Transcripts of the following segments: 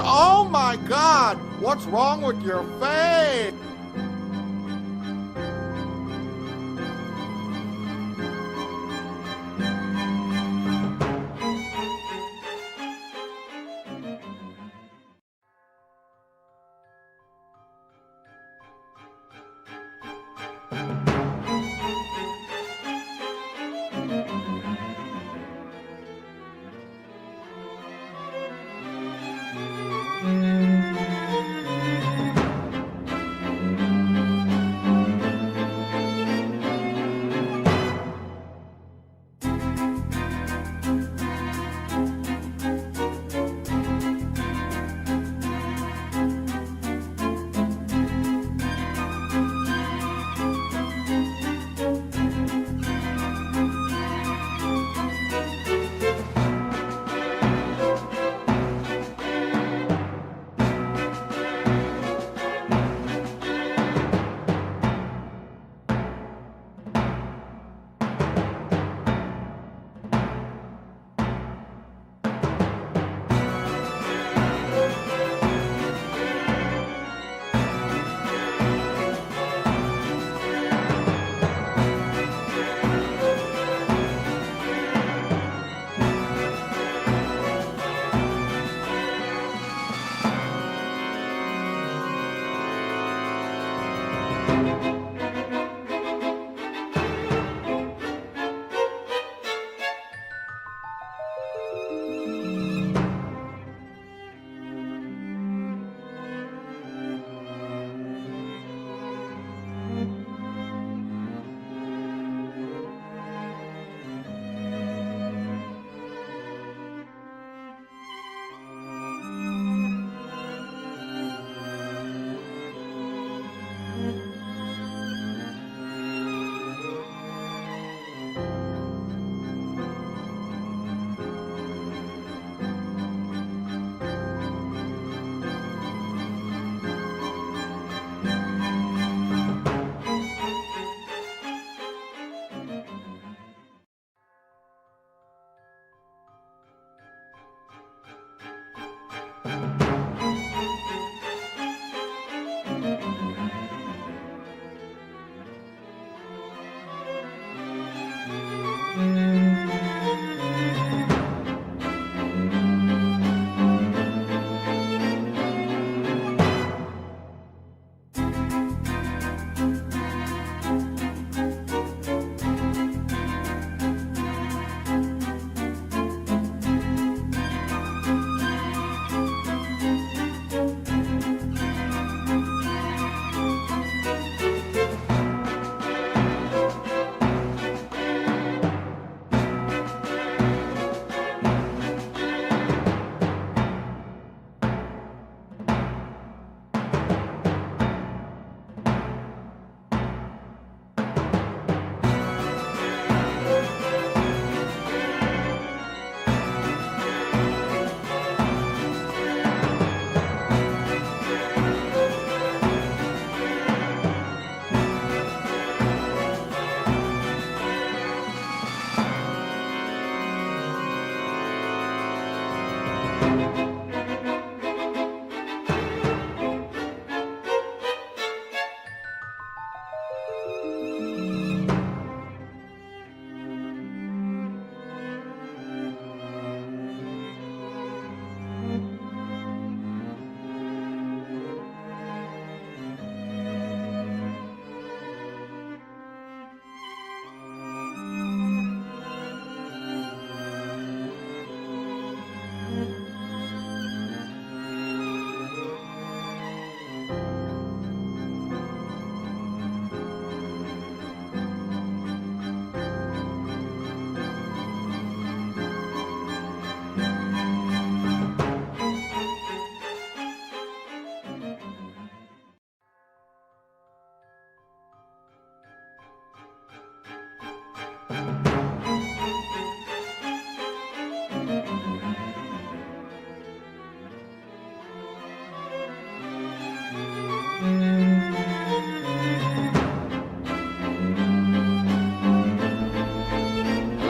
Oh my God! What's wrong with your face?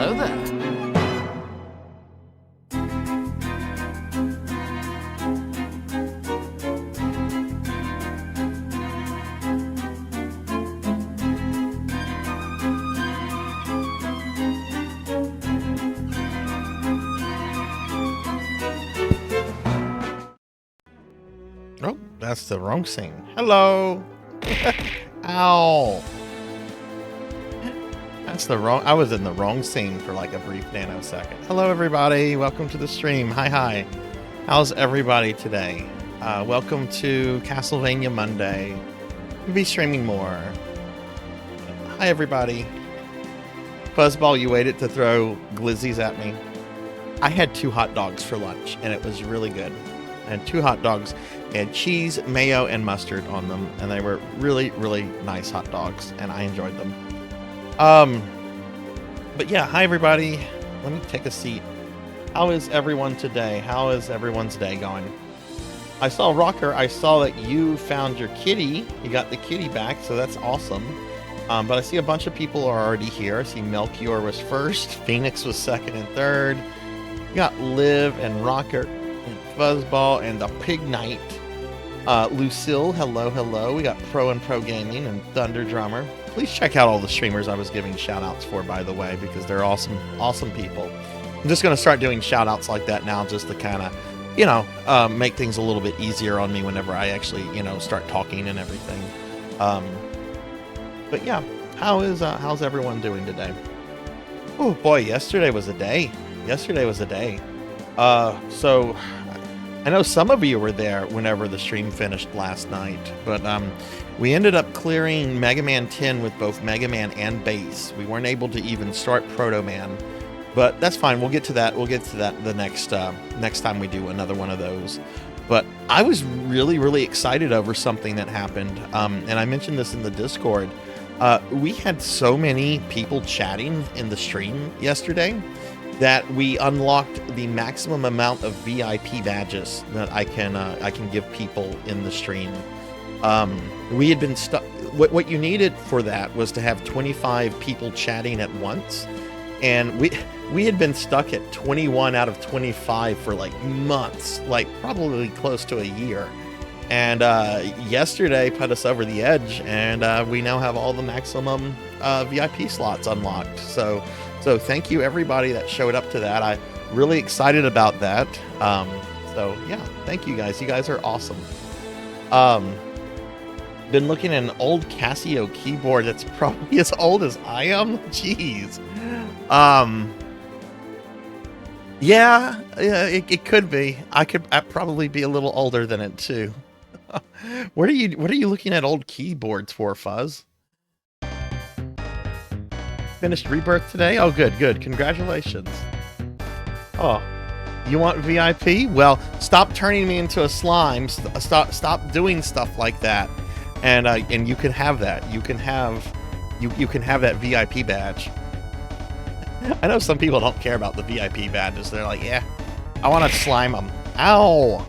Hello there. Oh, that's the wrong scene. Hello. Ow. That's the wrong. I was in the wrong scene for like a brief nanosecond. Hello, everybody. Welcome to the stream. Hi. How's everybody today? Welcome to Castlevania Monday. We'll be streaming more. Hi, everybody. Fuzzball, you waited to throw glizzies at me. I had 2 hot dogs for lunch, and it was really good. I had 2 hot dogs. They had cheese, mayo, and mustard on them, and they were really, really nice hot dogs, and I enjoyed them. But yeah, hi everybody. Let me take a seat. How is everyone today? How is everyone's day going? I saw Rocker. I saw that you found your kitty. You got the kitty back, so that's awesome. But I see a bunch of people are already here. I see Melchior was first, Phoenix was second and third. You got Liv and Rocker and Fuzzball and the Pig Knight. Lucille, hello. We got Pro and Pro Gaming and Thunder Drummer. Please check out all the streamers I was giving shout-outs for, by the way, because they're awesome people. I'm just going to start doing shout-outs like that now just to kind of, make things a little bit easier on me whenever I actually, start talking and everything. But yeah, how's everyone doing today? Oh boy, yesterday was a day. So I know some of you were there whenever the stream finished last night, but we ended up clearing Mega Man 10 with both Mega Man and Bass. We weren't able to even start Proto Man, but that's fine. We'll get to that. The next time we do another one of those. But I was really, really excited over something that happened, and I mentioned this in the Discord. We had so many people chatting in the stream yesterday that we unlocked the maximum amount of VIP badges that I can give people in the stream. We had been stuck. What you needed for that was to have 25 people chatting at once, and we had been stuck at 21 out of 25 for like months, like probably close to a year. And yesterday put us over the edge, and we now have all the maximum VIP slots unlocked. So thank you everybody that showed up to that. I'm really excited about that. So yeah, thank you guys. You guys are awesome. Been looking at an old Casio keyboard that's probably as old as I am. Jeez. Yeah, it could be. I'd probably be a little older than it too. What are you looking at old keyboards for, Fuzz? Finished Rebirth today? Oh, good. Congratulations. Oh, you want VIP? Well, stop turning me into a slime. Stop doing stuff like that, and you can have that. You can have that VIP badge. I know some people don't care about the VIP badges. They're like, yeah, I want to slime them. Ow.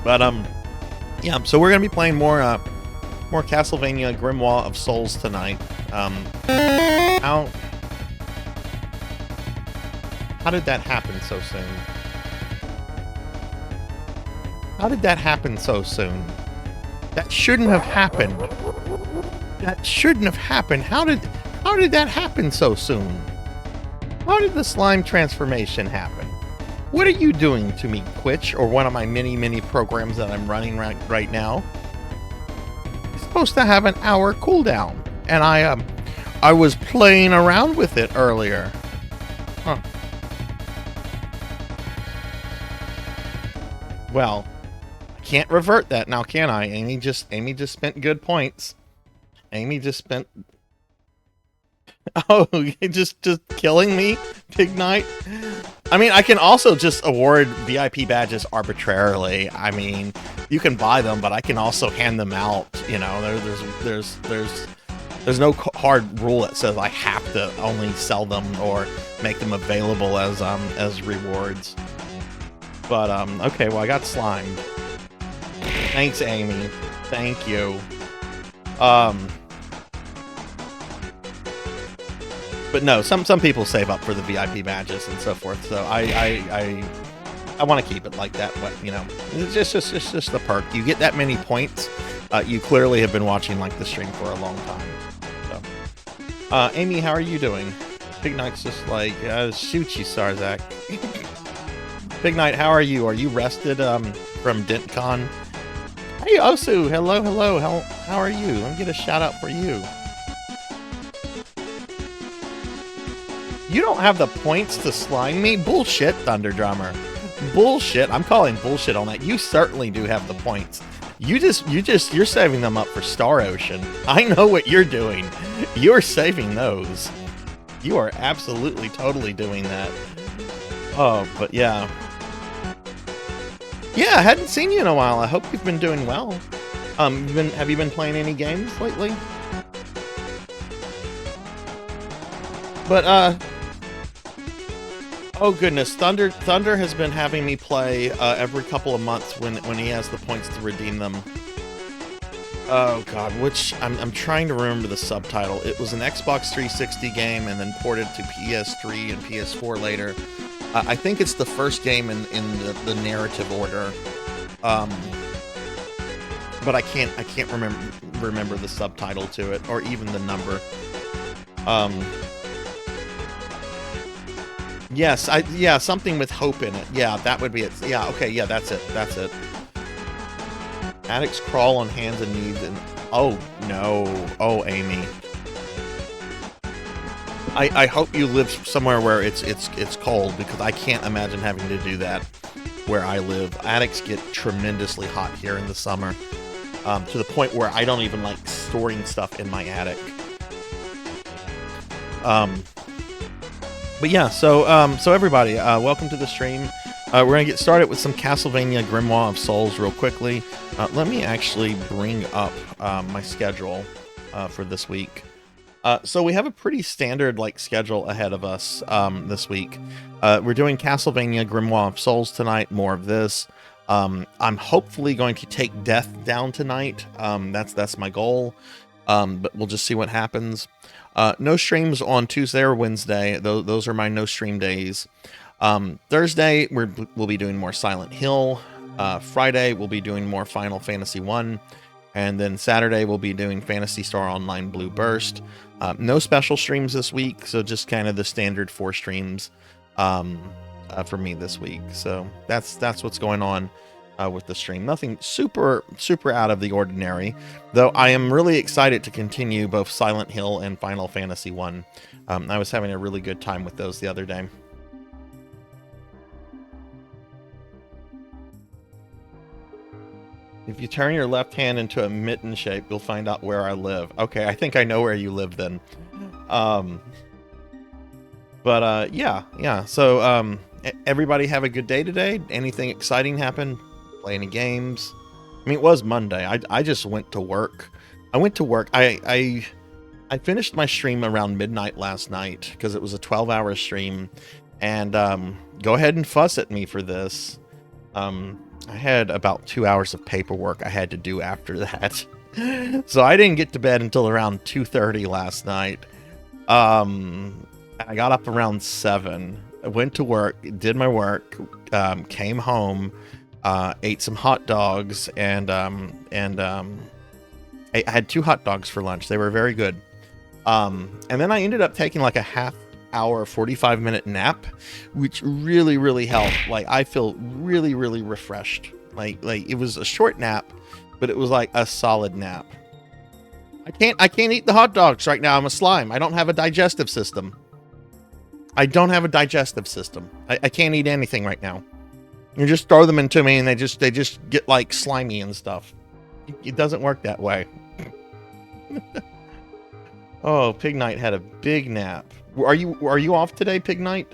But yeah. So we're gonna be playing more Castlevania Grimoire of Souls tonight. How did that happen so soon? How did that happen so soon? That shouldn't have happened. That shouldn't have happened. How did that happen so soon? How did the slime transformation happen? What are you doing to me, Twitch, or one of my many programs that I'm running right now? It's supposed to have an hour cooldown, and I was playing around with it earlier. Huh. Well, I can't revert that now, can I? Amy just spent good points. Amy just spent. Oh, just killing me, Pig Knight. I mean, I can also just award VIP badges arbitrarily. I mean, you can buy them, but I can also hand them out. You know, there's no hard rule that says I have to only sell them or make them available as rewards. But okay, well I got slimed. Thanks, Amy. Thank you. But no, some people save up for the VIP badges and so forth. So I want to keep it like that. But you know, it's just the perk. You get that many points. You clearly have been watching like the stream for a long time. So, Amy, how are you doing? Big Knight's just like shoot you, Sarzac. Big Knight, how are you? Are you rested from DentCon? Hey Osu, hello. How are you? Let me get a shout out for you. You don't have the points to slime me? Bullshit, Thunder Drummer. Bullshit. I'm calling bullshit on that. You certainly do have the points. You're saving them up for Star Ocean. I know what you're doing. You're saving those. You are absolutely totally doing that. Oh, but yeah. Yeah, I hadn't seen you in a while. I hope you've been doing well. Have you been playing any games lately? But oh goodness, Thunder has been having me play every couple of months when he has the points to redeem them. Oh god, which I'm trying to remember the subtitle. It was an Xbox 360 game and then ported to PS3 and PS4 later. I think it's the first game in the narrative order. But I can't remember the subtitle to it or even the number. Yes, something with hope in it. Yeah, that would be it. Yeah, okay, yeah, that's it. Addicts crawl on hands and knees and oh no. Oh, Amy. I hope you live somewhere where it's cold, because I can't imagine having to do that where I live. Attics get tremendously hot here in the summer, to the point where I don't even like storing stuff in my attic. But yeah, so everybody, welcome to the stream. We're gonna get started with some Castlevania Grimoire of Souls real quickly. Let me actually bring up my schedule for this week. So we have a pretty standard schedule ahead of us this week. We're doing Castlevania Grimoire of Souls tonight, more of this. I'm hopefully going to take Death down tonight. That's my goal. But we'll just see what happens. No streams on Tuesday or Wednesday. Those are my no stream days. Thursday we'll be doing more Silent Hill. Friday we'll be doing more Final Fantasy 1. And then Saturday we'll be doing Phantasy Star Online Blue Burst. No special streams this week, so just kind of the standard 4 streams for me this week. So that's what's going on with the stream. Nothing super out of the ordinary, though I am really excited to continue both Silent Hill and Final Fantasy 1. I was having a really good time with those the other day. If you turn your left hand into a mitten shape, you'll find out where I live. Okay, I think I know where you live then. Yeah. So, everybody have a good day today. Anything exciting happen? Play any games? I mean, it was Monday. I just went to work. I finished my stream around midnight last night because it was a 12-hour stream. And go ahead and fuss at me for this. I had about 2 hours of paperwork I had to do after that. So I didn't get to bed until around 2:30 last night. I got up around 7. I went to work, did my work, came home, ate some hot dogs, and I had 2 hot dogs for lunch. They were very good. And then I ended up taking like a half hour 45-minute nap, which really helped. I feel really refreshed. Like it was a short nap, but it was like a solid nap. I can't eat the hot dogs right now. I'm a slime. I don't have a digestive system. I can't eat anything right now. You just throw them into me and they just get like slimy and stuff. It doesn't work that way. Oh, Pig Knight had a big nap. Are you off today, Pig Knight?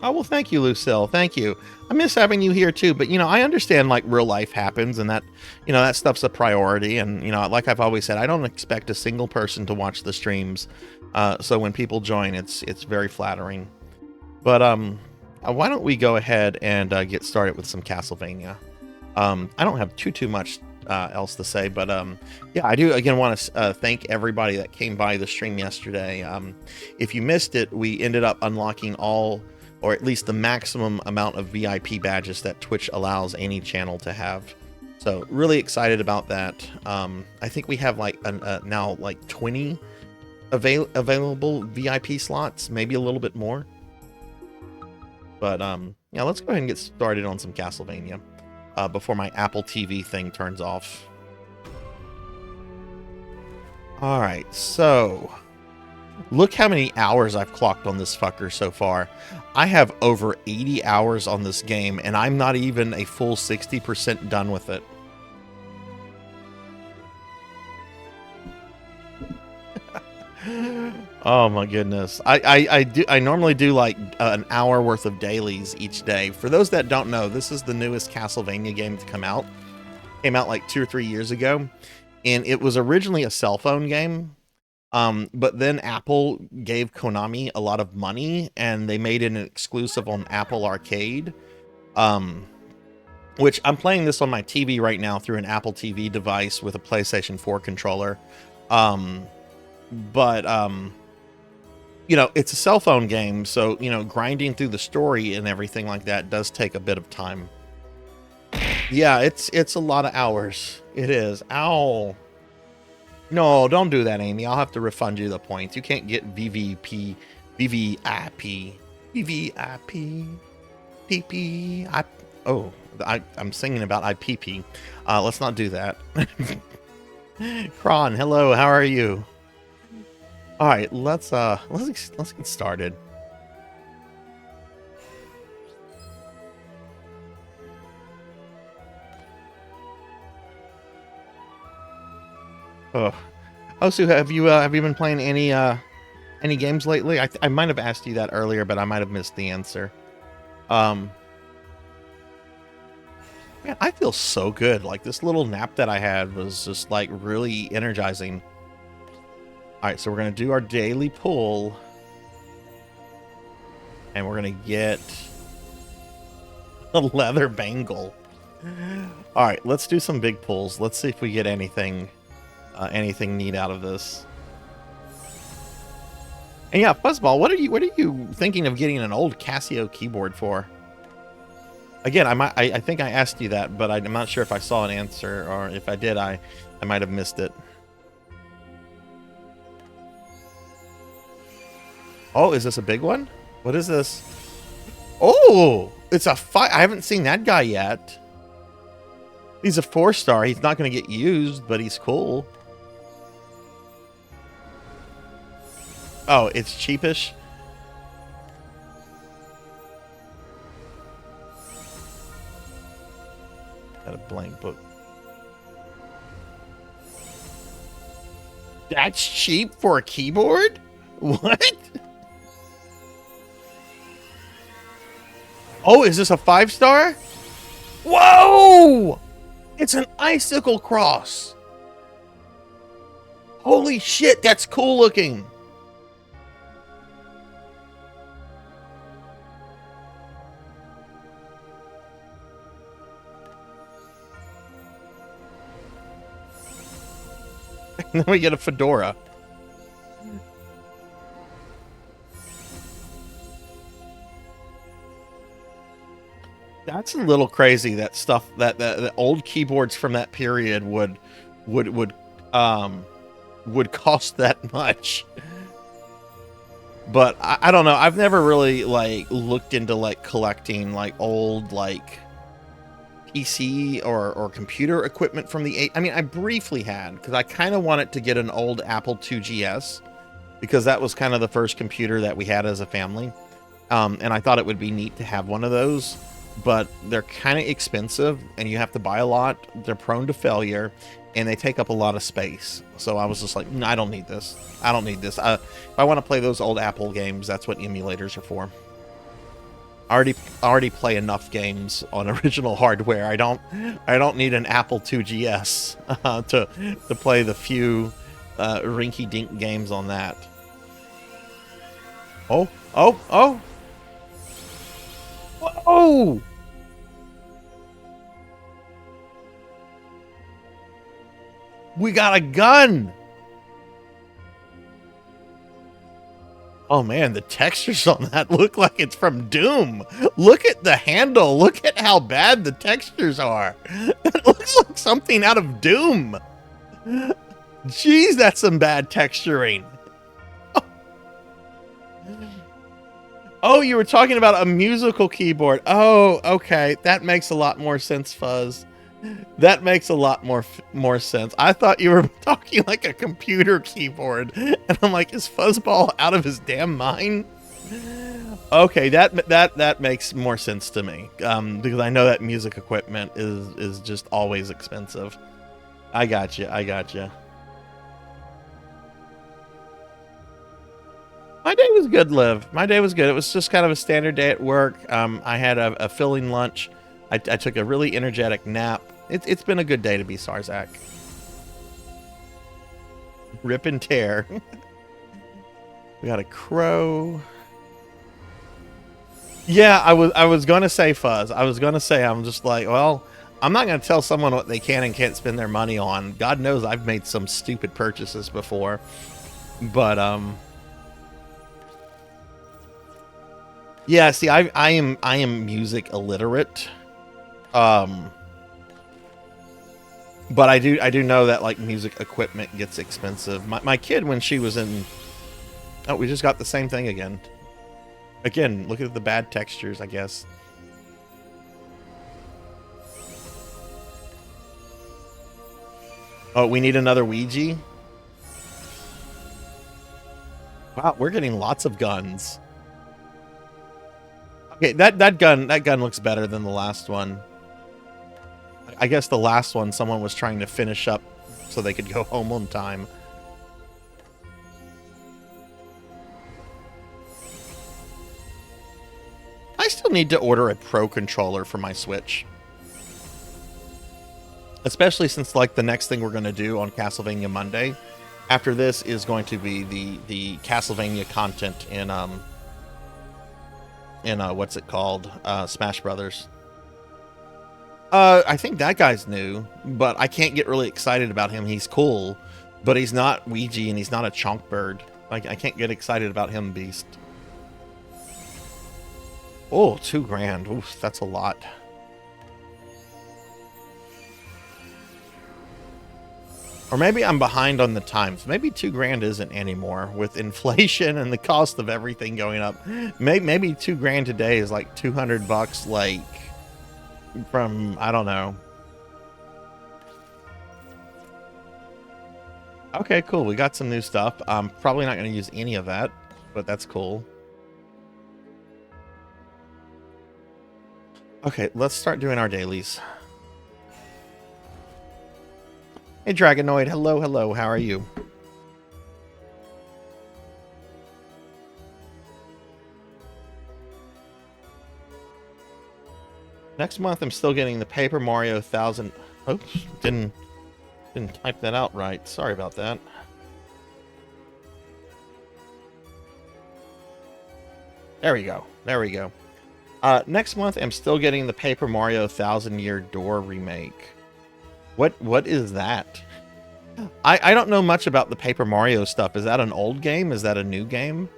Oh, well, thank you, Lucille. Thank you. I miss having you here too, but I understand real life happens and that, that stuff's a priority. And, like I've always said, I don't expect a single person to watch the streams. So when people join, it's very flattering. But why don't we go ahead and get started with some Castlevania? I don't have too much else to say. But yeah, I do again want to thank everybody that came by the stream yesterday. If you missed it, we ended up unlocking all, or at least the maximum amount of VIP badges that Twitch allows any channel to have. So really excited about that. I think we have like now like 20 available VIP slots, maybe a little bit more. But yeah, let's go ahead and get started on some Castlevania before my Apple TV thing turns off. All right, so look how many hours I've clocked on this fucker so far. I have over 80 hours on this game, and I'm not even a full 60% done with it. Oh my goodness. I normally do like an hour worth of dailies each day. For those that don't know, this is the newest Castlevania game to come out. Came out like 2 or 3 years ago, and it was originally a cell phone game. But then Apple gave Konami a lot of money, and they made it an exclusive on Apple Arcade. Which I'm playing this on my TV right now through an Apple TV device with a PlayStation 4 controller. But you know, it's a cell phone game, so you know, grinding through the story and everything like that does take a bit of time. Yeah, it's a lot of hours. It is. Ow. No, don't do that, Amy. I'll have to refund you the points. You can't get VVP, VVIP, VVIP, PP. Oh, I'm singing about IPP. Let's not do that. Kron, hello. How are you? All right, let's get started. Oh, Osu, have you been playing any games lately? I might have asked you that earlier, but I might have missed the answer. Man, I feel so good. Like this little nap that I had was just like really energizing. All right, so we're gonna do our daily pull, and we're gonna get a leather bangle. All right, let's do some big pulls. Let's see if we get anything neat out of this. And yeah, Fuzzball, what are you thinking of getting an old Casio keyboard for? Again, I think I asked you that, but I'm not sure if I saw an answer, or if I did, I might have missed it. Oh, is this a big one? What is this? Oh, it's a 5. I haven't seen that guy yet. He's a 4-star. He's not going to get used, but he's cool. Oh, it's cheapish. Got a blank book. That's cheap for a keyboard? What? Oh, is this a 5-star? Whoa! It's an icicle cross. Holy shit, that's cool looking. Then we get a fedora. That's a little crazy. That stuff that the old keyboards from that period would cost that much. But I don't know. I've never really like looked into like collecting like old like PC or computer equipment from the 8. I mean, I briefly had, because I kind of wanted to get an old Apple IIgs, because that was kind of the first computer that we had as a family. And I thought it would be neat to have one of those, but they're kind of expensive and you have to buy a lot. They're prone to failure and they take up a lot of space. So I was just like, no, I don't need this. I don't need this. If I want to play those old Apple games, that's what emulators are for. I already play enough games on original hardware. I don't need an Apple IIgs to play the few rinky-dink games on that. Oh! Whoa! We got a gun. Oh man, the textures on that look like it's from Doom. Look at the handle. Look at how bad the textures are. That looks like something out of Doom. Jeez, that's some bad texturing. Oh, you were talking about a musical keyboard. Oh, okay. That makes a lot more sense, Fuzz. That makes a lot more sense. I thought you were talking like a computer keyboard, and I'm like, is Fuzzball out of his damn mind? Okay, that makes more sense to me, because I know that music equipment is just always expensive. I got you. My day was good, Liv. My day was good. It was just kind of a standard day at work. I had a filling lunch. I took a really energetic nap. It's been a good day to be Sarzac. Rip and tear. We got a crow. Yeah, I was gonna say Fuzz. I'm just like, well, I'm not gonna tell someone what they can and can't spend their money on. God knows I've made some stupid purchases before. But yeah, see, I am music illiterate. But I do know that like music equipment gets expensive. My kid, when she was in, oh, we just got the same thing again. Again, look at the bad textures, I guess. Oh, we need another Ouija. Wow, we're getting lots of guns. Okay, that gun looks better than the last one. I guess the last one, someone was trying to finish up so they could go home on time. I still need to order a Pro controller for my Switch. Especially since, like, the next thing we're going to do on Castlevania Monday, after this, is going to be the Castlevania content in what's it called? Smash Brothers. I think that guy's new, but I can't get really excited about him. He's cool, but he's not Ouija and he's not a chunk bird. Like, I can't get excited about him, Beast. Oh, $2,000. Oof, that's a lot. Or maybe I'm behind on the times. Maybe $2,000 isn't anymore with inflation and the cost of everything going up. Maybe $2,000 today is like $200, like from, I don't know. Okay, cool. We got some new stuff. I'm probably not going to use any of that, but that's cool. Okay, let's start doing our dailies. Hey, Dragonoid. Hello. How are you? Next month, I'm still getting the Paper Mario 1000. Oops, didn't type that out right. Sorry about that. There we go. Next month, I'm still getting the Paper Mario 1000-Year Door remake. What is that? I don't know much about the Paper Mario stuff. Is that an old game? Is that a new game?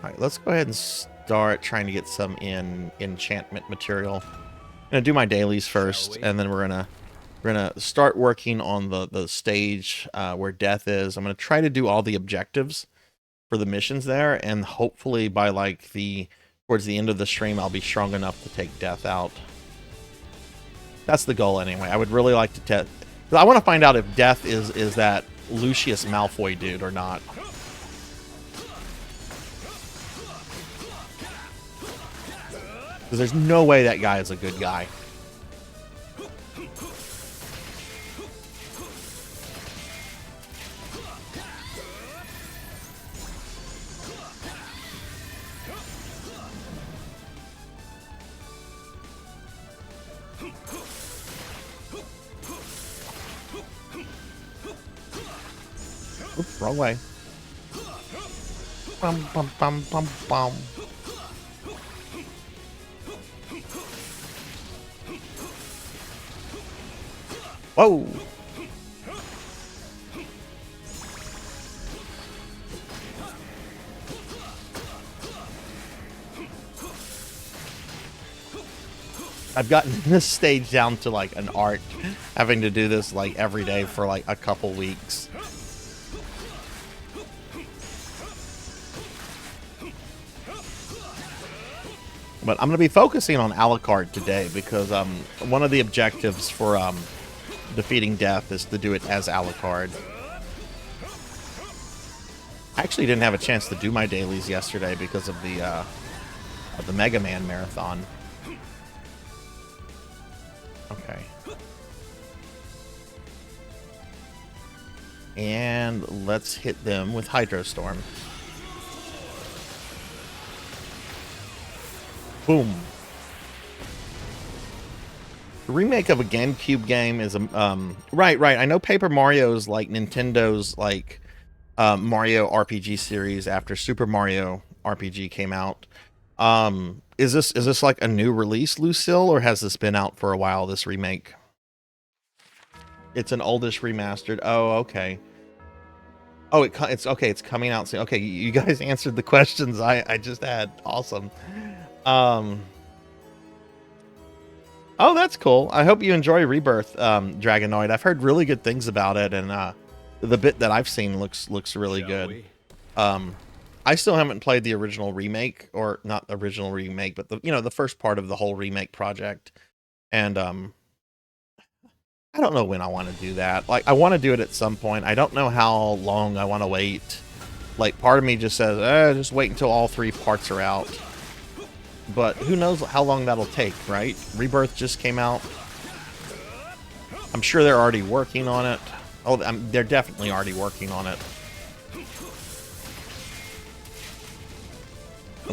All right, let's go ahead and start trying to get some enchantment material. I'm gonna do my dailies first, and then we're gonna start working on the stage where Death is. I'm gonna try to do all the objectives for the missions there, and hopefully by like towards the end of the stream, I'll be strong enough to take Death out. That's the goal anyway. I would really like to test. I want to find out if Death is that Lucius Malfoy dude or not. Because there's no way that guy is a good guy. Oops, wrong way. Bum, bum, bum, bum, bum. Whoa! I've gotten this stage down to like an art, having to do this like every day for like a couple weeks. But I'm going to be focusing on Alucard today because one of the objectives for defeating death is to do it as Alucard. I actually didn't have a chance to do my dailies yesterday because of the Mega Man marathon. Okay. And let's hit them with Hydro Storm. Boom. The remake of a GameCube game is right. I know Paper Mario's like Nintendo's like Mario RPG series after Super Mario RPG came out. Is this like a new release, Lucille, or has this been out for a while, this remake? It's an oldish remastered. Oh, okay. Oh, it's okay. It's coming out soon. Okay, you guys answered the questions I just had. Awesome. Oh, that's cool. I hope you enjoy Rebirth, Dragonoid. I've heard really good things about it, and the bit that I've seen looks really good. I still haven't played the original remake, or not the original remake, but the first part of the whole remake project. And I don't know when I want to do that. Like, I want to do it at some point. I don't know how long I want to wait. Like, part of me just says, just wait until all 3 parts are out. But who knows how long that'll take, right? Rebirth just came out. I'm sure they're already working on it. Oh, they're definitely already working on it.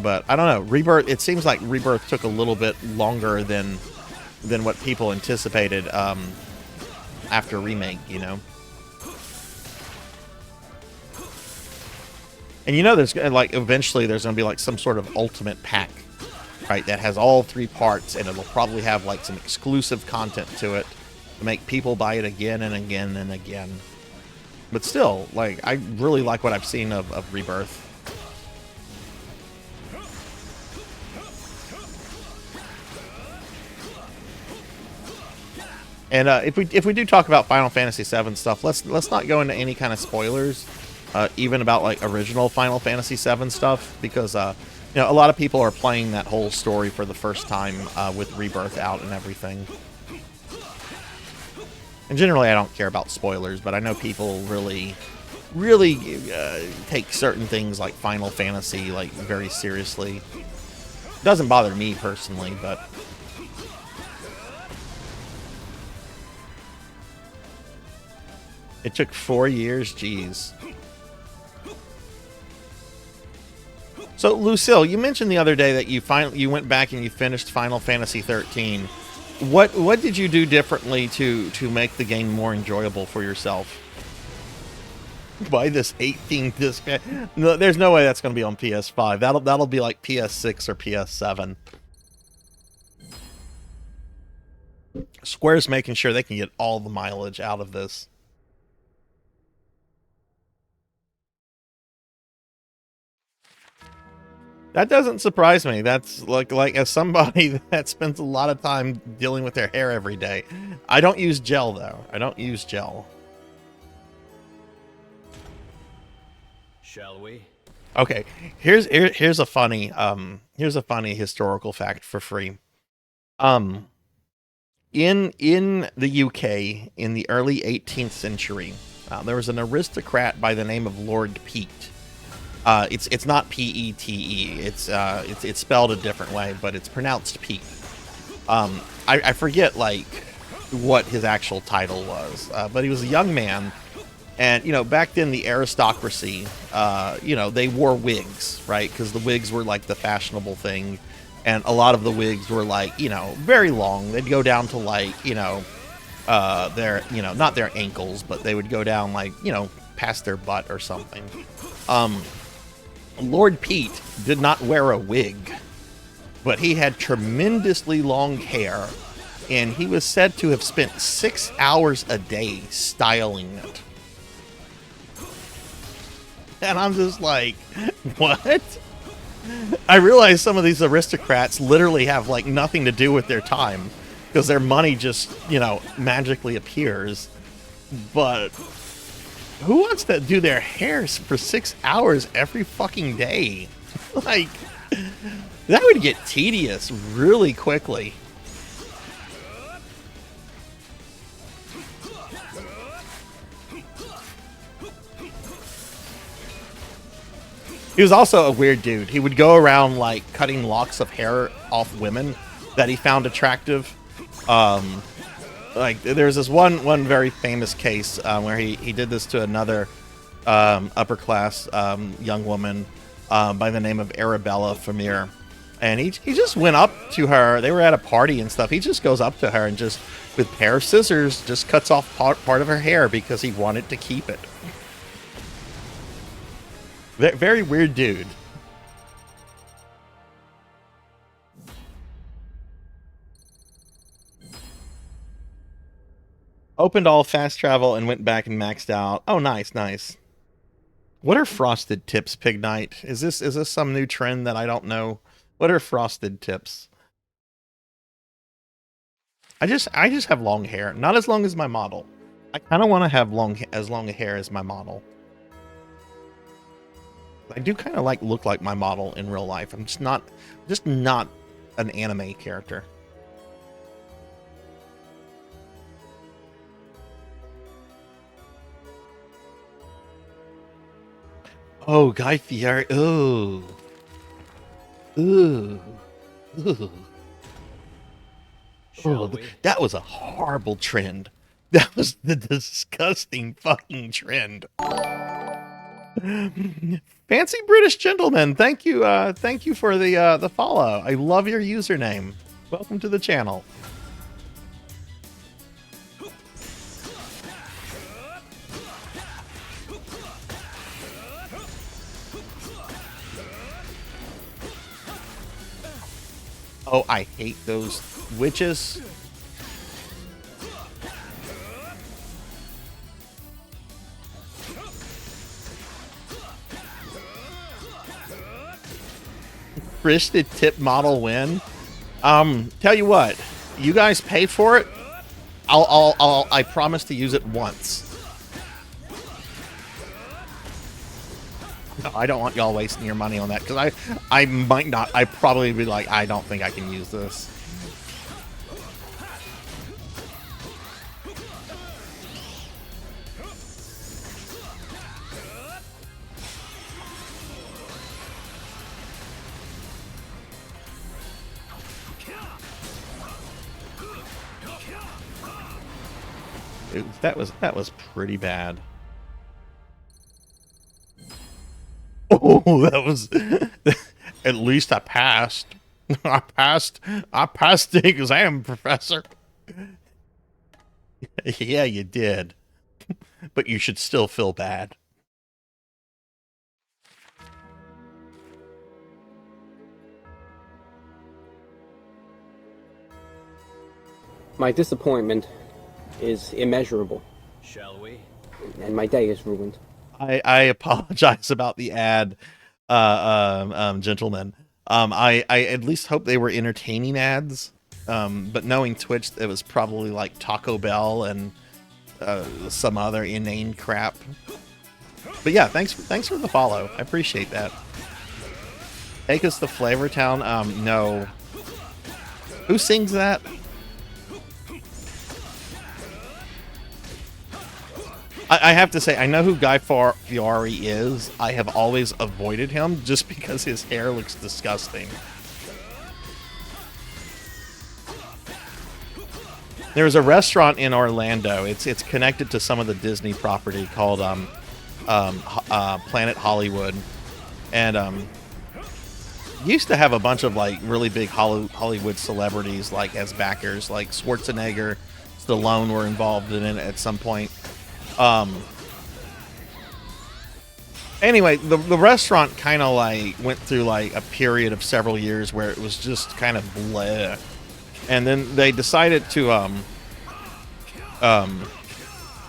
But I don't know. Rebirth, it seems like Rebirth took a little bit longer than what people anticipated after remake, you know. And you know, there's like eventually there's going to be like some sort of ultimate pack, right, that has all 3 parts, and it'll probably have like some exclusive content to it to make people buy it again and again and again. But still, like, I really like what I've seen of Rebirth. And if we do talk about Final Fantasy VII stuff, let's not go into any kind of spoilers, even about like original Final Fantasy VII stuff, because you know, a lot of people are playing that whole story for the first time with Rebirth out and everything. And generally, I don't care about spoilers, but I know people really take certain things like Final Fantasy like very seriously. It doesn't bother me personally, but. It took 4 years, geez. So, Lucille, you mentioned the other day that you went back and you finished Final Fantasy 13. What did you do differently to make the game more enjoyable for yourself? Buy this 18 disc. No, there's no way that's going to be on PS5. That'll be like PS6 or PS7. Square's making sure they can get all the mileage out of this. That doesn't surprise me. That's like as somebody that spends a lot of time dealing with their hair every day. I don't use gel though. I don't use gel. Shall we? Okay. Here's a funny historical fact for free. In the UK in the early 18th century, there was an aristocrat by the name of Lord Pete. It's not P-E-T-E. It's spelled a different way, but it's pronounced Pete. I forget like what his actual title was, but he was a young man, and you know, back then the aristocracy, you know, they wore wigs, right? Because the wigs were like the fashionable thing, and a lot of the wigs were like, you know, very long. They'd go down to like, you know, their, you know, not their ankles, but they would go down like, you know, past their butt or something. Lord Pete did not wear a wig, but he had tremendously long hair, and he was said to have spent 6 hours a day styling it. And I'm just like, what? I realize some of these aristocrats literally have like nothing to do with their time because their money just, you know, magically appears. But who wants to do their hair for 6 hours every fucking day? Like, that would get tedious really quickly. He was also a weird dude. He would go around like cutting locks of hair off women that he found attractive. Like there's this one very famous case where he did this to another upper class young woman by the name of Arabella Famir, and he just went up to her. They were at a party and stuff. He just goes up to her and just with a pair of scissors just cuts off part of her hair because he wanted to keep it. Very weird dude. Opened all fast travel and went back and maxed out. Oh, nice, nice. What are frosted tips, Pig Knight? Is this some new trend that I don't know? What are frosted tips? I just have long hair, not as long as my model. I kind of want to have as long a hair as my model. I do kind of look like my model in real life. I'm just not an anime character. Oh, Guy Fieri. Ooh. Ooh. Ooh. Oh, that was a horrible trend. That was the disgusting fucking trend. Fancy British gentleman, thank you for the follow. I love your username. Welcome to the channel. Oh, I hate those witches. Frosted tip model win. Tell you what, you guys pay for it. I promise to use it once. No, I don't want y'all wasting your money on that because I might not. I probably be like, I don't think I can use this. That was pretty bad. Oh, that was at least I passed. I passed the exam, Professor. Yeah, you did. But you should still feel bad. My disappointment is immeasurable. Shall we? And my day is ruined. I apologize about the ad, gentlemen. I at least hope they were entertaining ads. But knowing Twitch, it was probably like Taco Bell and some other inane crap. But yeah, thanks for the follow. I appreciate that. Take us to Flavor Town. No. Who sings that? I have to say, I know who Guy Fieri is. I have always avoided him just because his hair looks disgusting. There's a restaurant in Orlando. It's connected to some of the Disney property called Planet Hollywood, and used to have a bunch of like really big Hollywood celebrities like as backers, like Schwarzenegger, Stallone were involved in it at some point. Anyway, the restaurant kind of like went through like a period of several years where it was just kind of bleh. And then they decided to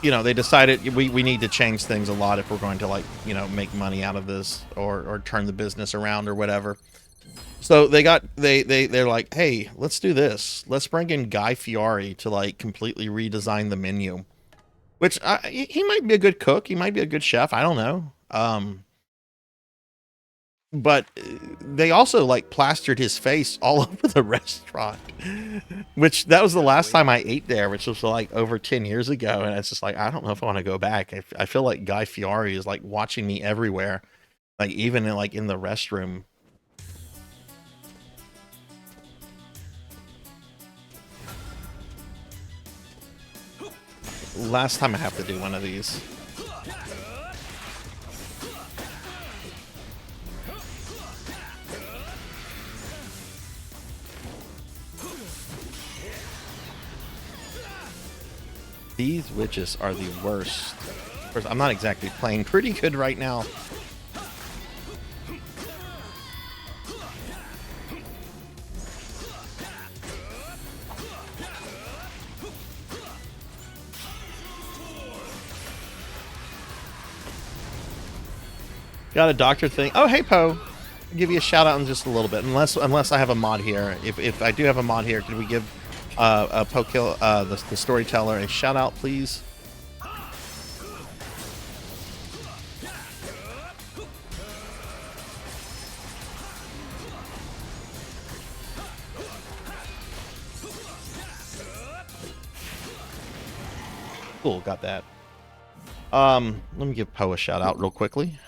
you know, they decided we need to change things a lot if we're going to, like, you know, make money out of this or turn the business around or whatever. So they're like, hey, let's do this. Let's bring in Guy Fieri to, like, completely redesign the menu. Which he might be a good cook. He might be a good chef. I don't know. But they also, like, plastered his face all over the restaurant, which that was the last time I ate there, which was like over 10 years ago. And it's just like, I don't know if I want to go back. I feel like Guy Fieri is, like, watching me everywhere, like even in, like, in the restroom. Last time I have to do one of these. These witches are the worst. Of course, I'm not exactly playing pretty good right now. Got a doctor thing. Oh, hey, Poe. I'll give you a shout out in just a little bit. Unless I have a mod here. If I do have a mod here, could we give Pokill, the storyteller, a shout out, please? Cool, got that. Let me give Poe a shout out real quickly.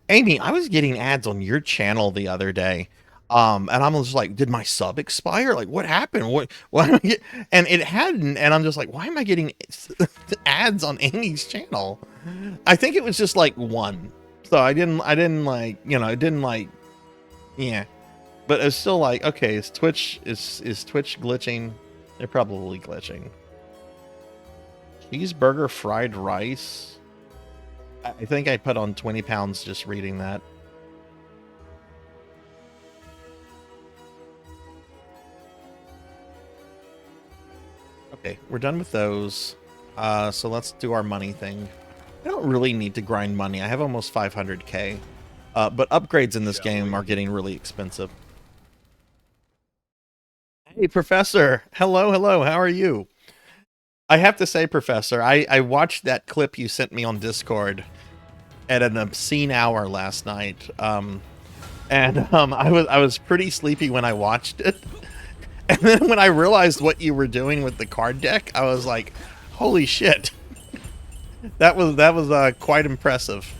Amy, I was getting ads on your channel the other day. And I'm just like, did my sub expire? Like, what happened? Why am I get, and it hadn't, and I'm just like, why am I getting ads on Amy's channel? I think it was just like one. So I didn't like, you know, it didn't like, yeah. But it's still like, okay, is Twitch glitching? They're probably glitching. Cheeseburger fried rice. I think I put on 20 pounds just reading that. Okay, we're done with those. So let's do our money thing. I don't really need to grind money. I have almost 500k. But upgrades in this game are getting really expensive. Hey, Professor. Hello, hello. How are you? I have to say, Professor, I watched that clip you sent me on Discord at an obscene hour last night. I was pretty sleepy when I watched it. And then when I realized what you were doing with the card deck, I was like, holy shit. That was quite impressive.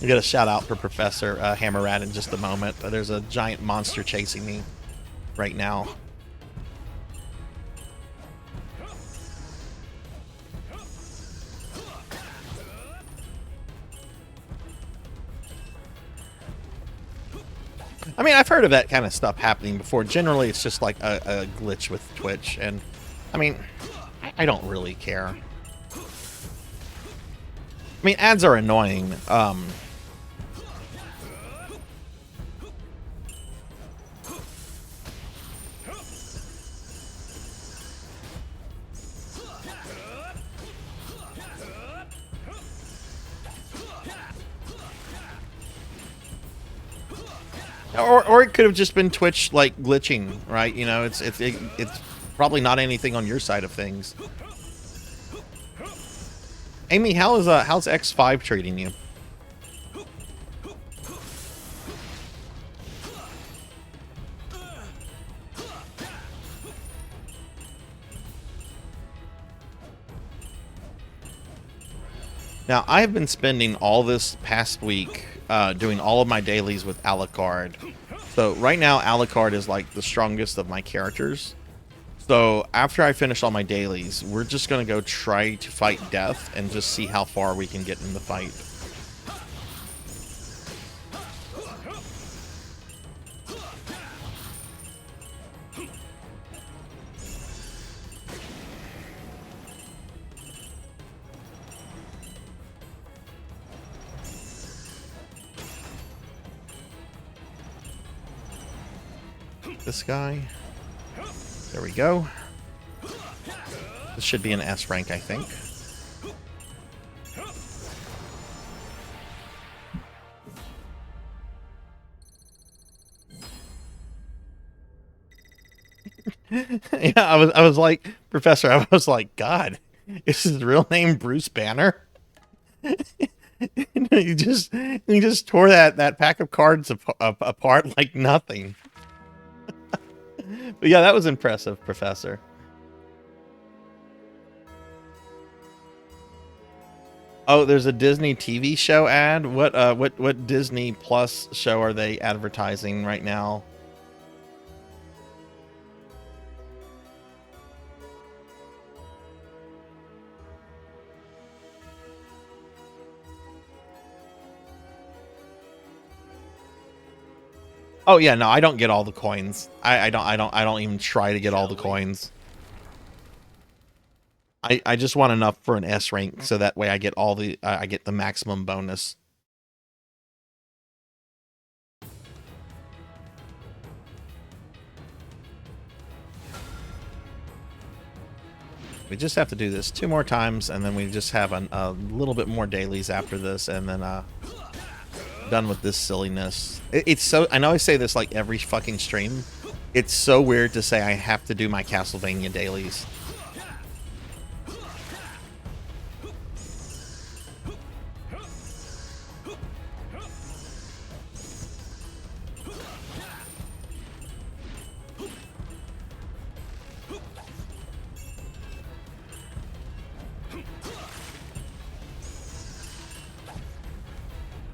We got a shout out for Professor Hammerrat in just a moment. There's a giant monster chasing me right now. I mean, I've heard of that kind of stuff happening before. Generally, it's just like a glitch with Twitch. And, I mean, I don't really care. I mean, ads are annoying. Or it could have just been Twitch, like, glitching, right? You know, it's probably not anything on your side of things. Amy, how's X5 treating you? Now, I've been spending all this past week doing all of my dailies with Alucard. So right now, Alucard is like the strongest of my characters. So after I finish all my dailies, we're just going to go try to fight death and just see how far we can get in the fight. this guy. There we go. This should be an S rank, I think. Yeah, I was like, Professor, I was like, God, is his real name Bruce Banner? You just tore that pack of cards apart like nothing. But yeah, that was impressive, Professor. Oh, there's a Disney TV show ad. What Disney Plus show are they advertising right now? Oh yeah, no, I don't get all the coins. I don't even try to get all the coins. I just want enough for an S rank, so that way I get all the I get the maximum bonus. We just have to do this 2 more times, and then we just have a little bit more dailies after this, and then done with this silliness. It's so, I know I say this like every fucking stream. It's so weird to say I have to do my Castlevania dailies.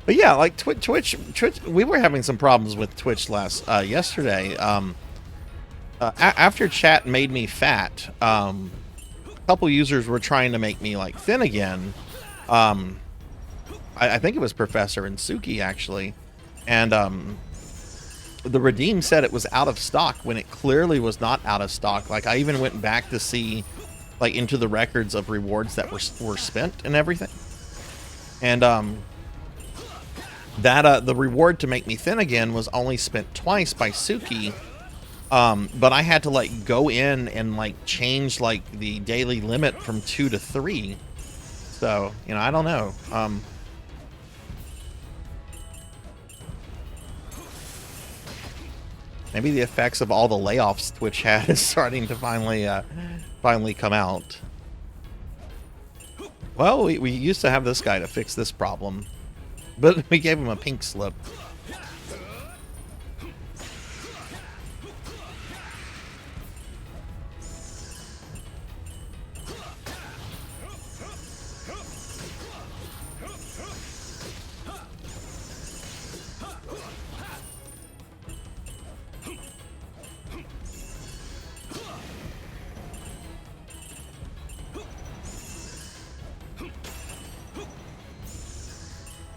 But yeah, like Twitch, we were having some problems with Twitch yesterday. After chat made me fat, a couple users were trying to make me like thin again. I think it was Professor and Suki actually, and the Redeem said it was out of stock when it clearly was not out of stock. Like I even went back to see like into the records of rewards that were spent and everything, and that the reward to make me thin again was only spent twice by Suki, but I had to like go in and like change like the daily limit from 2 to 3. So you know, I don't know. Maybe the effects of all the layoffs Twitch had is starting to finally come out. Well, we used to have this guy to fix this problem, but we gave him a pink slip.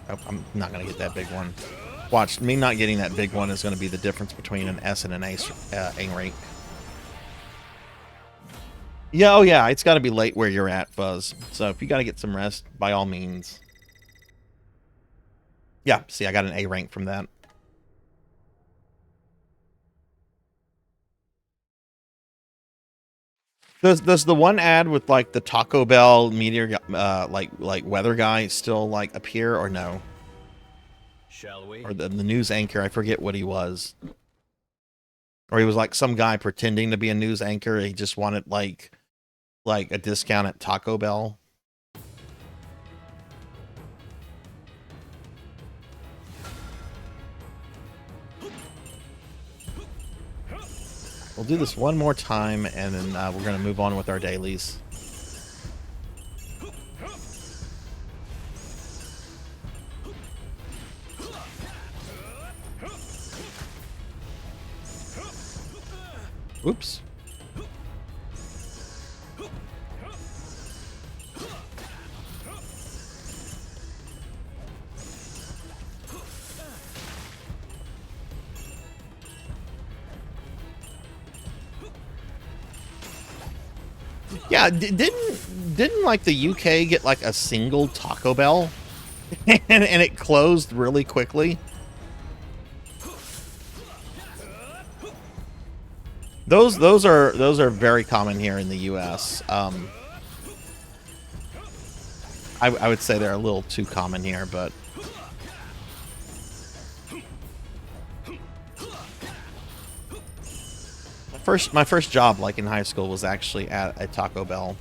Oh, I'm not going to get that big one. Watch, me not getting that big one is going to be the difference between an S and an A rank. Yeah, oh yeah, it's got to be late where you're at, Fuzz. So if you got to get some rest, by all means. Yeah, see, I got an A rank from that. Does the one ad with like the Taco Bell meteor like weather guy still like appear or no? Shall we? Or the news anchor, I forget what he was. Or he was like some guy pretending to be a news anchor. He just wanted like a discount at Taco Bell. We'll do this one more time, and then we're going to move on with our dailies. Oops. Yeah, didn't like the UK get like a single Taco Bell, and it closed really quickly. those are very common here in the U.S. I would say they're a little too common here, but my first job, like in high school, was actually at a Taco Bell.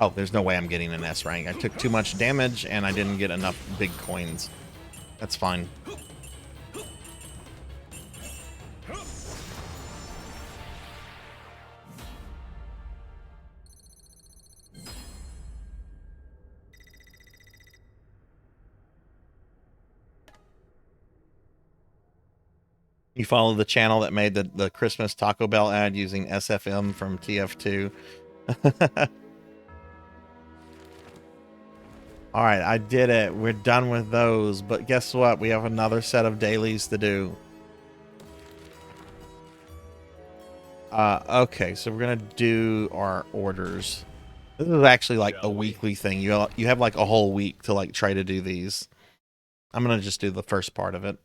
Oh, there's no way I'm getting an S rank. I took too much damage, and I didn't get enough big coins. That's fine. You follow the channel that made the Christmas Taco Bell ad using SFM from TF2. All right, I did it. We're done with those. But guess what? We have another set of dailies to do. Okay, so we're going to do our orders. This is actually like a weekly thing. You have like a whole week to like try to do these. I'm going to just do the first part of it.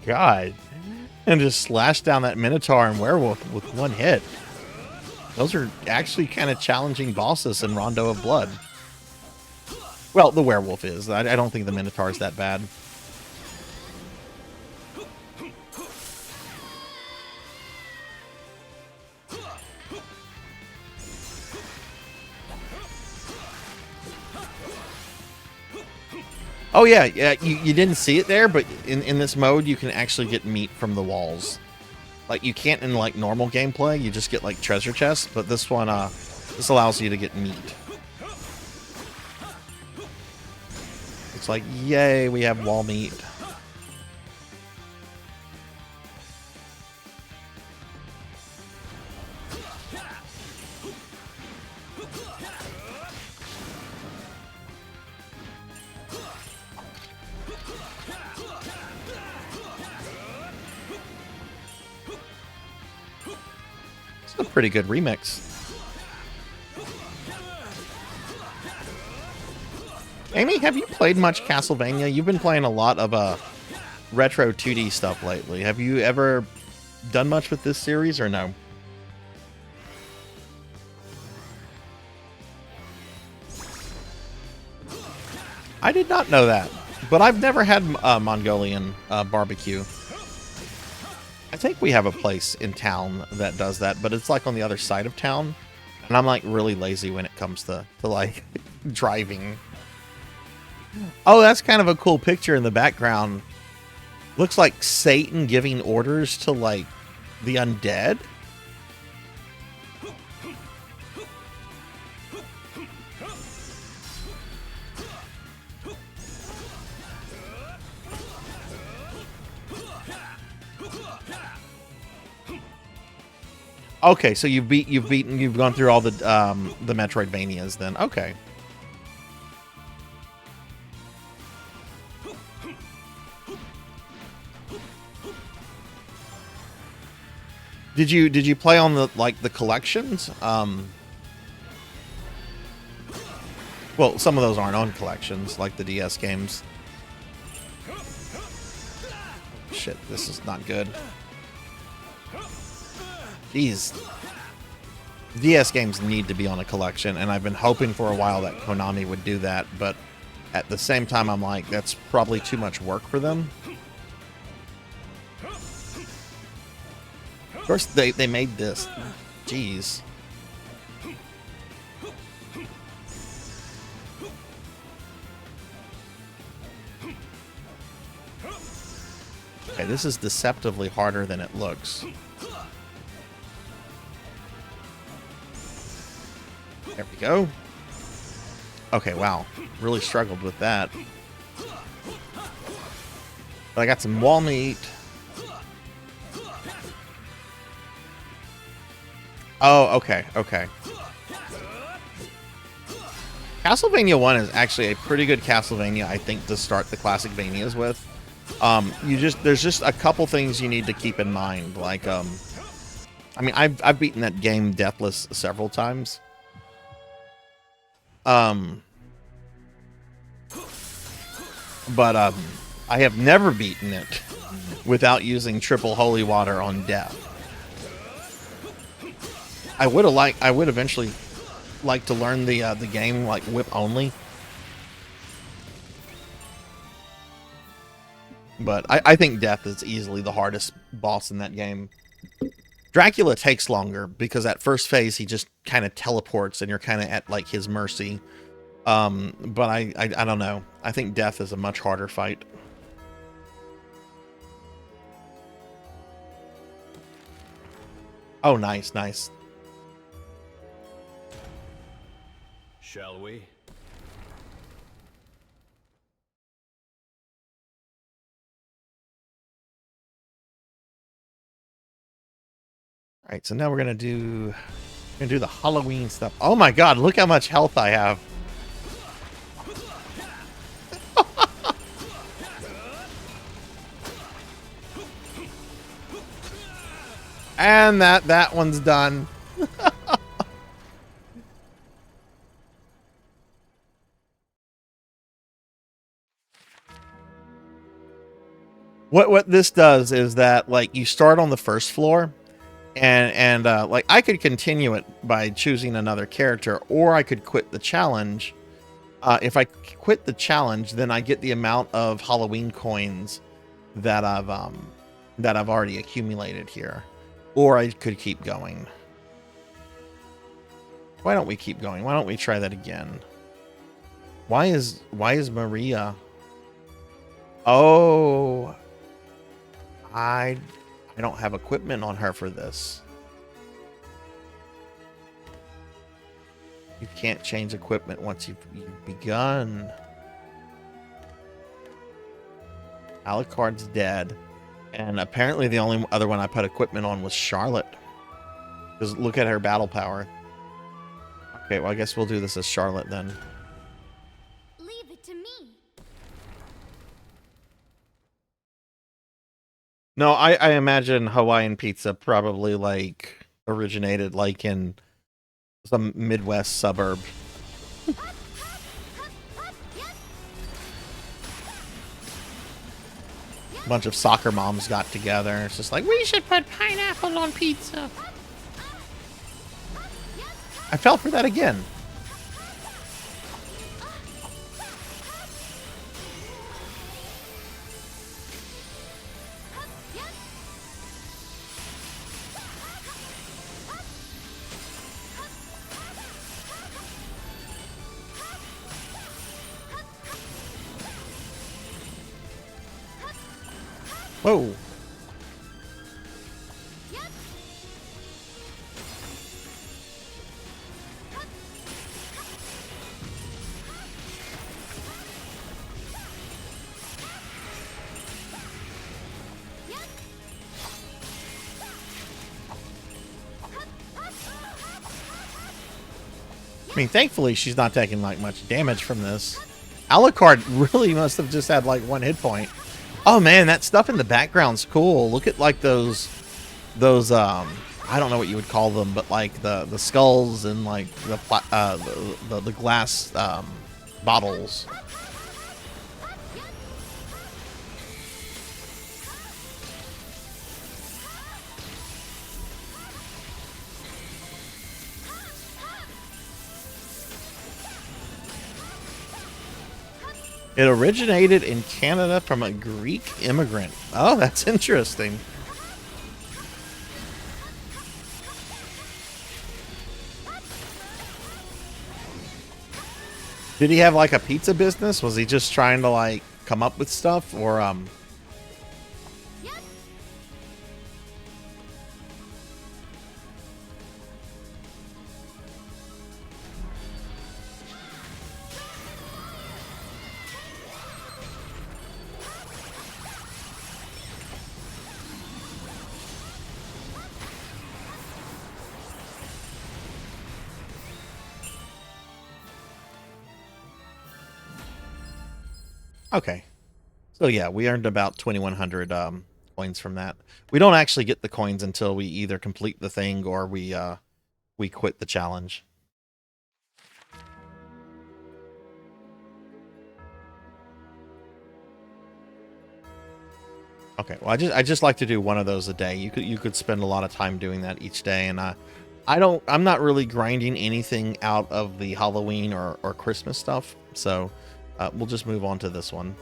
God, and just slash down that Minotaur and Werewolf with one hit. Those are actually kind of challenging bosses in Rondo of Blood. Well, the Werewolf is. I don't think the Minotaur is that bad. Oh yeah, you didn't see it there, but in this mode you can actually get meat from the walls. Like you can't in like normal gameplay, you just get like treasure chests, but this one this allows you to get meat. It's like, yay, we have wall meat. A pretty good remix. Amy, have you played much Castlevania? You've been playing a lot of retro 2D stuff lately. Have you ever done much with this series or no? I did not know that, but I've never had Mongolian barbecue. I think we have a place in town that does that, but it's like on the other side of town. And I'm like really lazy when it comes to like driving. Oh, that's kind of a cool picture in the background. Looks like Satan giving orders to like the undead. Okay, so you've gone through all the Metroidvanias then. Okay. Did you play on the collections? Well, some of those aren't on collections, like the DS games. Shit, this is not good. Jeez. DS games need to be on a collection, and I've been hoping for a while that Konami would do that, but at the same time, I'm like, that's probably too much work for them. Of course, they made this. Jeez. Okay, this is deceptively harder than it looks. There we go. Okay, wow. Really struggled with that. But I got some wall meat. Oh, okay, okay. Castlevania 1 is actually a pretty good Castlevania, I think, to start the classic Vanias with. There's just a couple things you need to keep in mind. Like, I mean, I've beaten that game deathless several times. But I have never beaten it without using triple holy water on death. I would eventually like to learn the game like whip only. But I think death is easily the hardest boss in that game. Dracula takes longer because at first phase he just kind of teleports and you're kind of at like his mercy. But I don't know. I think death is a much harder fight. Oh, nice, nice. Shall we? All right, so now we're gonna do the Halloween stuff. Oh my God! Look how much health I have. And that one's done. What this does is that like you start on the first floor. And like I could continue it by choosing another character, or I could quit the challenge. If I quit the challenge, then I get the amount of Halloween coins that I've already accumulated here, or I could keep going. Why don't we keep going? Why don't we try that again? Why is Maria? Oh, I don't have equipment on her for this. You can't change equipment once you've begun. Alucard's dead. And apparently the only other one I put equipment on was Charlotte. Because look at her battle power. Okay, well I guess we'll do this as Charlotte then. Leave it to me. No, I imagine Hawaiian pizza probably like originated like in some Midwest suburb. A bunch of soccer moms got together. It's just like, we should put pineapple on pizza. I fell for that again. Whoa. I mean, thankfully she's not taking like much damage from this. Alucard really must have just had like 1 hit point. Oh man, that stuff in the background's cool. Look at like those I don't know what you would call them, but like the skulls and like the glass bottles. It originated in Canada from a Greek immigrant. Oh, that's interesting. Did he have like a pizza business? Was he just trying to like come up with stuff, or Yep. okay? So yeah, we earned about 2,100 coins from that. We don't actually get the coins until we either complete the thing or we quit the challenge. Okay, well, I just like to do one of those a day. You could spend a lot of time doing that each day, and I'm not really grinding anything out of the Halloween or Christmas stuff, so we'll just move on to this one.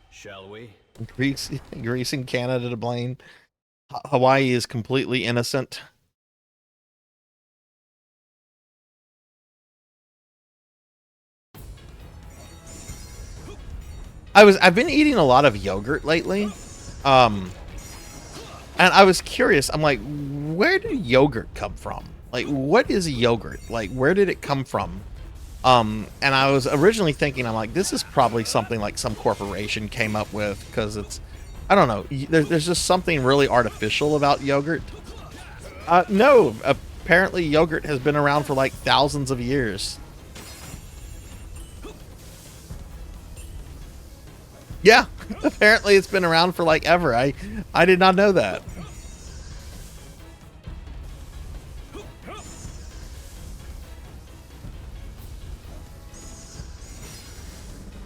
Shall we? Greece and Canada to blame. Hawaii is completely innocent. I've been eating a lot of yogurt lately. And I was curious. I'm like, where did yogurt come from? Like, what is yogurt? Like, where did it come from? And I was originally thinking, I'm like, this is probably something like some corporation came up with, because it's, I don't know, there's just something really artificial about yogurt. No, apparently yogurt has been around for like thousands of years. Yeah, apparently it's been around for like ever. I did not know that.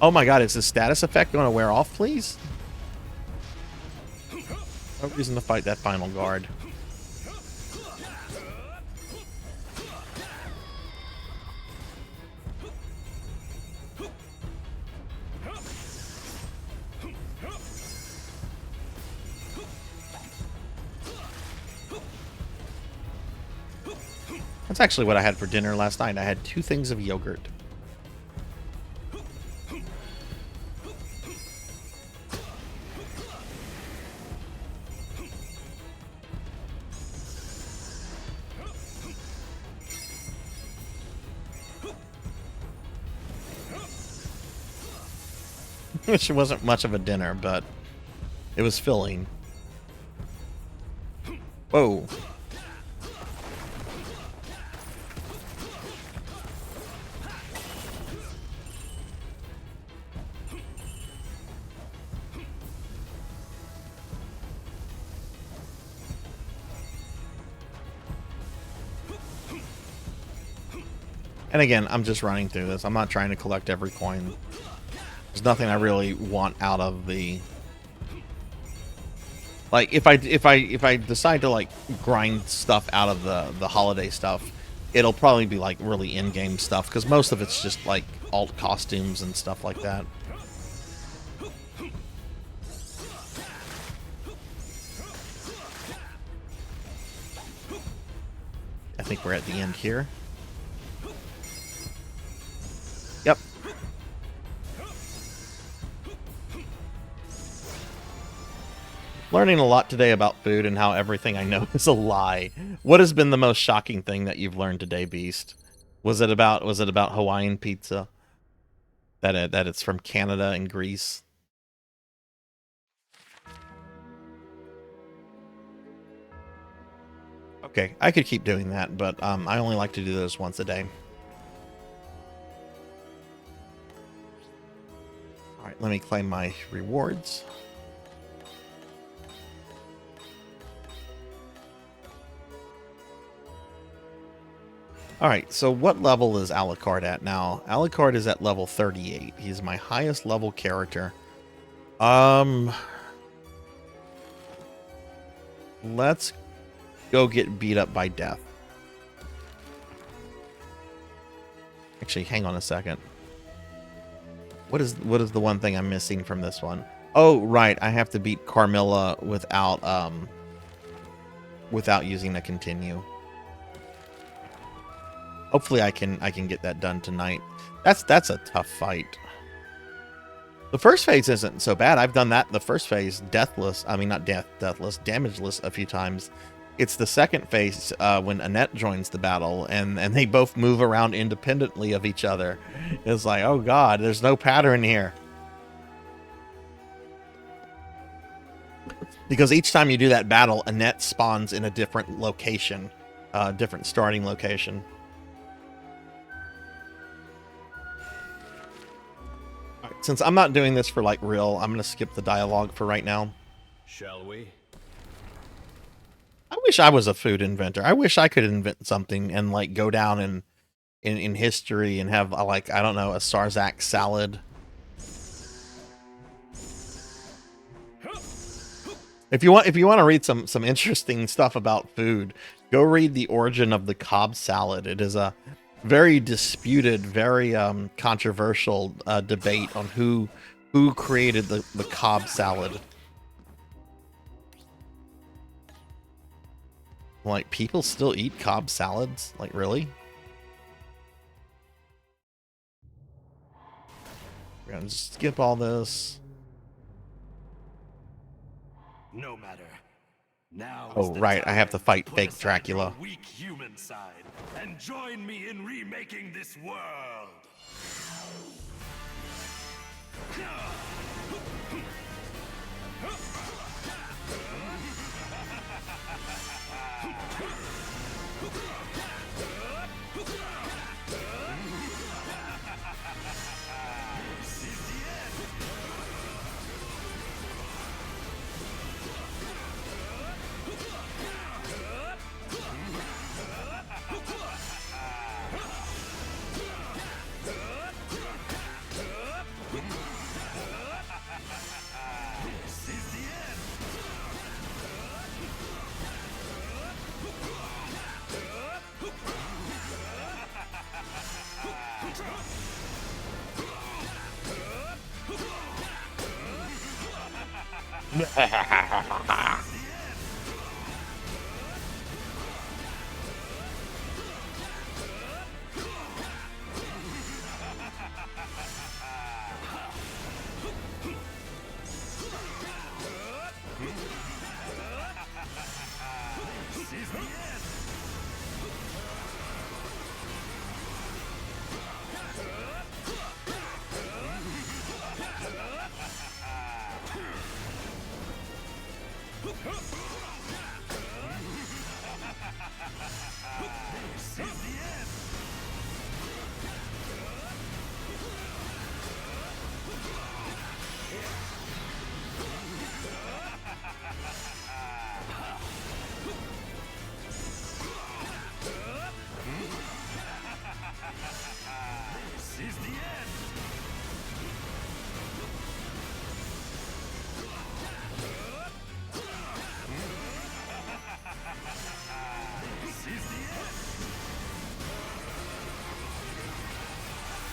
Oh my god, is the status effect going to wear off, please? No reason to fight that final guard. That's actually what I had for dinner last night. I had 2 things of yogurt. Which wasn't much of a dinner, but it was filling. Whoa. And again, I'm just running through this. I'm not trying to collect every coin. There's nothing I really want out of the... Like, if I decide to like grind stuff out of the holiday stuff, it'll probably be like really in-game stuff, because most of it's just like alt costumes and stuff like that. I think we're at the end here. Yep. Learning a lot today about food and how everything I know is a lie. What has been the most shocking thing that you've learned today, Beast? Was it about Hawaiian pizza? That it's from Canada and Greece? Okay, I could keep doing that, but I only like to do those once a day. All right, let me claim my rewards. All right, so what level is Alucard at now? Alucard is at level 38. He's my highest level character. Let's go get beat up by death. Actually, hang on a second. What is the one thing I'm missing from this one? Oh, right. I have to beat Carmilla without using a continue. Hopefully I can get that done tonight. That's a tough fight. The first phase isn't so bad. I've done that the first phase deathless. I mean, not deathless, damageless a few times. It's the second phase when Annette joins the battle and they both move around independently of each other. It's like, oh god, there's no pattern here. Because each time you do that battle, Annette spawns in a different location, different starting location. Since I'm not doing this for like real, I'm gonna skip the dialogue for right now. Shall we? I wish I was a food inventor. I wish I could invent something and like go down in history and have like, I don't know, a Sarzac salad. If you want to read some interesting stuff about food, go read The Origin of the Cobb Salad. It is a very disputed, very controversial debate on who created the Cobb salad. Like, people still eat Cobb salads? Like, really? We're gonna just skip all this. No matter. Now Oh, right, I have to fight fake Dracula. Weak human side and join me in remaking this world.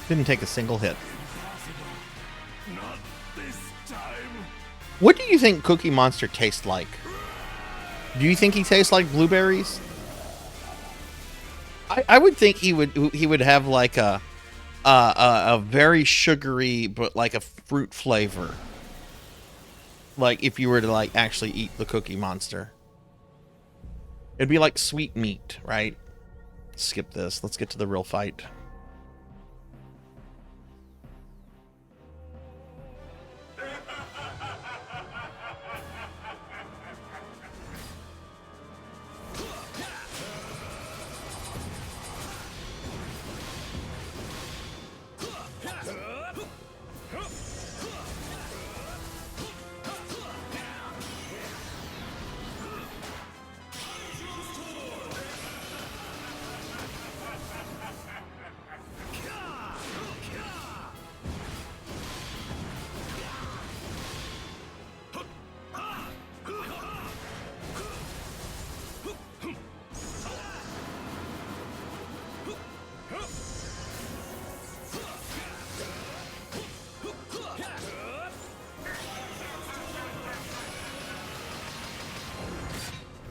Didn't take a single hit. Not this time. What do you think Cookie Monster tastes like? Do you think he tastes like blueberries? I would think he would have like a very sugary but like a fruit flavor. Like if you were to like actually eat the Cookie Monster. It'd be like sweet meat, right? Skip this. Let's get to the real fight.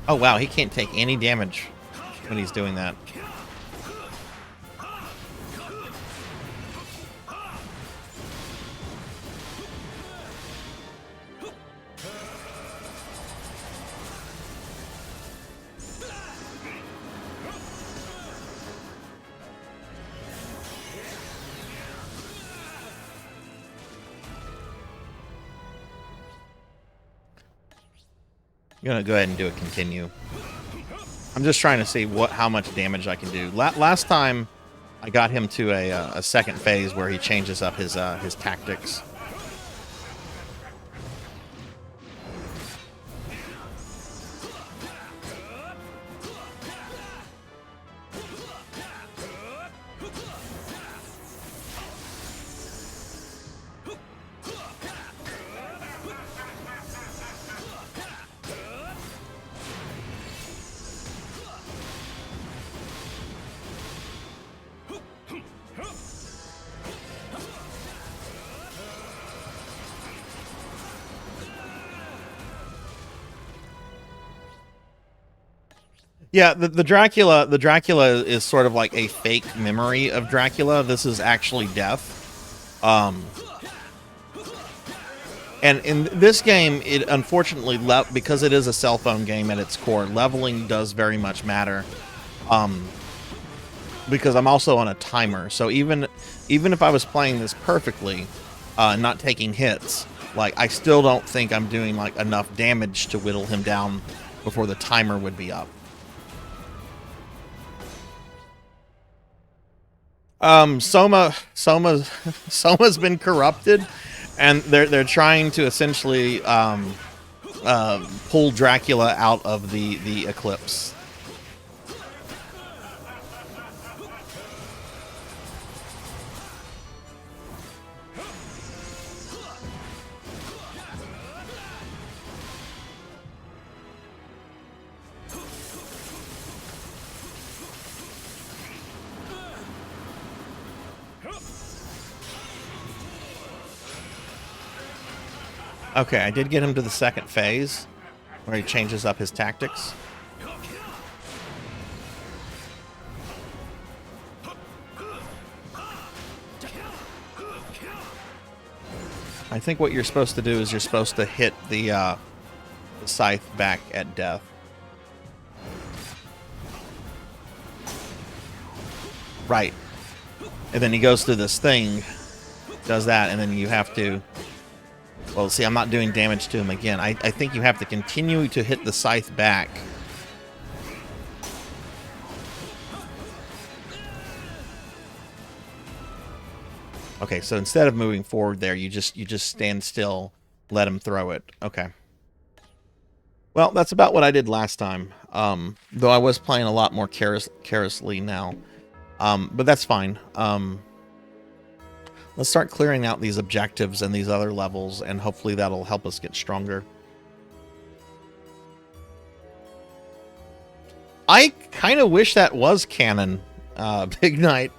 Oh wow, he can't take any damage when he's doing that. I'm gonna go ahead and do a continue. I'm just trying to see how much damage I can do. Last time, I got him to a second phase where he changes up his tactics. Yeah, the Dracula is sort of like a fake memory of Dracula. This is actually death. And in this game, it unfortunately, because it is a cell phone game at its core, leveling does very much matter. Because I'm also on a timer, so even if I was playing this perfectly, not taking hits, like I still don't think I'm doing like enough damage to whittle him down before the timer would be up. Soma's been corrupted, and they're trying to essentially pull Dracula out of the eclipse. Okay, I did get him to the second phase, where he changes up his tactics. I think what you're supposed to do is you're supposed to hit the scythe back at death. Right. And then he goes through this thing, does that, and then you have to... Well, see, I'm not doing damage to him again. I think you have to continue to hit the scythe back. Okay, so instead of moving forward there, you just stand still, let him throw it. Okay. Well, that's about what I did last time. Though I was playing a lot more carelessly now. But that's fine. Let's start clearing out these objectives and these other levels, and hopefully that'll help us get stronger. I kind of wish that was canon, Big Knight.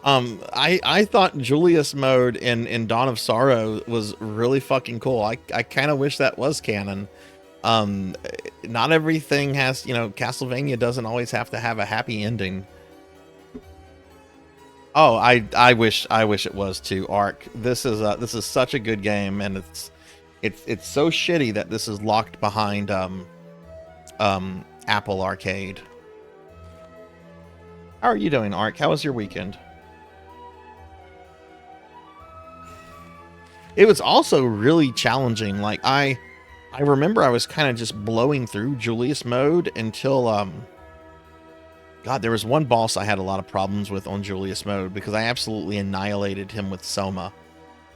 I thought Julius mode in Dawn of Sorrow was really fucking cool. I kind of wish that was canon. Not everything has, Castlevania doesn't always have to have a happy ending. Oh, I wish it was too. Ark. This is such a good game, and it's so shitty that this is locked behind Apple Arcade. How are you doing, Ark? How was your weekend? It was also really challenging. Like I remember I was kind of just blowing through Julius mode until God, there was one boss I had a lot of problems with on Julius mode because I absolutely annihilated him with Soma.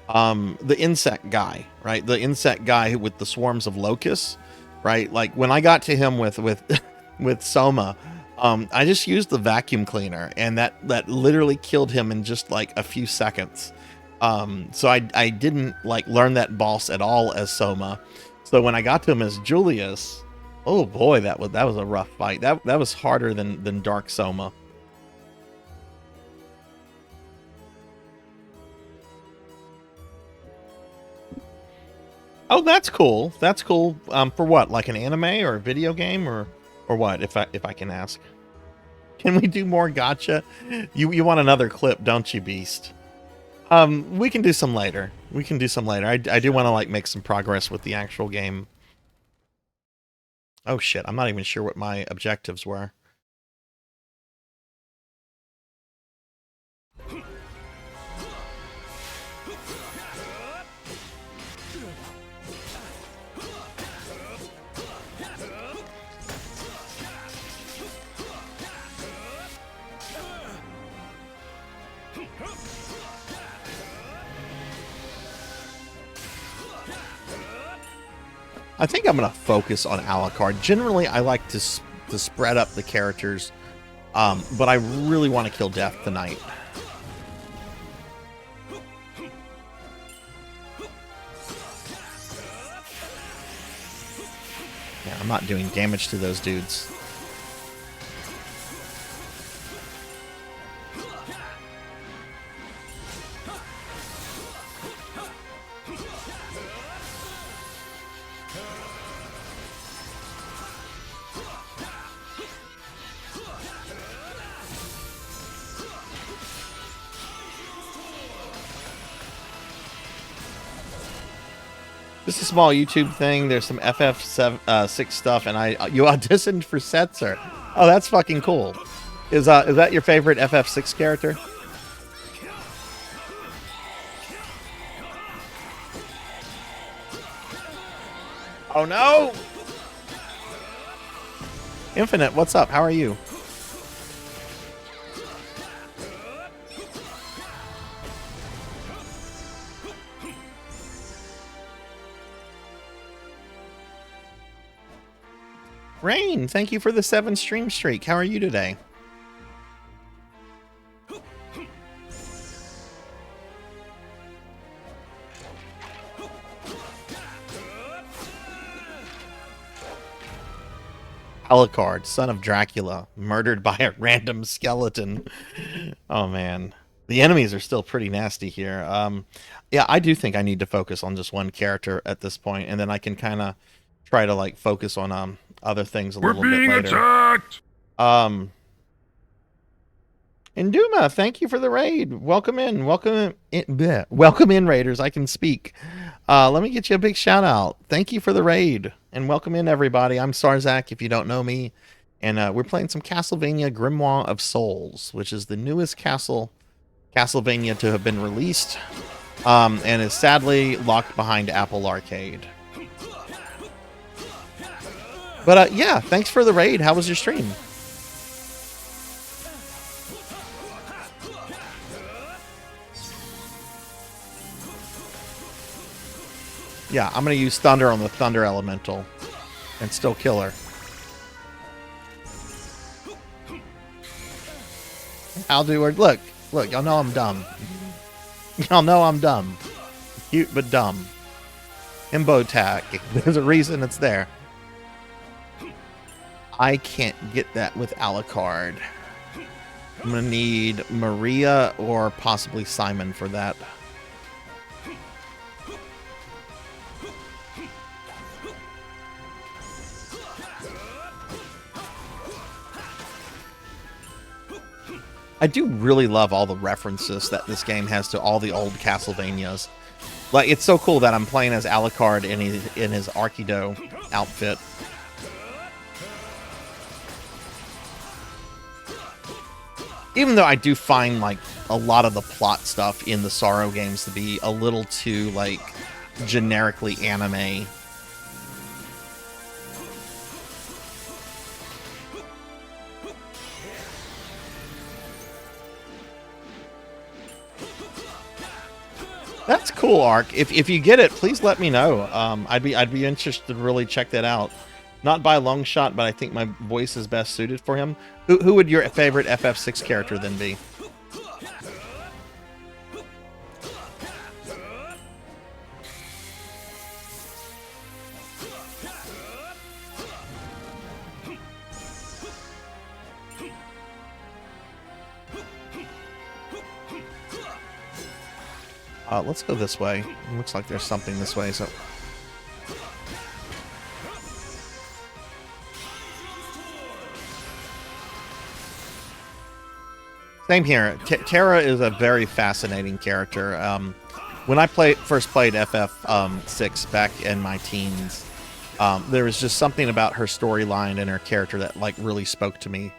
The insect guy, right? The insect guy with the swarms of locusts, right? Like when I got to him with Soma, I just used the vacuum cleaner, and that literally killed him in just like a few seconds. So I didn't like learn that boss at all as Soma. So when I got to him as Julius, oh boy, that was a rough fight. That was harder than Dark Soma. Oh, that's cool. That's cool. For what? Like an anime or a video game or Or what, if I can ask? Can we do more gotcha? You want another clip, don't you, Beast? We can do some later. We can do some later. I do want to like make some progress with the actual game. Oh shit, I'm not even sure what my objectives were. I think I'm going to focus on Alucard. Generally, I like to spread up the characters, but I really want to kill Death tonight. Yeah, I'm not doing damage to those dudes. Just a small YouTube thing. There's some FF6 stuff, and you auditioned for Setzer. Oh, that's fucking cool. Is that your favorite FF6 character? Oh no! Infinite, what's up? How are you? Rain, thank you for the 7 stream streak. How are you today? Alucard, son of Dracula, murdered by a random skeleton. Oh man, the enemies are still pretty nasty here. Yeah, I do think I need to focus on just one character at this point, and then I can kind of try to like focus on other things a little bit later. We're being attacked! Induma, thank you for the raid. Welcome in. Welcome in, Raiders. I can speak. Let me get you a big shout out. Thank you for the raid. And welcome in, everybody. I'm Sarzac, if you don't know me. And we're playing some Castlevania Grimoire of Souls, which is the newest Castlevania to have been released. And is sadly locked behind Apple Arcade. But yeah, thanks for the raid. How was your stream? Yeah, I'm going to use Thunder on the Thunder Elemental and still kill her. I'll do her. Look, y'all know I'm dumb. Y'all know I'm dumb. Cute but dumb. Imbo tag. There's a reason it's there. I can't get that with Alucard. I'm going to need Maria or possibly Simon for that. I do really love all the references that this game has to all the old Castlevanias. Like, it's so cool that I'm playing as Alucard in his Arkido outfit. Even though I do find, like, a lot of the plot stuff in the Sorrow games to be a little too, like, generically anime. That's cool, Ark. If you get it, please let me know. I'd be interested to really check that out. Not by a long shot, but I think my voice is best suited for him. Who would your favorite FF6 character then be? Let's go this way. It looks like there's something this way, so... Same here. Terra is a very fascinating character. When I first played FF6 back in my teens, there was just something about her storyline and her character that like really spoke to me.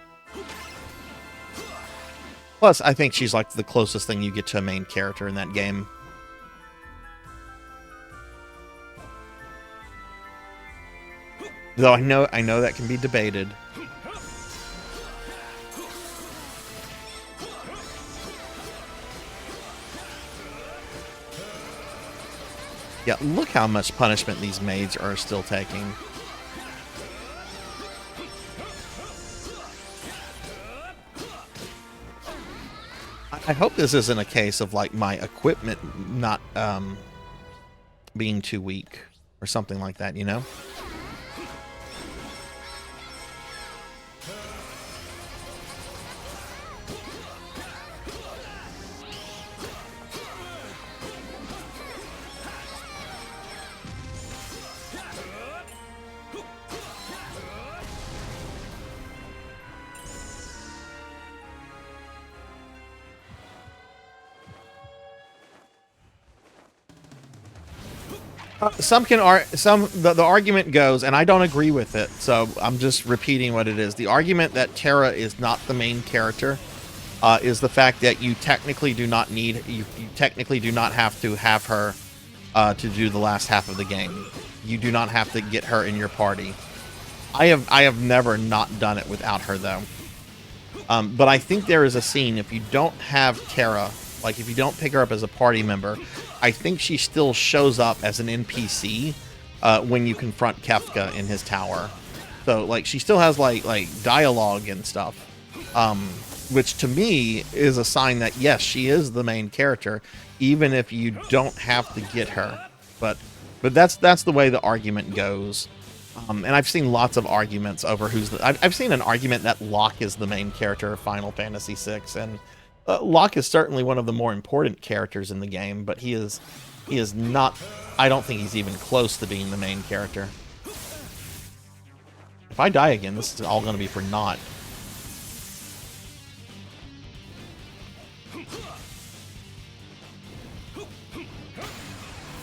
Plus, I think she's like the closest thing you get to a main character in that game. Though I know that can be debated. Yeah, look how much punishment these maids are still taking. I hope this isn't a case of like my equipment not being too weak or something like that, you know? The argument goes, and I don't agree with it, so I'm just repeating what it is. The argument that Terra is not the main character is the fact that you technically do not have to have her to do the last half of the game. You do not have to get her in your party. I have never not done it without her though. But I think there is a scene if you don't have Terra, like if you don't pick her up as a party member, I think she still shows up as an NPC when you confront Kefka in his tower. So like she still has like dialogue and stuff, which to me is a sign that yes, she is the main character, even if you don't have to get her. But that's the way the argument goes. And I've seen lots of arguments over I've seen an argument that Locke is the main character of Final Fantasy VI, and Locke is certainly one of the more important characters in the game, but he is not. I don't think he's even close to being the main character. If I die again, this is all going to be for naught.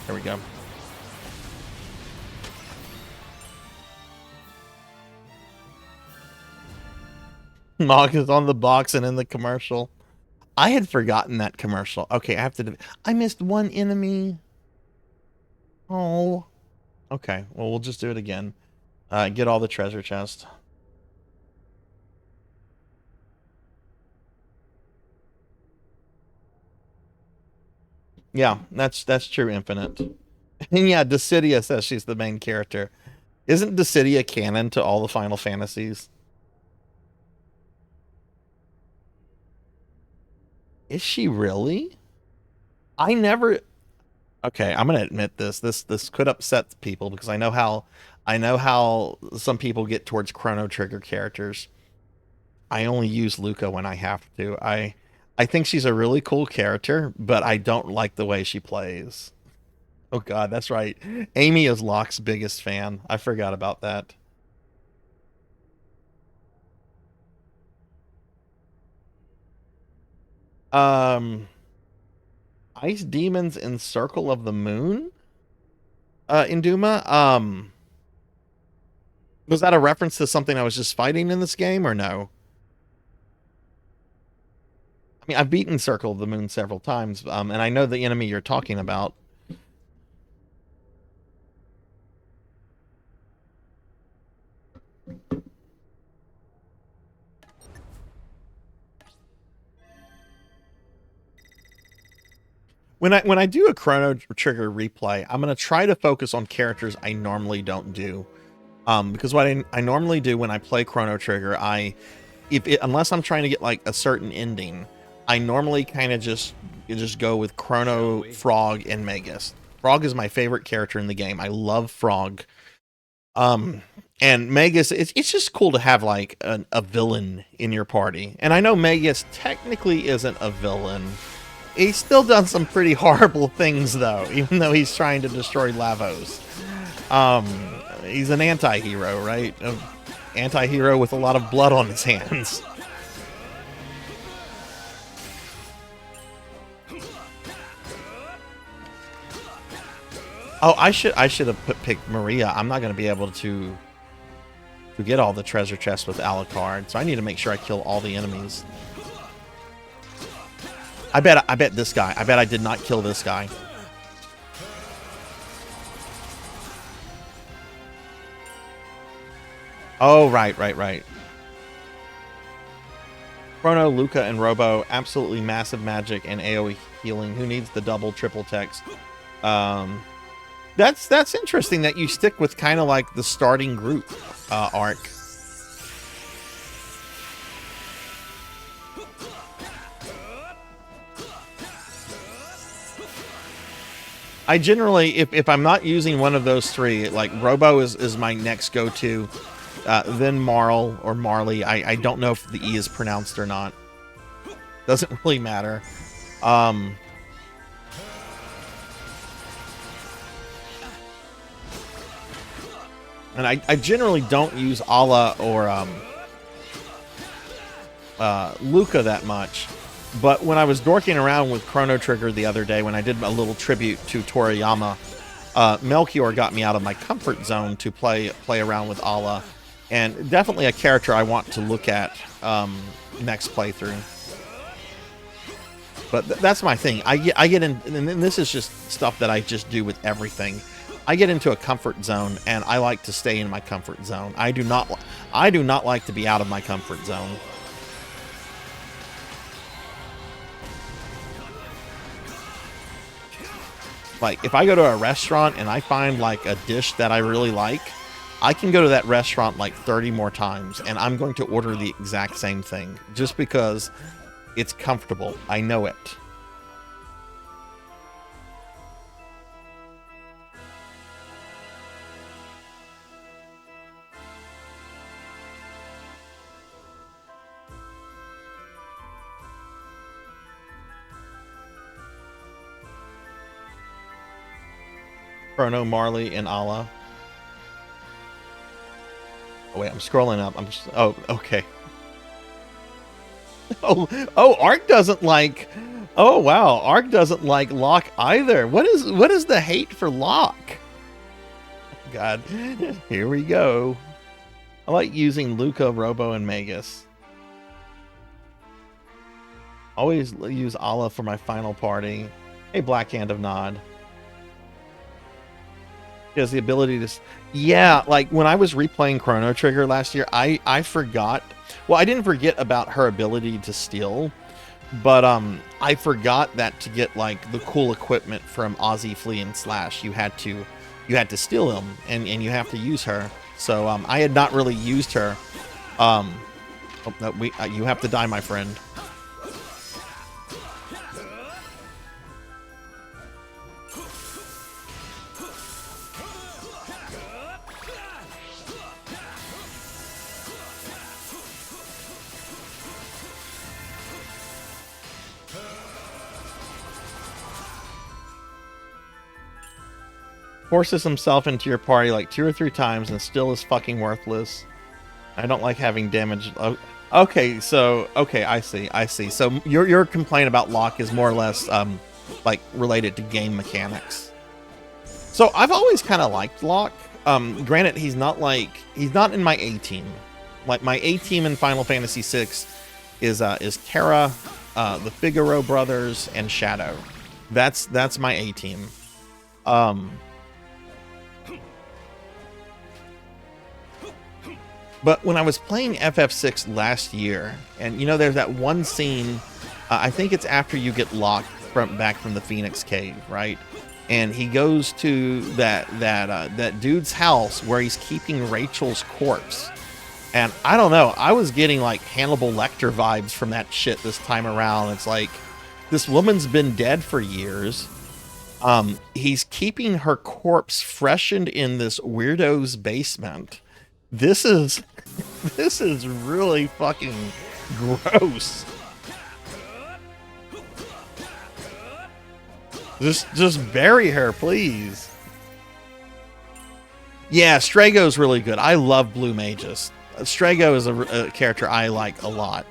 There we go. Mog is on the box and in the commercial. I had forgotten that commercial. Okay, I missed one enemy. Oh. Okay, well, we'll just do it again. Get all the treasure chest. Yeah, that's true, Infinite. And yeah, Dissidia says she's the main character. Isn't Dissidia canon to all the Final Fantasies? Is she really? I never. Okay, I'm gonna admit this. This could upset people because I know how some people get towards Chrono Trigger characters. I only use Luca when I have to. I think she's a really cool character, but I don't like the way she plays. Oh God, that's right. Amy is Locke's biggest fan. I forgot about that. Ice Demons in Circle of the Moon? In Duma? Was that a reference to something I was just fighting in this game, or no? I mean, I've beaten Circle of the Moon several times, and I know the enemy you're talking about. When I do a Chrono Trigger replay, I'm going to try to focus on characters I normally don't do. Because what I normally do when I play Chrono Trigger, unless I'm trying to get like a certain ending, I normally kind of just go with Chrono, Frog, and Magus. Frog is my favorite character in the game. I love Frog. And Magus, it's just cool to have like a villain in your party. And I know Magus technically isn't a villain. He's still done some pretty horrible things, though, even though he's trying to destroy Lavos. He's an anti-hero, right? An anti-hero with a lot of blood on his hands. Oh, I should have picked Maria. I'm not going to be able to get all the treasure chests with Alucard, so I need to make sure I kill all the enemies. I bet this guy. I bet I did not kill this guy. Oh, right. Chrono, Luca, and Robo, absolutely massive magic and AoE healing. Who needs the double, triple text? That's interesting that you stick with kind of like the starting group arc. I generally, if I'm not using one of those three, like Robo is my next go-to. Then Marl or Marley. I don't know if the E is pronounced or not. Doesn't really matter. And I generally don't use Ala or Luca that much. But when I was dorking around with Chrono Trigger the other day, when I did a little tribute to Toriyama, Melchior got me out of my comfort zone to play around with Ala. And definitely a character I want to look at next playthrough. But that's my thing. I get in, and this is just stuff that I just do with everything. I get into a comfort zone, and I like to stay in my comfort zone. I do not like to be out of my comfort zone. Like, if I go to a restaurant and I find like a dish that I really like, I can go to that restaurant like 30 more times, and I'm going to order the exact same thing just because it's comfortable. I know it. Chrono, Marley, and Ala. Oh, wait, I'm scrolling up. Oh, okay. Oh, Ark doesn't like... Oh, wow. Ark doesn't like Locke either. What is the hate for Locke? God. Here we go. I like using Luca, Robo, and Magus. Always use Ala for my final party. Hey, Black Hand of Nod. She has the ability to... Yeah, like when I was replaying Chrono Trigger last year, I forgot... Well, I didn't forget about her ability to steal, but I forgot that to get like the cool equipment from Ozzy, Flea, and Slash, you had to steal them, and you have to use her. So I had not really used her. Oh, no, you have to die, my friend. Forces himself into your party like 2 or 3 times and still is fucking worthless. I don't like having damage. Okay, I see. So your complaint about Locke is more or less like related to game mechanics. So I've always kind of liked Locke. Granted, he's not in my A team. Like my A team in Final Fantasy VI is Terra, the Figaro brothers, and Shadow. That's my A team. But when I was playing FF6 last year, and you know, there's that one scene, I think it's after you get Locke back from the Phoenix Cave, right? And he goes to that dude's house where he's keeping Rachel's corpse. And I don't know, I was getting like Hannibal Lecter vibes from that shit this time around. It's like, this woman's been dead for years. He's keeping her corpse freshened in this weirdo's basement. This is really fucking gross. Just bury her, please. Yeah, Strago's really good. I love Blue Mages. Strago is a character I like a lot.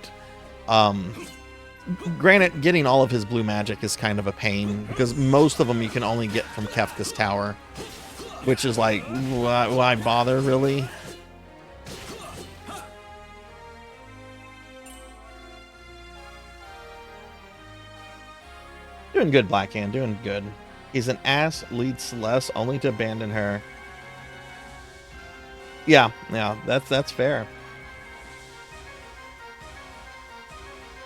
Granted, getting all of his blue magic is kind of a pain because most of them you can only get from Kefka's tower, which is like, why bother, really? Doing good, Blackhand, doing good. He's an ass, leads Celeste only to abandon her. Yeah, that's fair.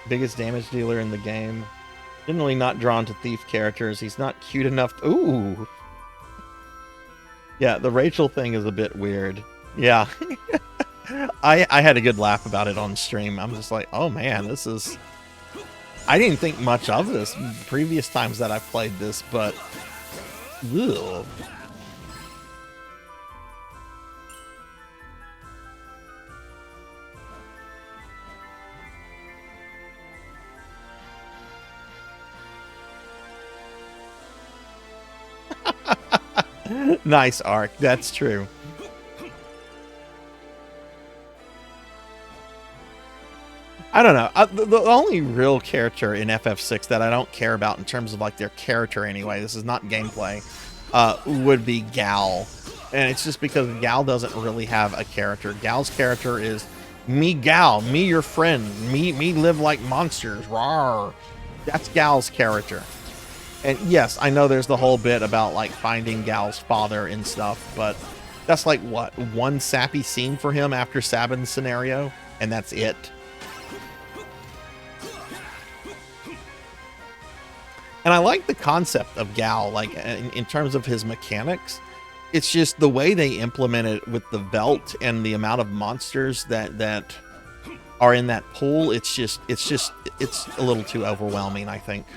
Biggest damage dealer in the game. Generally not drawn to thief characters. He's not cute enough. Ooh. Yeah, the Rachel thing is a bit weird. Yeah. I had a good laugh about it on stream. I'm just like, oh man, this is... I didn't think much of this previous times that I've played this, but... Ugh. Nice arc, that's true. I don't know. The only real character in FF6 that I don't care about in terms of like their character anyway, this is not gameplay, would be Gal. And it's just because Gal doesn't really have a character. Gal's character is me Gal, me your friend, me live like monsters, rawr. That's Gal's character. And yes, I know there's the whole bit about like finding Gal's father and stuff, but that's like what, one sappy scene for him after Sabin's scenario, and that's it. And I like the concept of Gal, like in terms of his mechanics. It's just the way they implement it with the Velt and the amount of monsters that are in that pool. It's a little too overwhelming, I think.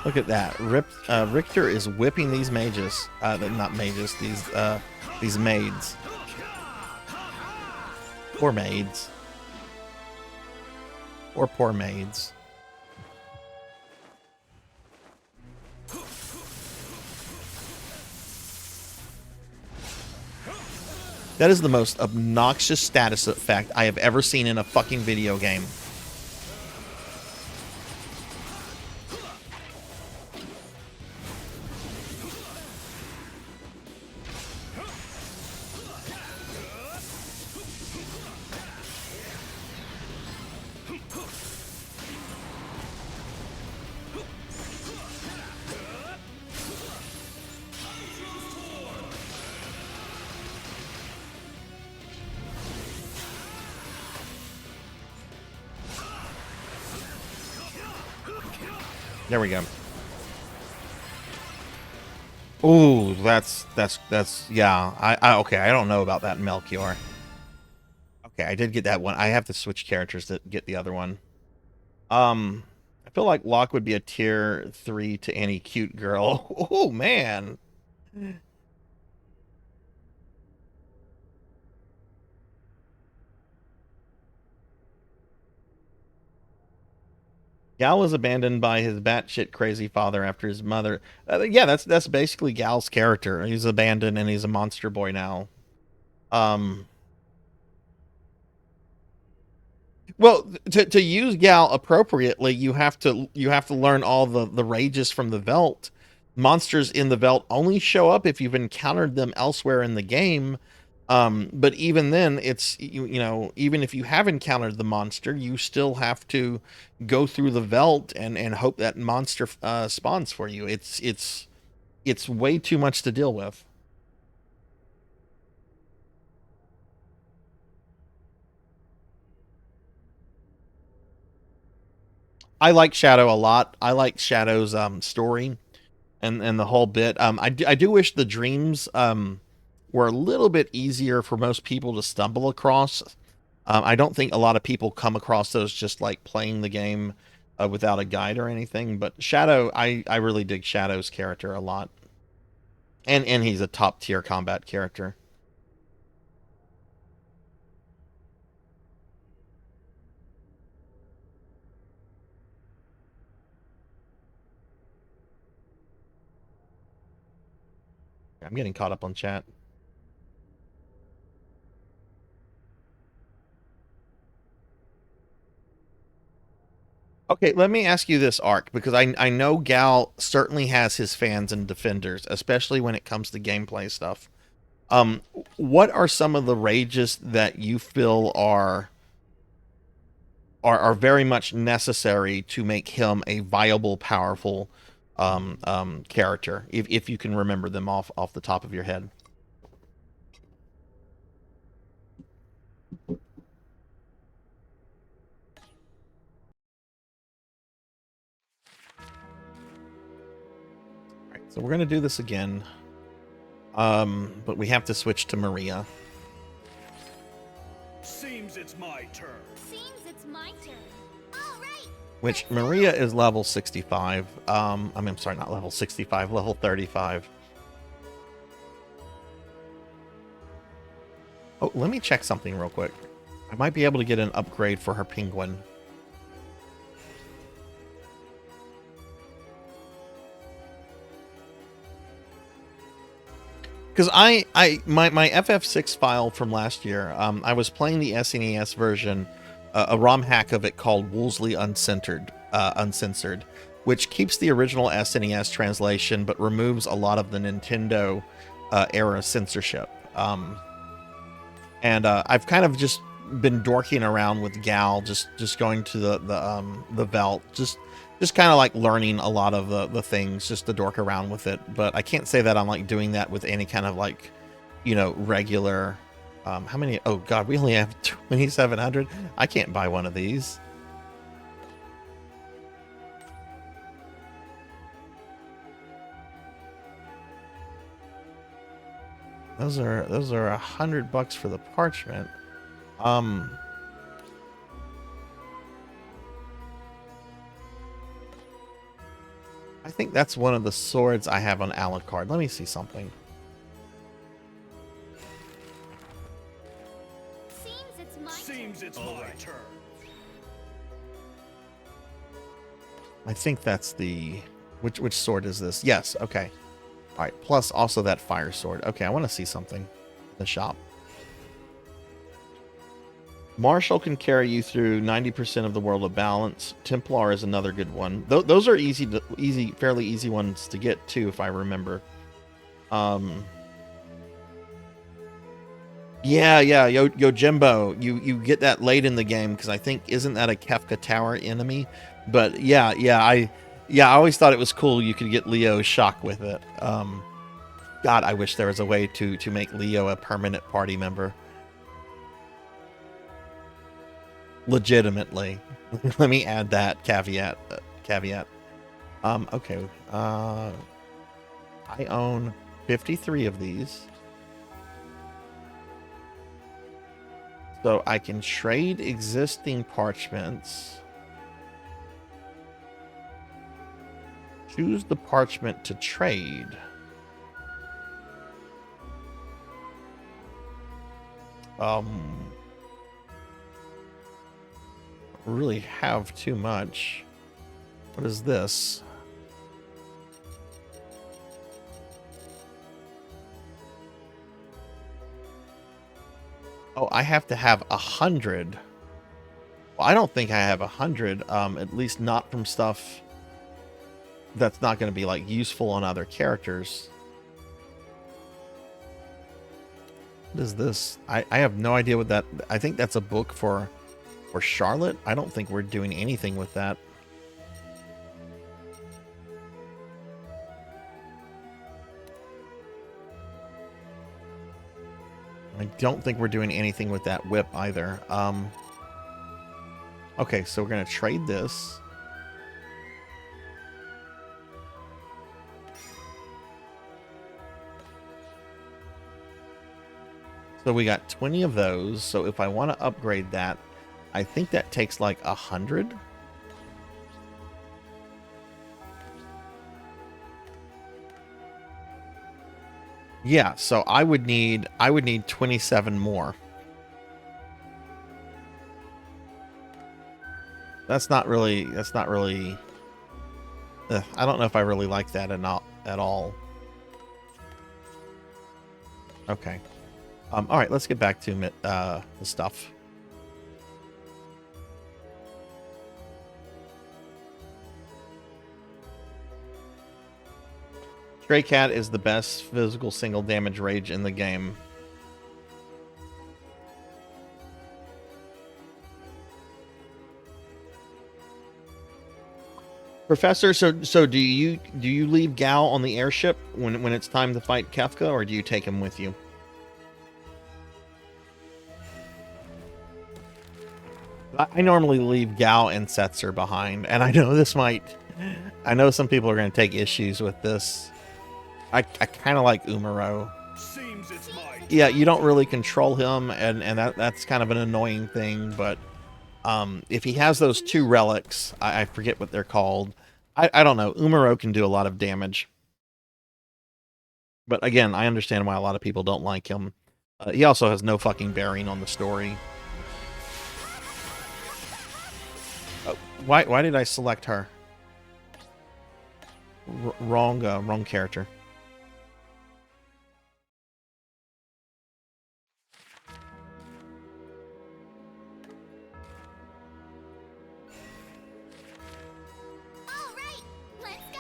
Look at that. Richter is whipping these mages. Not mages, these maids. Poor maids. Or poor maids. That is the most obnoxious status effect I have ever seen in a fucking video game. There we go. Ooh, that's yeah. Okay, I don't know about that Melchior. Okay, I did get that one. I have to switch characters to get the other one. I feel like Locke would be a tier 3 to any cute girl. Oh man. Gal was abandoned by his batshit crazy father after his mother. Yeah, that's basically Gal's character. He's abandoned and he's a monster boy now. Well, to use Gal appropriately, you have to learn all the rages from the Velt. Monsters in the Velt only show up if you've encountered them elsewhere in the game. But even then, it's you know, even if you have encountered the monster, you still have to go through the Velt and hope that monster spawns for you. It's way too much to deal with. I like Shadow a lot. I like Shadow's story and the whole bit. I do wish the dreams were a little bit easier for most people to stumble across. I don't think a lot of people come across those just like playing the game without a guide or anything. But Shadow, I really dig Shadow's character a lot. And he's a top tier combat character. I'm getting caught up on chat. Okay, let me ask you this, Ark, because I know Gal certainly has his fans and defenders, especially when it comes to gameplay stuff. What are some of the rages that you feel are very much necessary to make him a viable, powerful character, if you can remember them off the top of your head? All right, so we're gonna do this again, but we have to switch to Maria. Seems it's my turn. Seems it's my turn. All right. Which Maria is level 65. I mean, I'm sorry, not level 65, level 35. Oh, let me check something real quick. I might be able to get an upgrade for her penguin. Because my FF6 file from last year, I was playing the SNES version, a ROM hack of it called Woolsey Uncensored, which keeps the original SNES translation but removes a lot of the Nintendo era censorship. And I've kind of just been dorking around with Gal, just going to the Velt, just kind of like learning a lot of the things, just to dork around with it. But I can't say that I'm like doing that with any kind of like, you know, regular. How many? Oh God, we only have 2,700. I can't buy one of these. Those are $100 for the parchment. I think that's one of the swords I have on Alucard. Let me see something. Seems it's my turn. I think that's the which sword is this? Yes, okay. All right, plus also that fire sword. Okay, I want to see something in the shop. Marshall can carry you through 90% of the world of balance. Templar is another good one. Those are fairly easy ones to get too, if I remember. Yeah, Yojimbo. You get that late in the game because I think isn't that a Kefka Tower enemy? But yeah, I always thought it was cool you could get Leo shock with it. God, I wish there was a way to make Leo a permanent party member. Legitimately. Let me add that caveat. Okay. I own 53 of these. So I can trade existing parchments. Choose the parchment to trade. Really have too much. What is this? Oh, I have to have 100. Well, I don't think I have 100. At least not from stuff that's not going to be like useful on other characters. What is this? I have no idea what that. I think that's a book for Charlotte. I don't think we're doing anything with that. I don't think we're doing anything with that whip either. Okay, so we're going to trade this. So we got 20 of those. So if I want to upgrade that, I think that takes like 100. Yeah, so I would need 27 more. That's not really I don't know if I really like that at all. Okay. All right, let's get back to the stuff. Stray Cat is the best physical single damage rage in the game. Professor, so do you leave Gal on the airship when it's time to fight Kefka, or do you take him with you? I normally leave Gal and Setzer behind, and I know I know some people are going to take issues with this. I kind of like Umaro. Seems it's my Yeah, you don't really control him, and that's kind of an annoying thing, but if he has those 2 relics, I forget what they're called. I don't know. Umaro can do a lot of damage. But again, I understand why a lot of people don't like him. He also has no fucking bearing on the story. Why did I select her? Wrong character. All right, let's go.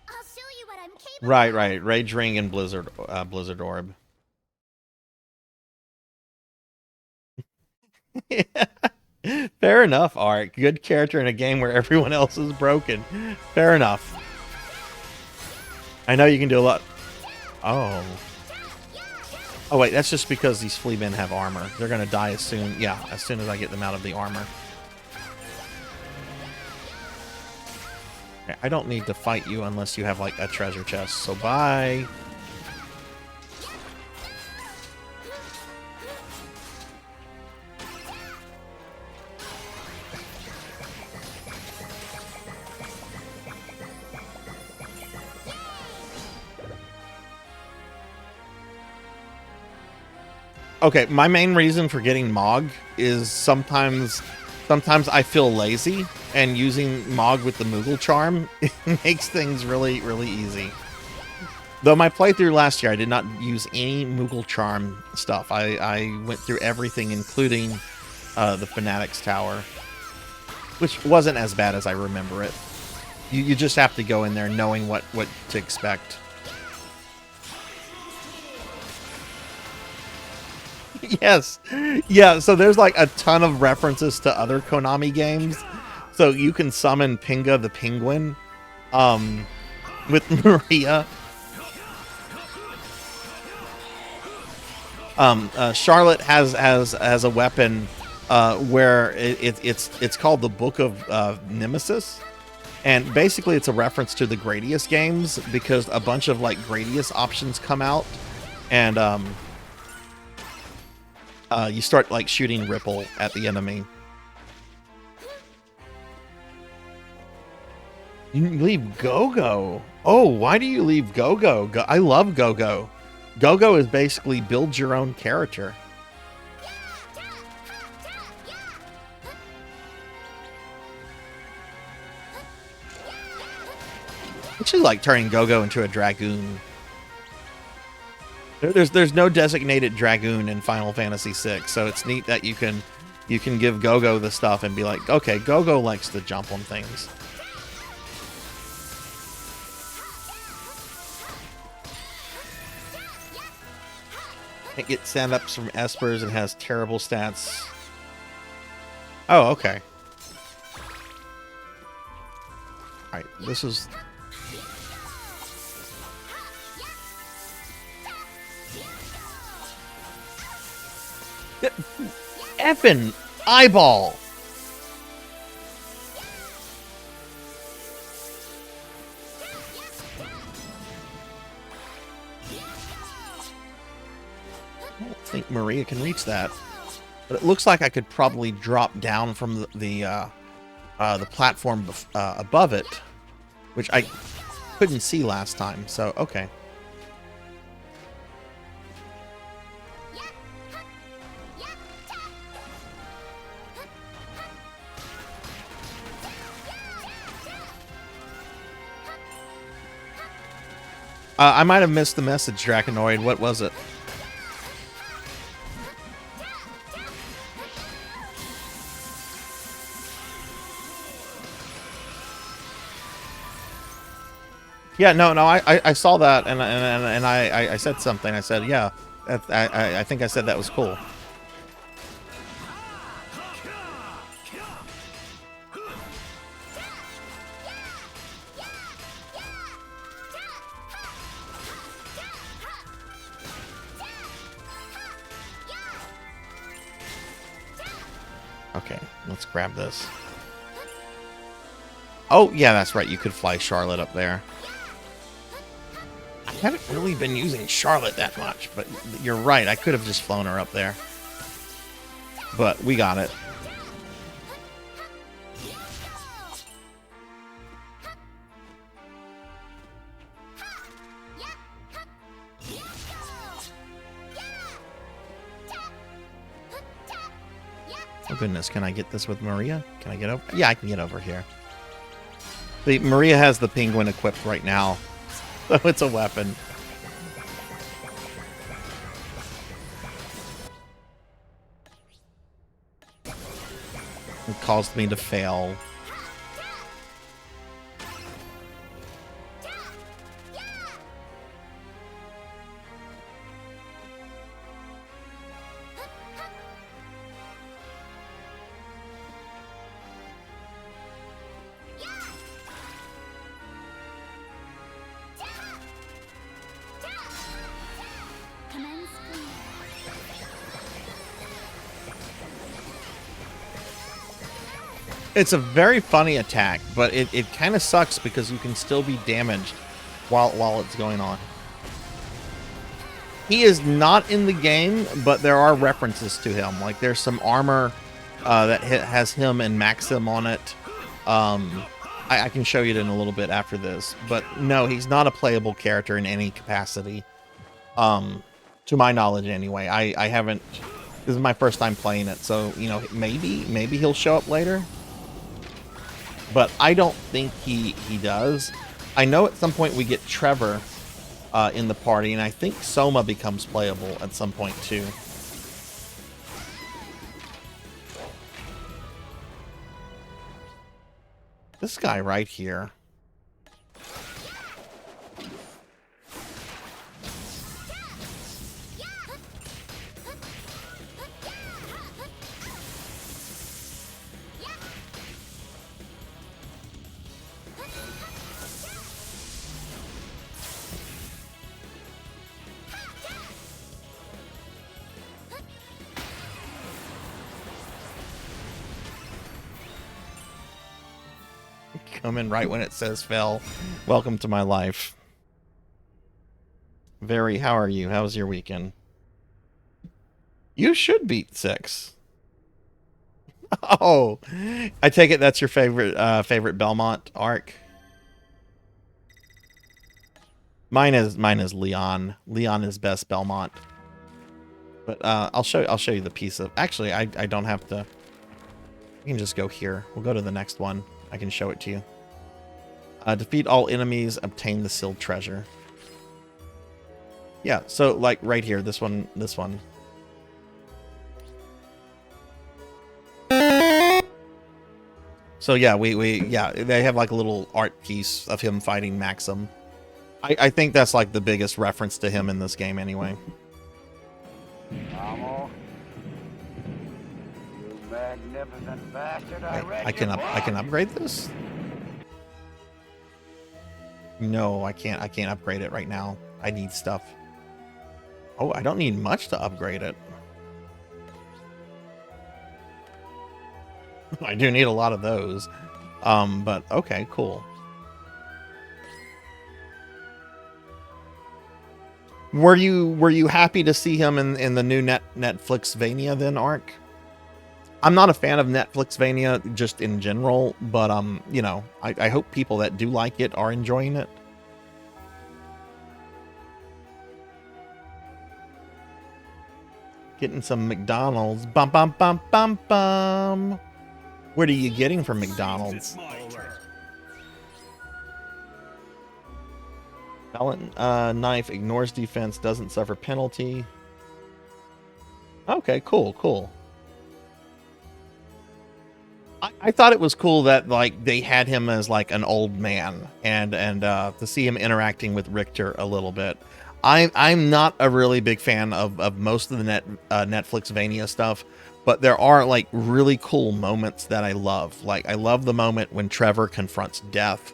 I'll show you what I'm capable Right, of. right. Rage Ring and Blizzard Orb. Fair enough, Art. Good character in a game where everyone else is broken. Fair enough. I know you can do a lot. Oh. Oh, wait, that's just because these flea men have armor. They're going to die as soon as I get them out of the armor. I don't need to fight you unless you have, like, a treasure chest, so bye. Okay, my main reason for getting Mog is sometimes I feel lazy, and using Mog with the Moogle charm makes things really, really easy. Though my playthrough last year, I did not use any Moogle charm stuff. I went through everything, including the Fanatic's Tower, which wasn't as bad as I remember it. You just have to go in there knowing what to expect. Yes. Yeah, so there's like a ton of references to other Konami games. So you can summon Pinga the Penguin with Maria. Charlotte has a weapon where it's called the Book of Nemesis. And basically it's a reference to the Gradius games because a bunch of like Gradius options come out, and you start like shooting Ripple at the enemy. You leave Go-Go. Oh, why do you leave Go-Go? I love Go-Go. Go-Go is basically build your own character. I actually like turning Go-Go into a Dragoon. There's no designated Dragoon in Final Fantasy VI, so it's neat that you can give Go-Go the stuff and be like, okay, Go-Go likes to jump on things. It gets stand-ups from Espers and has terrible stats. Oh, okay. Alright, this is... Effing eyeball! I don't think Maria can reach that, but it looks like I could probably drop down from the platform above it, which I couldn't see last time. So okay. I might have missed the message, Draconoid. What was it? Yeah, no, I saw that, and I said something. I said, yeah, I think I said that was cool. Okay, let's grab this. Oh, yeah, that's right. You could fly Charlotte up there. I haven't really been using Charlotte that much, but you're right. I could have just flown her up there. But we got it. Oh goodness, can I get this with Maria? Can I get over? Yeah, I can get over here. Maria has the penguin equipped right now, so it's a weapon. It caused me to fail. It's a very funny attack, but it kind of sucks because you can still be damaged while it's going on. He is not in the game, but there are references to him. Like there's some armor that has him and Maxim on it. I can show you it in a little bit after this. But no, he's not a playable character in any capacity. To my knowledge anyway. I haven't... This is my first time playing it, so, you know, maybe he'll show up later. But I don't think he does. I know at some point we get Trevor in the party, and I think Soma becomes playable at some point too. This guy right here. Come in right when it says fell. Welcome to my life. Very, how are you? How was your weekend? You should beat 6. Oh, I take it that's your favorite Belmont arc. Mine is Leon. Leon is best Belmont. But I'll show you the piece of. Actually, I don't have to. You can just go here. We'll go to the next one. I can show it to you. Defeat all enemies, obtain the sealed treasure. Yeah, so like right here, this one. So yeah, yeah, they have like a little art piece of him fighting Maxim. I think that's like the biggest reference to him in this game anyway. You magnificent bastard, I can upgrade this? No, I can't upgrade it right now. I need stuff. Oh, I don't need much to upgrade it. I do need a lot of those. But okay, cool. Were you happy to see him in the new Netflixvania then, Ark? I'm not a fan of Netflixvania just in general, but you know, I hope people that do like it are enjoying it. Getting some McDonald's. Bum bum bum bum bum. What are you getting from McDonald's? Talent knife ignores defense, doesn't suffer penalty. Okay, cool, cool. I thought it was cool that like they had him as like an old man, and to see him interacting with Richter a little bit. I'm not a really big fan of most of the Netflix Vania stuff, but there are like really cool moments that I love. Like I love the moment when Trevor confronts Death.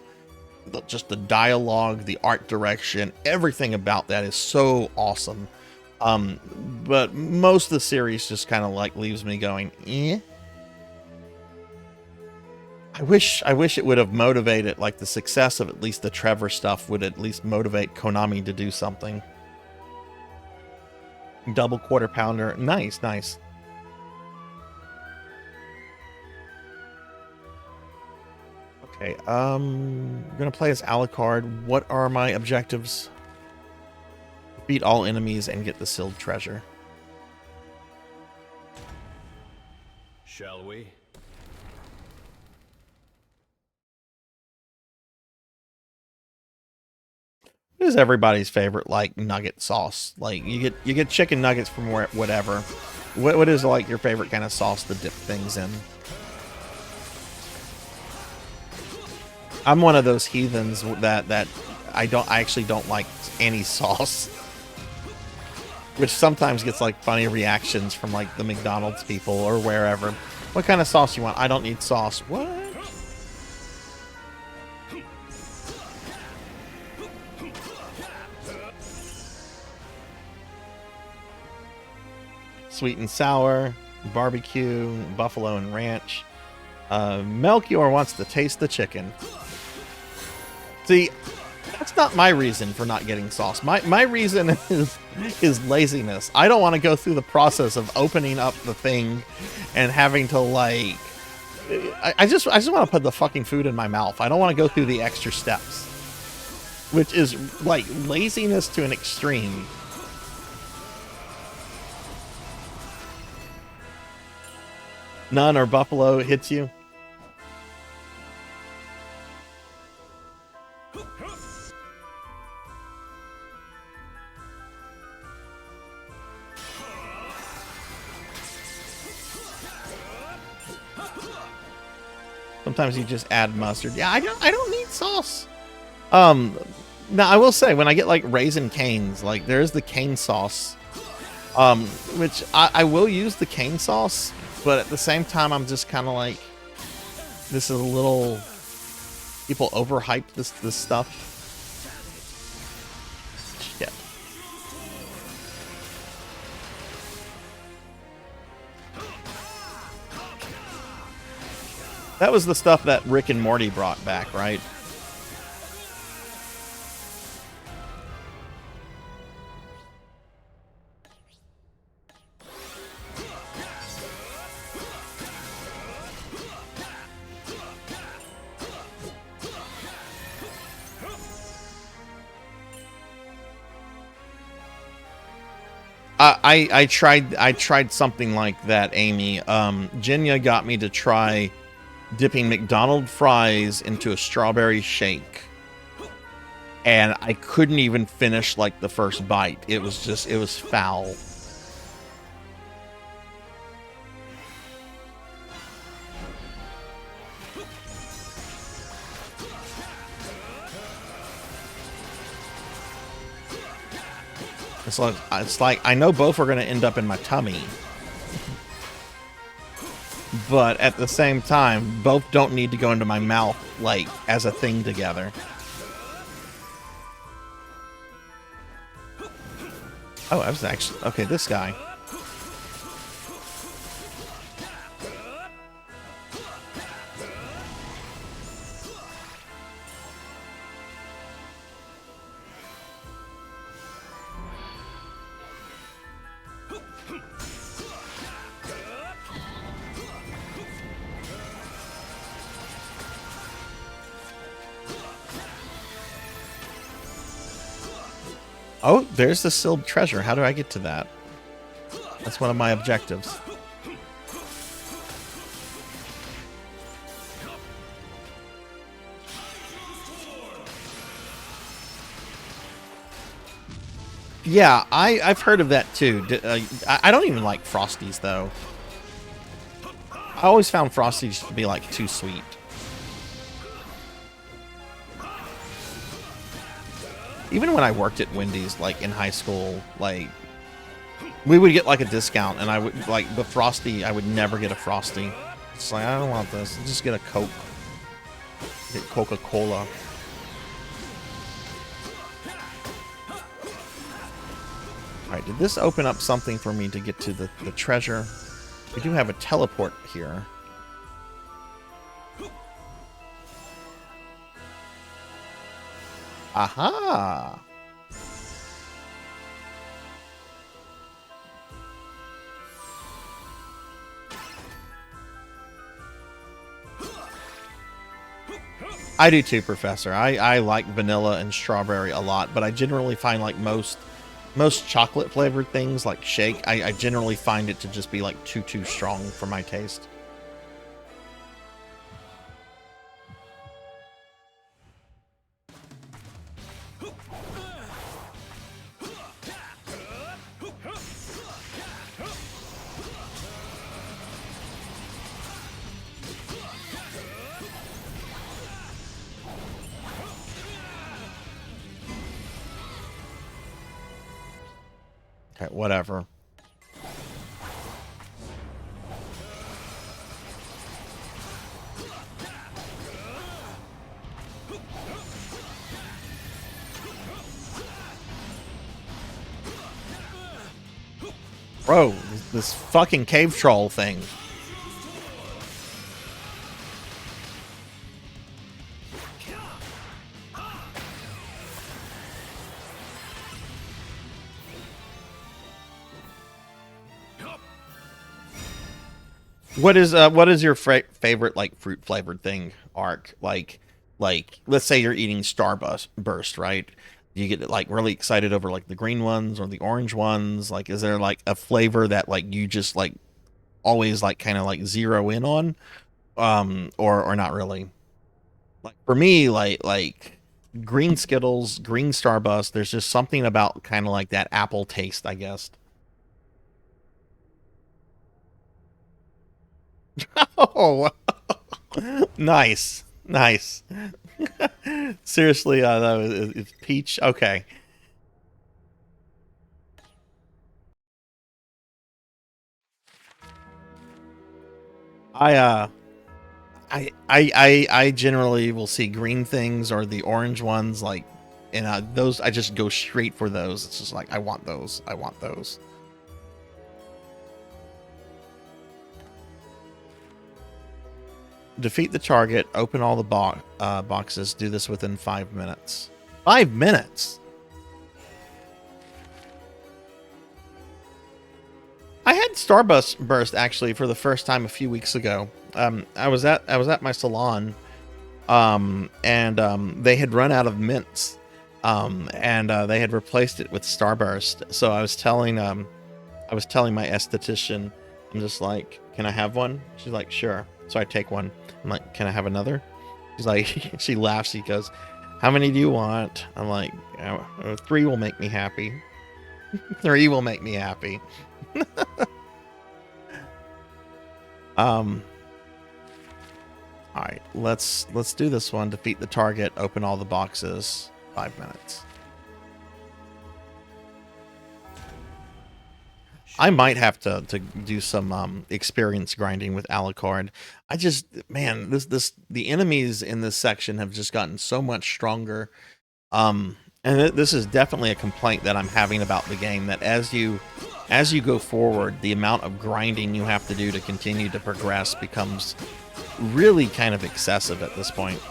Just the dialogue, the art direction, everything about that is so awesome. But most of the series just kind of like leaves me going, eh. I wish it would have motivated, like the success of at least the Trevor stuff would at least motivate Konami to do something. Double quarter pounder. Nice, nice. Okay, I'm gonna play as Alucard. What are my objectives? Beat all enemies and get the sealed treasure. Shall we? What is everybody's favorite like nugget sauce? Like you get chicken nuggets from whatever. What is like your favorite kind of sauce to dip things in? I'm one of those heathens that I actually don't like any sauce, which sometimes gets like funny reactions from like the McDonald's people or wherever. What kind of sauce you want? I don't need sauce. What? Sweet and sour, barbecue, buffalo and ranch. Melchior wants to taste the chicken. See, that's not my reason for not getting sauce. My reason is laziness. I don't want to go through the process of opening up the thing and having to like. I just want to put the fucking food in my mouth. I don't want to go through the extra steps, which is like laziness to an extreme. None or buffalo hits you. Sometimes you just add mustard. Yeah, I don't need sauce. Now I will say when I get like Raisin Canes, like there's the cane sauce, which I will use the cane sauce, but at the same time I'm just kind of like, this is a little, people overhype this stuff. Shit. That was the stuff that Rick and Morty brought back, right? I tried something like that, Amy. Jinya got me to try dipping McDonald's fries into a strawberry shake, and I couldn't even finish like the first bite. It was foul. It's like I know both are going to end up in my tummy, but at the same time, both don't need to go into my mouth like as a thing together. Oh, I was actually okay. This guy. Oh, there's the sealed treasure. How do I get to that? That's one of my objectives. Yeah, I've heard of that too. I don't even like Frosties though. I always found Frosties to be like too sweet. Even when I worked at Wendy's, like in high school, like we would get like a discount, and I would like the Frosty. I would never get a Frosty. It's like I don't want this. I'll just get a Coke. Get Coca-Cola. Alright, did this open up something for me to get to the treasure? We do have a teleport here. Aha! I do too, Professor. I like vanilla and strawberry a lot, but I generally find like most chocolate flavored things like shake, I generally find it to just be like too strong for my taste. Okay, whatever. Bro, this fucking cave troll thing. What is your favorite like fruit flavored thing, Ark? Like let's say you're eating Starburst, right? You get like really excited over like the green ones or the orange ones. Like, is there like a flavor that like you just like always like kind of like zero in on, or not really? Like for me, like green Skittles, green Starburst. There's just something about kind of like that apple taste, I guess. Oh, nice. Seriously, that was peach. Okay. I generally will see green things or the orange ones, like, and those I just go straight for those. It's just like I want those. I want those. Defeat the target, open all the boxes, do this within 5 minutes. 5 minutes? I had Starburst actually for the first time a few weeks ago. I was at my salon, and they had run out of mints, and they had replaced it with Starburst. So I was telling my esthetician, I'm just like, can I have one? She's like, sure. So I take one. I'm like, can I have another? She's like, she laughs. She goes, how many do you want? I'm like, 3 will make me happy. 3 will make me happy. All right, let's do this one. Defeat the target, open all the boxes. 5 minutes. I might have to do some experience grinding with Alucard. I just, man, the enemies in this section have just gotten so much stronger. And this is definitely a complaint that I'm having about the game, that as you go forward, the amount of grinding you have to do to continue to progress becomes really kind of excessive at this point.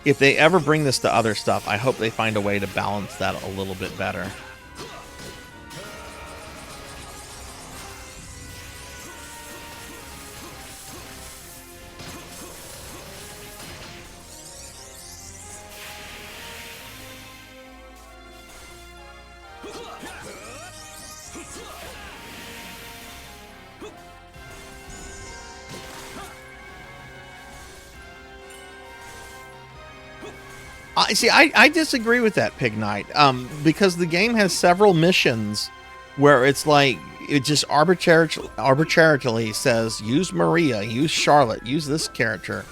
If they ever bring this to other stuff, I hope they find a way to balance that a little bit better. I disagree with that, Pig Knight, because the game has several missions where it's like it just arbitrarily says use Maria, use Charlotte, use this character,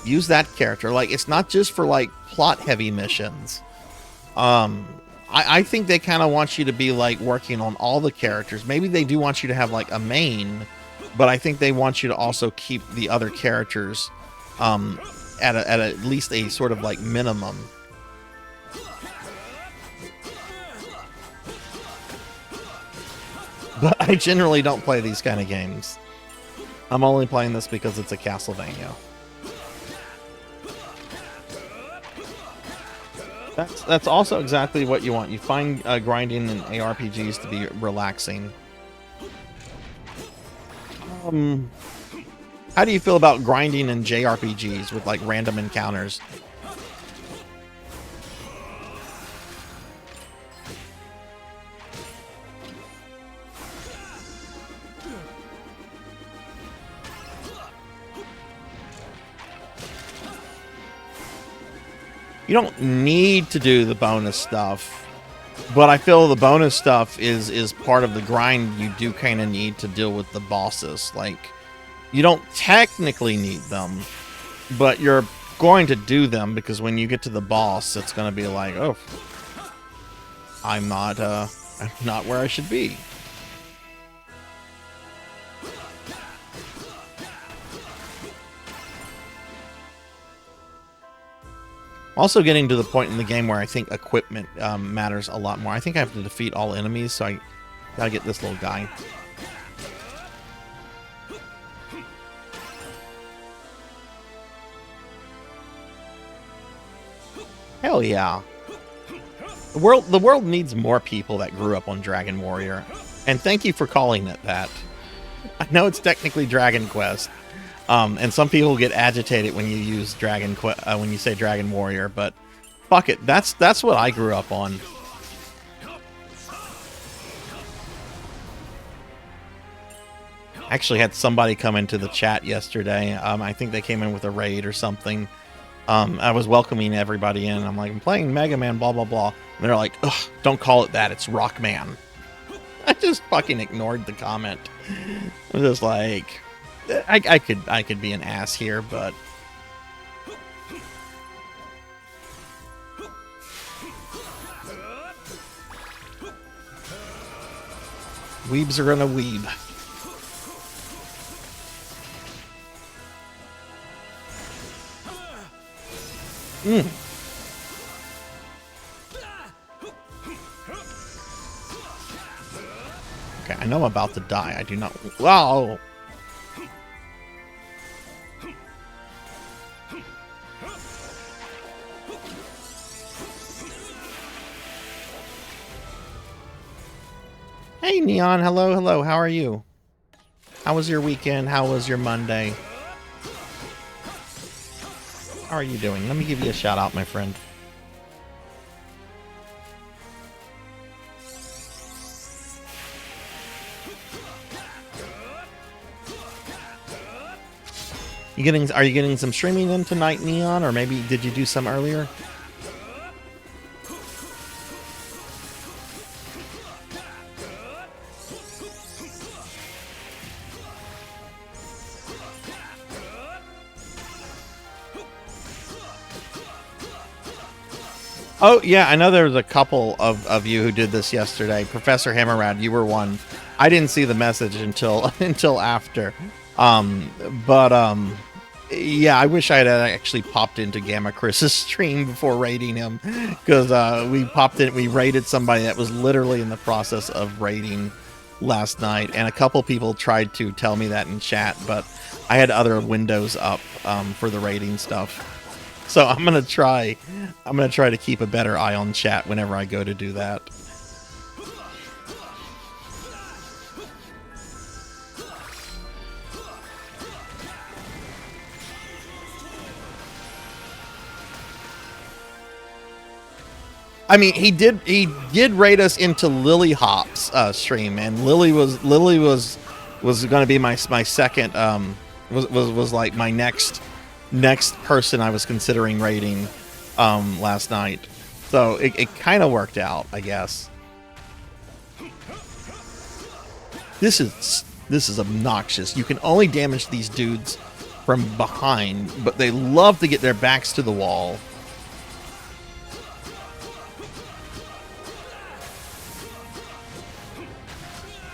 use that character. Like, it's not just for like plot heavy missions. I think they kind of want you to be like working on all the characters. Maybe they do want you to have like a main, but I think they want you to also keep the other characters at least a sort of like minimum. But I generally don't play these kind of games. I'm only playing this because it's a Castlevania. That's also exactly what you want. You find grinding in ARPGs to be relaxing. How do you feel about grinding in JRPGs with like random encounters? You don't need to do the bonus stuff, but I feel the bonus stuff is part of the grind. You do kind of need to deal with the bosses. Like, you don't technically need them, but you're going to do them because when you get to the boss, it's going to be like, oh, I'm not where I should be. Also getting to the point in the game where I think equipment matters a lot more. I think I have to defeat all enemies, so I gotta get this little guy. Hell yeah. The world needs more people that grew up on Dragon Warrior. And thank you for calling it that. I know it's technically Dragon Quest. And some people get agitated when you use when you say Dragon Warrior, but fuck it, that's what I grew up on. Actually had somebody come into the chat yesterday. I think they came in with a raid or something. I was welcoming everybody in. I'm like, I'm playing Mega Man, blah blah blah. And they're like, ugh, don't call it that. It's Rockman. I just fucking ignored the comment. I was just like, I could be an ass here, but weebs are gonna weeb. Okay, I know I'm about to die. I do not. Wow. Hey, Neon. Hello, hello. How are you? How was your weekend? How was your Monday? How are you doing? Let me give you a shout out, my friend. Are you getting some streaming in tonight, Neon? Or maybe did you do some earlier? Oh, yeah, I know there was a couple of you who did this yesterday. Professor Hammerrad, you were one. I didn't see the message until after. Yeah, I wish I had actually popped into Gamma Chris's stream before raiding him. Because we raided somebody that was literally in the process of raiding last night. And a couple people tried to tell me that in chat, but I had other windows up for the raiding stuff. So I'm gonna try to keep a better eye on chat whenever I go to do that. I mean, he did raid us into Lily Hop's stream, and Lily was going to be my second was like my next person I was considering raiding. last night. So it kind of worked out, I guess. This is obnoxious. You can only damage these dudes from behind, but they love to get their backs to the wall.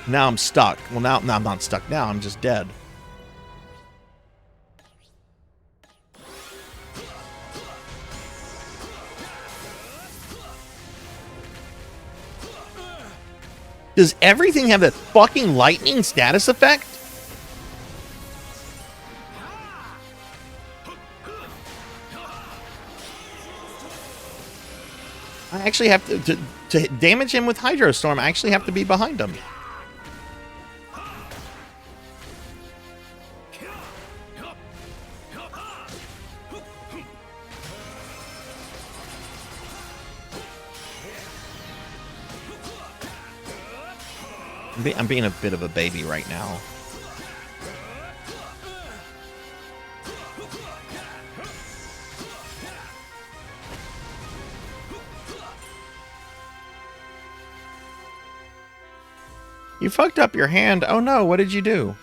Now I'm stuck. Well, now I'm not stuck. Now I'm just dead. Does everything have that fucking lightning status effect? I actually have to damage him with Hydro Storm. I actually have to be behind him. I'm being a bit of a baby right now. You fucked up your hand. Oh no, what did you do?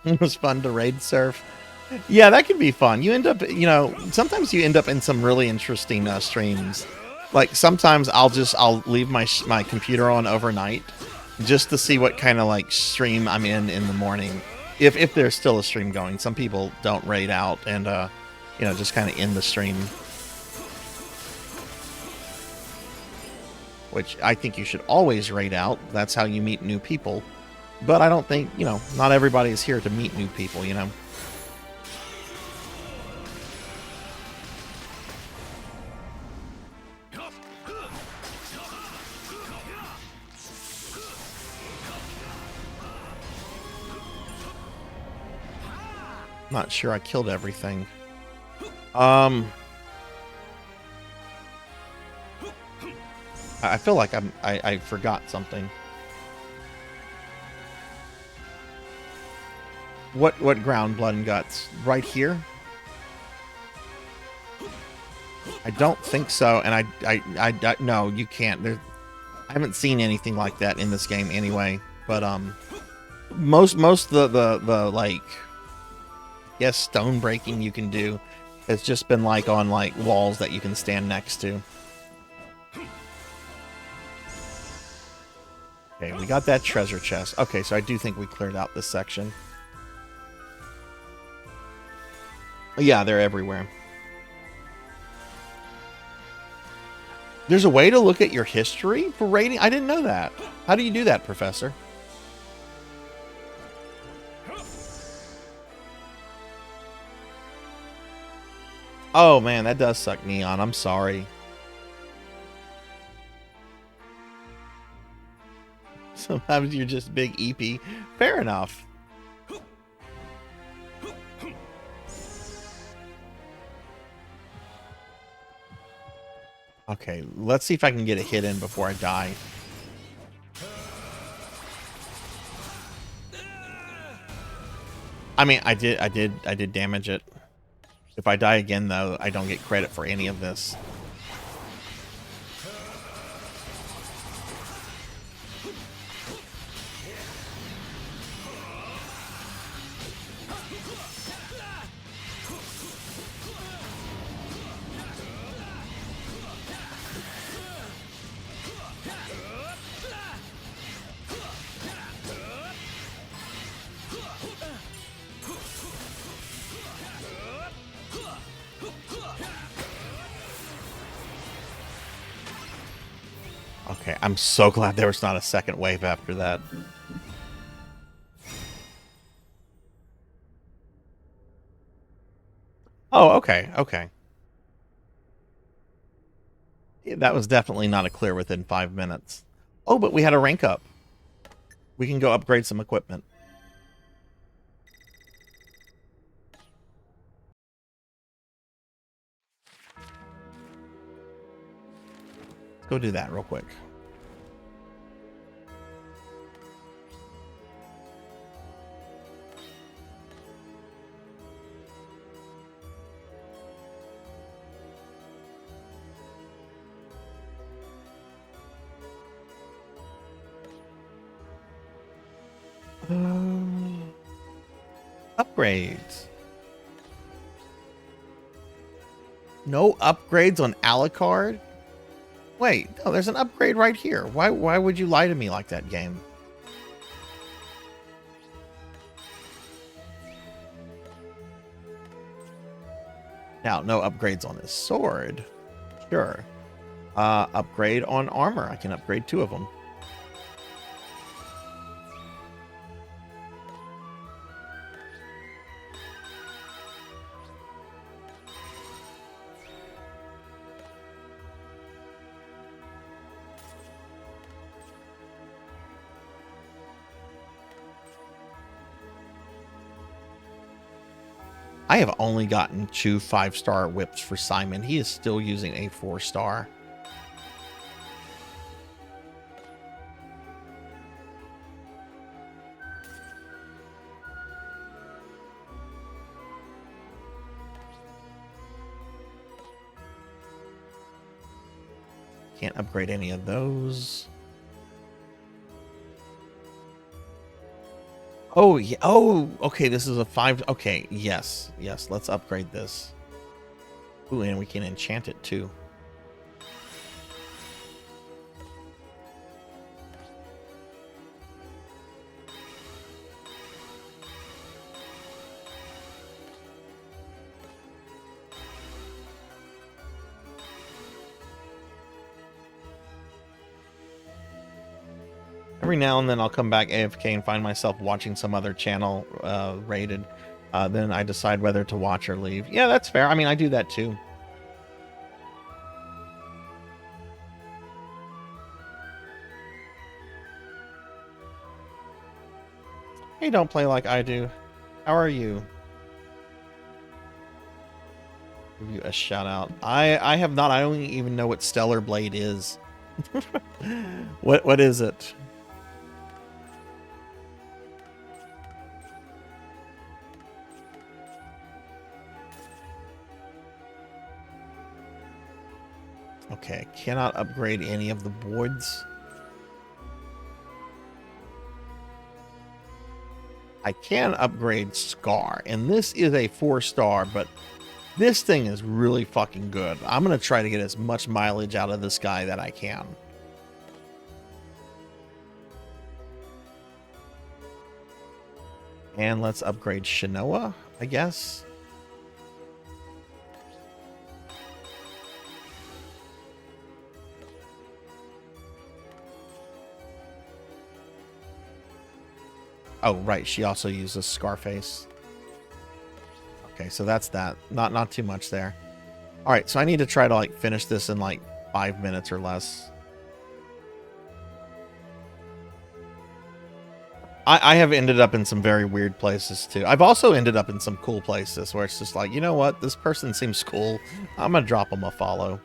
It was fun to raid surf. Yeah, that could be fun. You end up, you know, sometimes you end up in some really interesting streams. Like sometimes I'll leave my computer on overnight just to see what kind of like stream I'm in the morning. If there's still a stream going. Some people don't raid out and you know, just kind of end the stream. Which I think you should always raid out. That's how you meet new people. But I don't think, you know, not everybody is here to meet new people, you know. Not sure I killed everything. I feel like I forgot something. What ground, blood and guts? Right here? I don't think so, and I no, you can't. I haven't seen anything like that in this game anyway. But most of the like, yes, stone breaking you can do has just been like on like walls that you can stand next to. Okay, we got that treasure chest. Okay, so I do think we cleared out this section. Yeah, they're everywhere. There's a way to look at your history for raiding? I didn't know that. How do you do that, Professor? Oh, man, that does suck Neon. I'm sorry. Sometimes you're just big EP. Fair enough. Okay, let's see if I can get a hit in before I die. I mean, I did damage it. If I die again, though, I don't get credit for any of this. Okay, I'm so glad there was not a second wave after that. Oh, okay, okay. Yeah, that was definitely not a clear within 5 minutes. Oh, but we had a rank up. We can go upgrade some equipment. Let's go do that real quick. Upgrades. No upgrades on Alucard? Wait, no, there's an upgrade right here. Why would you lie to me like that, game? Now, no upgrades on this sword. Sure. Upgrade on armor. I can upgrade 2 of them. I have only gotten 2 5-star whips for Simon. He is still using a 4-star. Can't upgrade any of those. Oh, yeah. Oh, okay. This is a 5. Okay. Yes. Yes. Let's upgrade this. Ooh, and we can enchant it too. Every now and then I'll come back AFK and find myself watching some other channel rated. Then I decide whether to watch or leave. Yeah, that's fair. I mean, I do that too. Hey, don't play like I do. How are you? Give you a shout out. I have not. I don't even know what Stellar Blade is. What is it? Okay, cannot upgrade any of the boards. I can upgrade Scar, and this is a 4-star, but this thing is really fucking good. I'm going to try to get as much mileage out of this guy that I can. And let's upgrade Shinoa, I guess. Oh, right. She also uses Scarface. Okay, so that's that. Not too much there. All right, so I need to try to like finish this in like 5 minutes or less. I have ended up in some very weird places too. I've also ended up in some cool places where it's just like, you know what? This person seems cool. I'm gonna drop them a follow.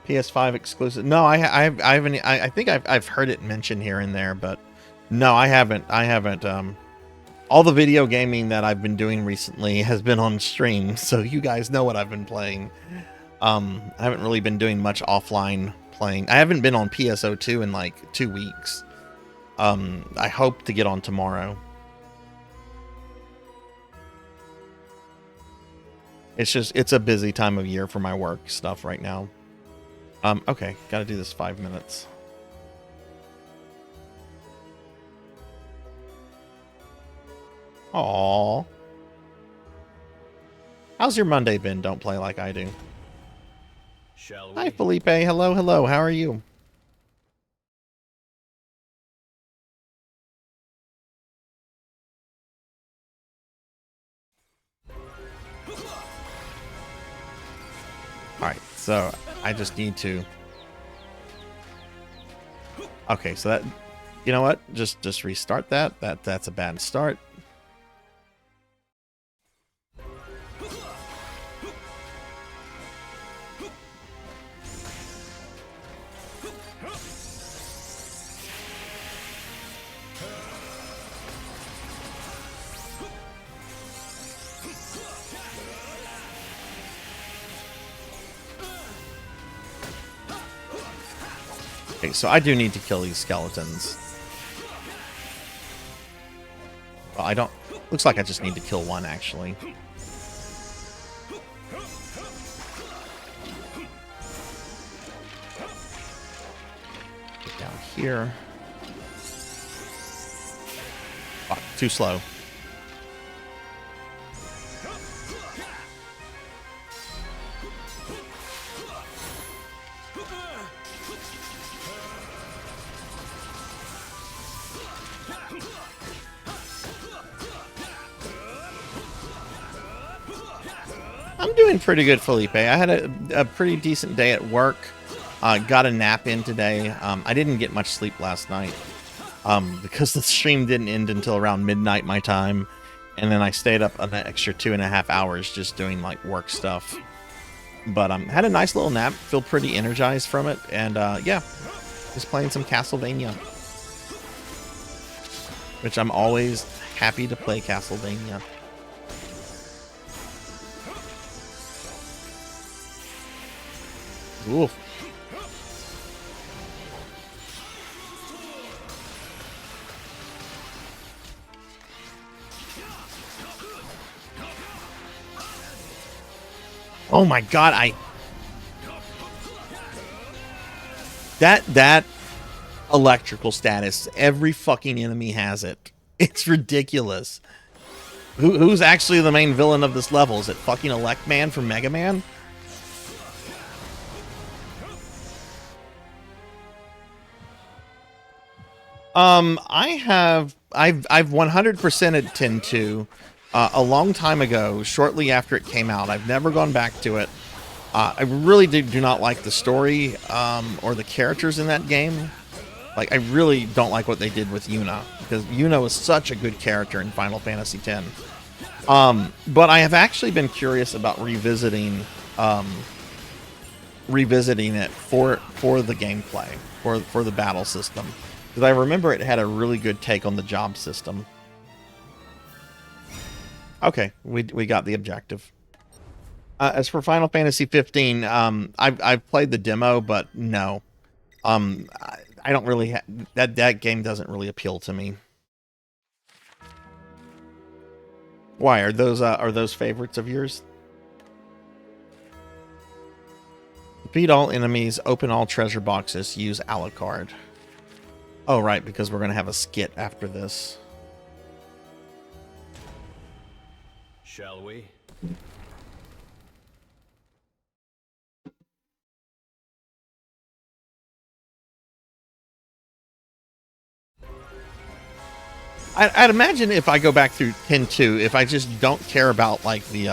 PS5 exclusive. No, I haven't. I think I've heard it mentioned here and there, but no, I haven't. All the video gaming that I've been doing recently has been on stream, so you guys know what I've been playing. I haven't really been doing much offline playing. I haven't been on PSO2 in like 2 weeks. I hope to get on tomorrow. It's a busy time of year for my work stuff right now. Okay, gotta do this 5 minutes. Aww. How's your Monday been? Don't play like I do. Shall we? Hi, Felipe. Hello, hello. How are you? Alright, so I just need to... Okay, so that... You know what? Just restart that. That's a bad start. Okay, so I do need to kill these skeletons. Well, I don't... Looks like I just need to kill one, actually. Get down here. Oh, too slow. I'm doing pretty good, Felipe. I had a pretty decent day at work. Got a nap in today. I didn't get much sleep last night because the stream didn't end until around midnight my time. And then I stayed up an extra 2.5 hours just doing like work stuff. But had a nice little nap. Feel pretty energized from it. And yeah, just playing some Castlevania. Which I'm always happy to play Castlevania. Oof. Oh my god, that electrical status, every fucking enemy has it. It's ridiculous. Who's actually the main villain of this level? Is it fucking Elect Man from Mega Man? I've 100%ed 10-2 a long time ago, shortly after it came out. I've never gone back to it. I really do not like the story or the characters in that game. Like, I really don't like what they did with Yuna, because Yuna was such a good character in Final Fantasy X. But I have actually been curious about revisiting it for the gameplay, for the battle system. Because I remember it had a really good take on the job system. Okay, we got the objective. As for Final Fantasy 15, I've played the demo, but no. I don't really... that game doesn't really appeal to me. Why? Are those favorites of yours? Defeat all enemies, open all treasure boxes, use Alucard. Oh, right, because we're going to have a skit after this. Shall we? I'd imagine if I go back through 10-2, if I just don't care about, like, the,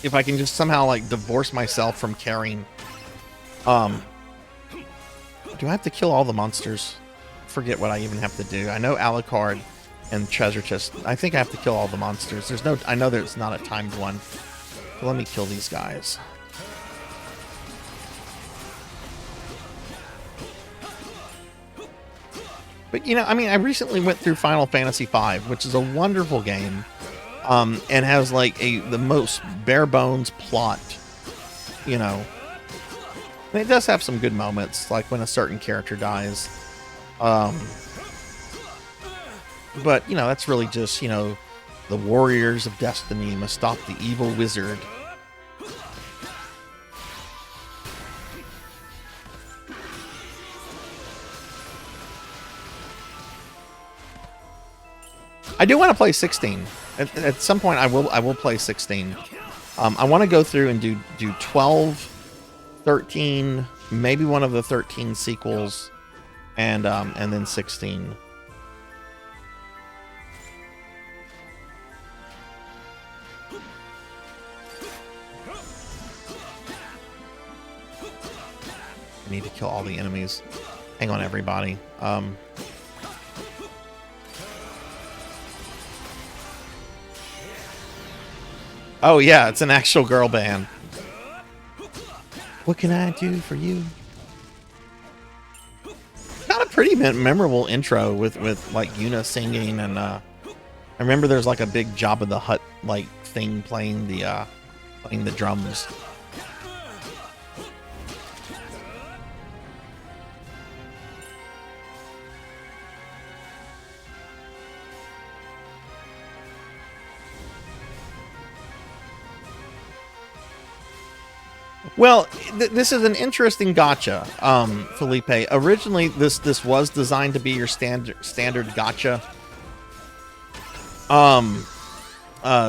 if I can just somehow, like, divorce myself from caring, do I have to kill all the monsters? Forget what I even have to do. I know Alucard and treasure chest. I think I have to kill all the monsters. There's no... I know there's not a timed one. So let me kill these guys. But, you know, I mean, I recently went through Final Fantasy V, which is a wonderful game, and has, like, the most bare-bones plot, you know. And it does have some good moments, like when a certain character dies. But, you know, that's really just, you know, the warriors of destiny must stop the evil wizard. I do want to play 16. At some point, I will play 16. I want to go through and do 12, 13, maybe one of the 13 sequels, and then 16. I need to kill all the enemies. Hang on, everybody. Oh yeah, it's an actual girl band. What can I do for you? Got a pretty memorable intro with like Yuna singing, and I remember there's like a big Jabba the Hutt like thing playing the drums. Well, this is an interesting gotcha, Felipe. Originally, this was designed to be your standard gotcha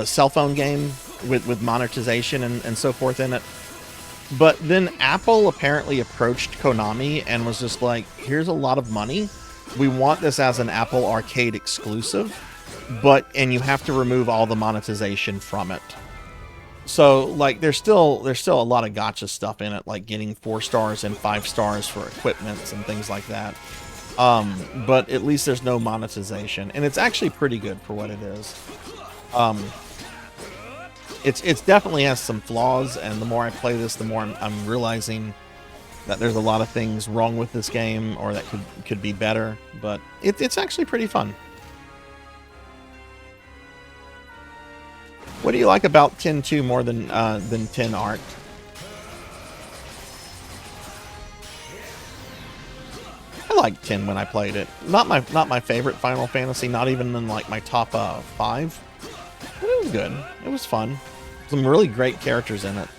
cell phone game with monetization and so forth in it. But then Apple apparently approached Konami and was just like, here's a lot of money. We want this as an Apple Arcade exclusive, and you have to remove all the monetization from it. So, like, there's still a lot of gotcha stuff in it, like getting 4 stars and 5 stars for equipments and things like that. But at least there's no monetization, and it's actually pretty good for what it is. It's definitely has some flaws, and the more I play this, the more I'm realizing that there's a lot of things wrong with this game, or that could be better. But it's actually pretty fun. What do you like about 10-2 more than 10 Art? I liked 10 when I played it. Not my favorite Final Fantasy. Not even in like my top 5. But it was good. It was fun. Some really great characters in it.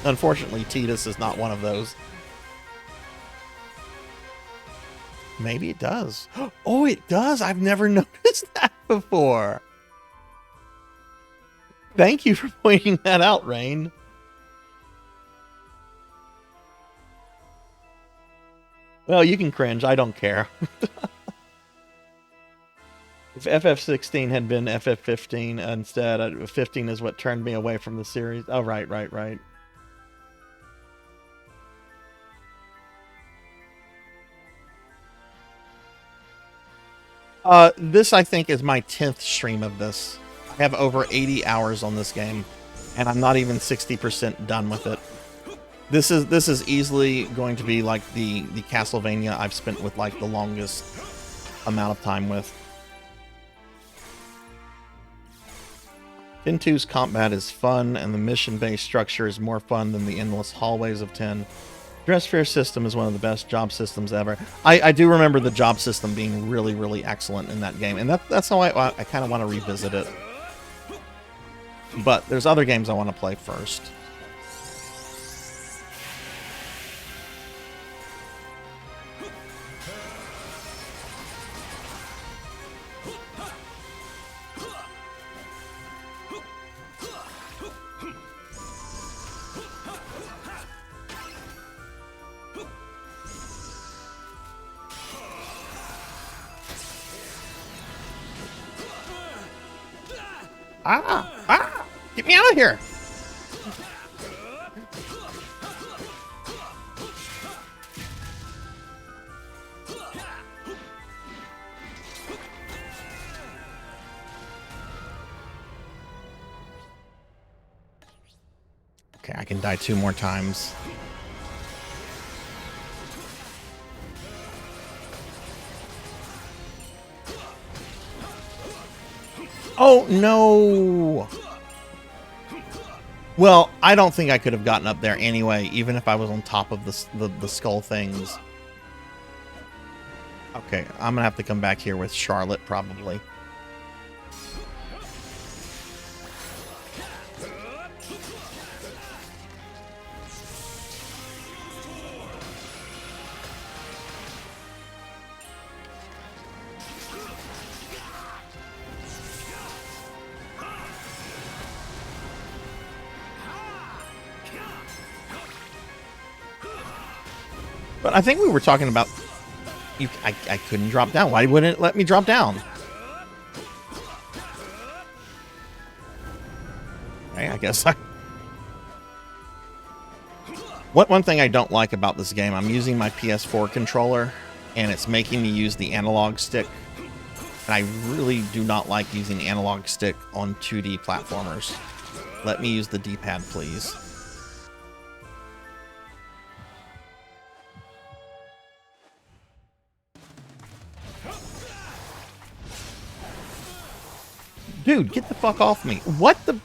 Unfortunately, Tidus is not one of those. Maybe it does. Oh, it does. I've never noticed that before. Thank you for pointing that out, Rain. Well, you can cringe. I don't care. If FF16 had been FF15 instead, 15 is what turned me away from the series. Oh, right. This, I think, is my 10th stream of this. I have over 80 hours on this game, and I'm not even 60% done with it. This is easily going to be like the Castlevania I've spent with like the longest amount of time with. 10-2's combat is fun, and the mission-based structure is more fun than the endless hallways of 10. Dress Fair system is one of the best job systems ever. I do remember the job system being really, really excellent in that game, and that's how I kind of want to revisit it. But there's other games I want to play first. Get me out of here! Okay, I can die 2 more times. Oh, no! Well, I don't think I could have gotten up there anyway, even if I was on top of the skull things. Okay, I'm gonna have to come back here with Charlotte, probably. But I think we were talking about... I couldn't drop down. Why wouldn't it let me drop down? Okay, I guess I... One thing I don't like about this game, I'm using my PS4 controller, and it's making me use the analog stick. And I really do not like using the analog stick on 2D platformers. Let me use the D-pad, please. Dude, get the fuck off me. What the...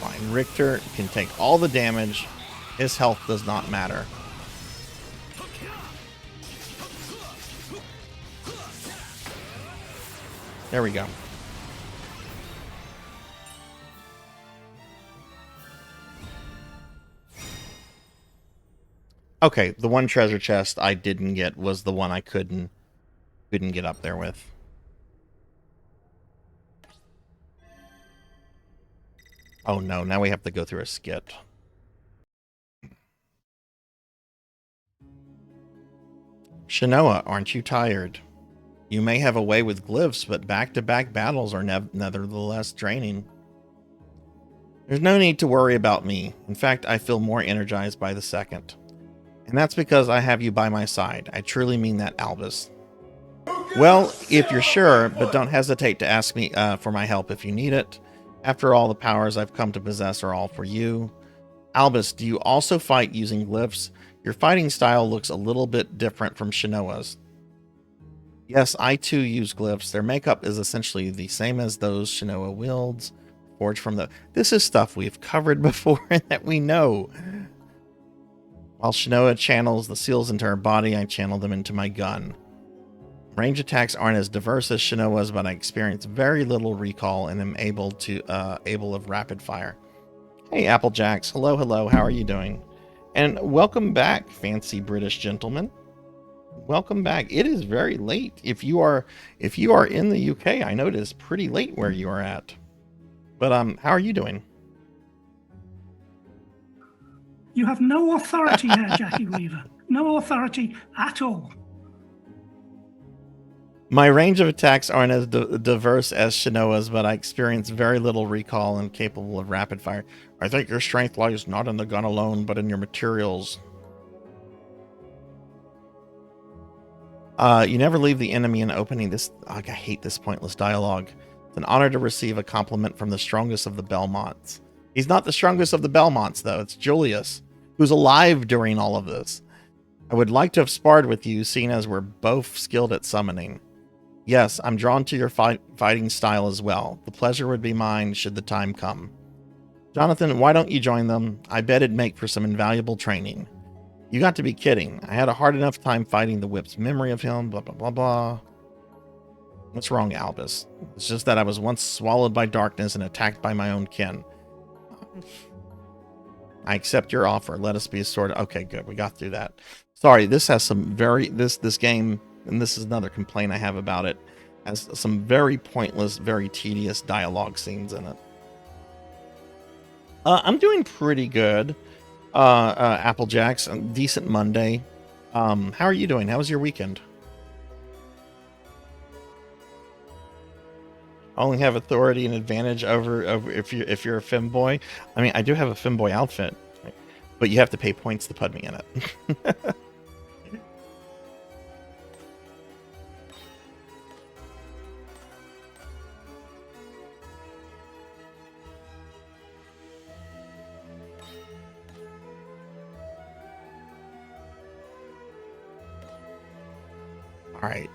Fine. Richter can take all the damage. His health does not matter. There we go. Okay, the one treasure chest I didn't get was the one I couldn't get up there with. Oh no, now we have to go through a skit. Shinoa, aren't you tired? You may have a way with glyphs, but back-to-back battles are nevertheless draining. There's no need to worry about me. In fact, I feel more energized by the second. And that's because I have you by my side. I truly mean that, Albus. Well, if you're sure, but don't hesitate to ask me for my help if you need it. After all, the powers I've come to possess are all for you. Albus, do you also fight using glyphs? Your fighting style looks a little bit different from Shinoa's. Yes, I too use glyphs. Their makeup is essentially the same as those Shinoa wields, forged from the... This is stuff we've covered before and that we know. While Shinoa channels the seals into her body, I channel them into my gun. Range attacks aren't as diverse as Shinoa's, but I experience very little recall and am able of rapid fire. Hey, Applejacks. Hello, hello. How are you doing? And welcome back, fancy British gentlemen. Welcome back. It is very late. If you are in the UK, I know it is pretty late where you are at. But how are you doing? You have no authority here, Jackie Weaver. No authority at all. My range of attacks aren't as diverse as Shinoa's, but I experience very little recall and capable of rapid fire. I think your strength lies not in the gun alone, but in your materials. You never leave the enemy in opening. I hate this pointless dialogue. It's an honor to receive a compliment from the strongest of the Belmonts. He's not the strongest of the Belmonts, though. It's Julius, who's alive during all of this. I would like to have sparred with you, seeing as we're both skilled at summoning. Yes, I'm drawn to your fighting style as well. The pleasure would be mine should the time come. Jonathan, why don't you join them? I bet it'd make for some invaluable training. You got to be kidding. I had a hard enough time fighting the whip's memory of him, blah, blah, blah, blah. What's wrong, Albus? It's just that I was once swallowed by darkness and attacked by my own kin. I accept your offer. Let us be a sort of... Okay, good. We got through that. Sorry, this has some very... This game, and this is another complaint I have about it, has some very pointless, very tedious dialogue scenes in it. I'm doing pretty good. Applejacks, a decent Monday. How are you doing? How was your weekend? Only have authority and advantage over if you're a femboy. I mean, I do have a femboy outfit, but you have to pay points to put me in it. All right.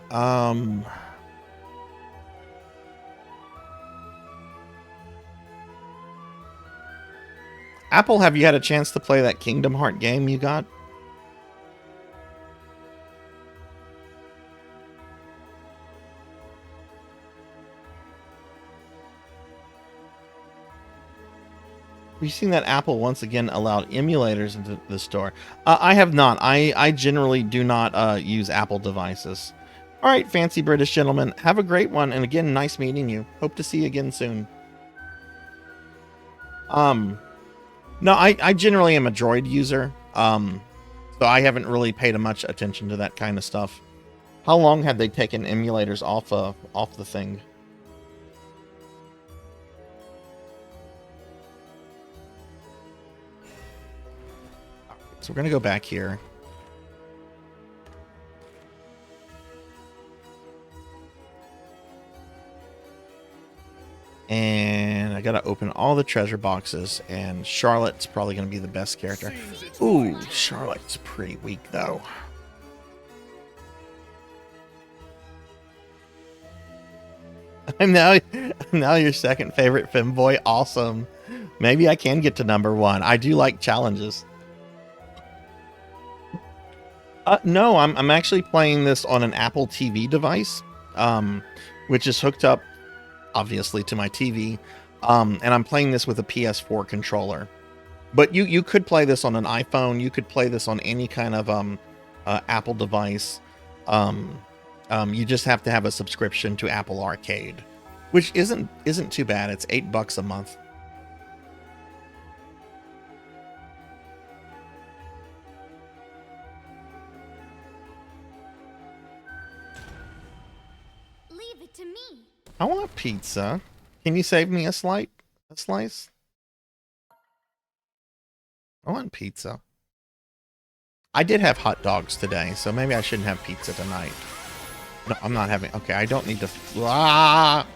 Apple, have you had a chance to play that Kingdom Heart game you got? We've seen that Apple once again allowed emulators into the store. I have not. I generally do not use Apple devices. All right, fancy British gentlemen, have a great one. And again, nice meeting you. Hope to see you again soon. No, I generally am a Droid user. So I haven't really paid much attention to that kind of stuff. How long had they taken emulators off the thing? So we're going to go back here. And I got to open all the treasure boxes. And Charlotte's probably going to be the best character. Ooh, Charlotte's pretty weak, though. I'm now your second favorite femboy. Awesome. Maybe I can get to number 1. I do like challenges. No, I'm actually playing this on an Apple TV device, which is hooked up, obviously, to my TV, and I'm playing this with a PS4 controller. But you could play this on an iPhone. You could play this on any kind of Apple device. You just have to have a subscription to Apple Arcade, which isn't too bad. It's $8 a month. Leave it to me. I want pizza. Can you save me a slice? I want pizza. I did have hot dogs today, so maybe I shouldn't have pizza tonight. No, I'm not having... Okay, I don't need to... Ah!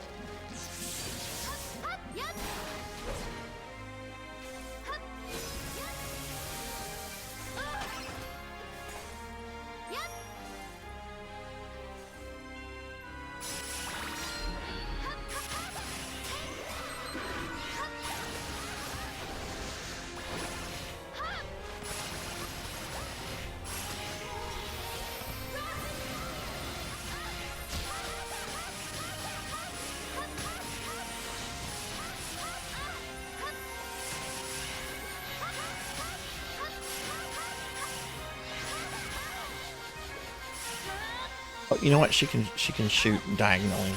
Oh, you know what? She can shoot diagonally.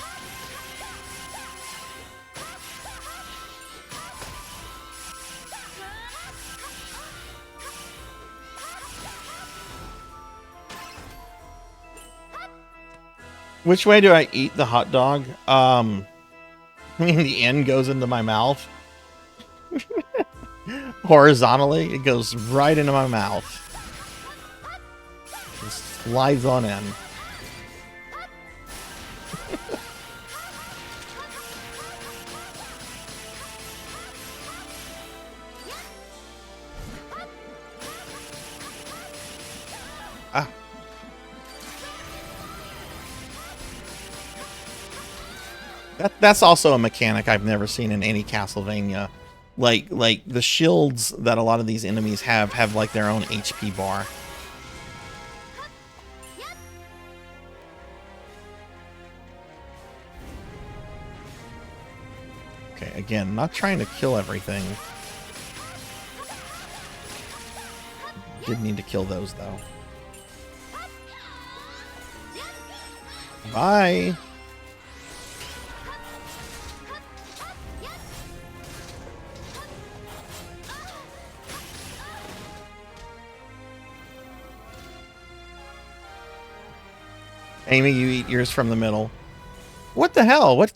Which way do I eat the hot dog? I mean, the end goes into my mouth. Horizontally, it goes right into my mouth. Just slides on in. Ah. That's also a mechanic I've never seen in any Castlevania. Like the shields that a lot of these enemies have like their own HP bar. Okay, again, not trying to kill everything. Did need to kill those though. Bye. Amy, you eat yours from the middle. What the hell? What?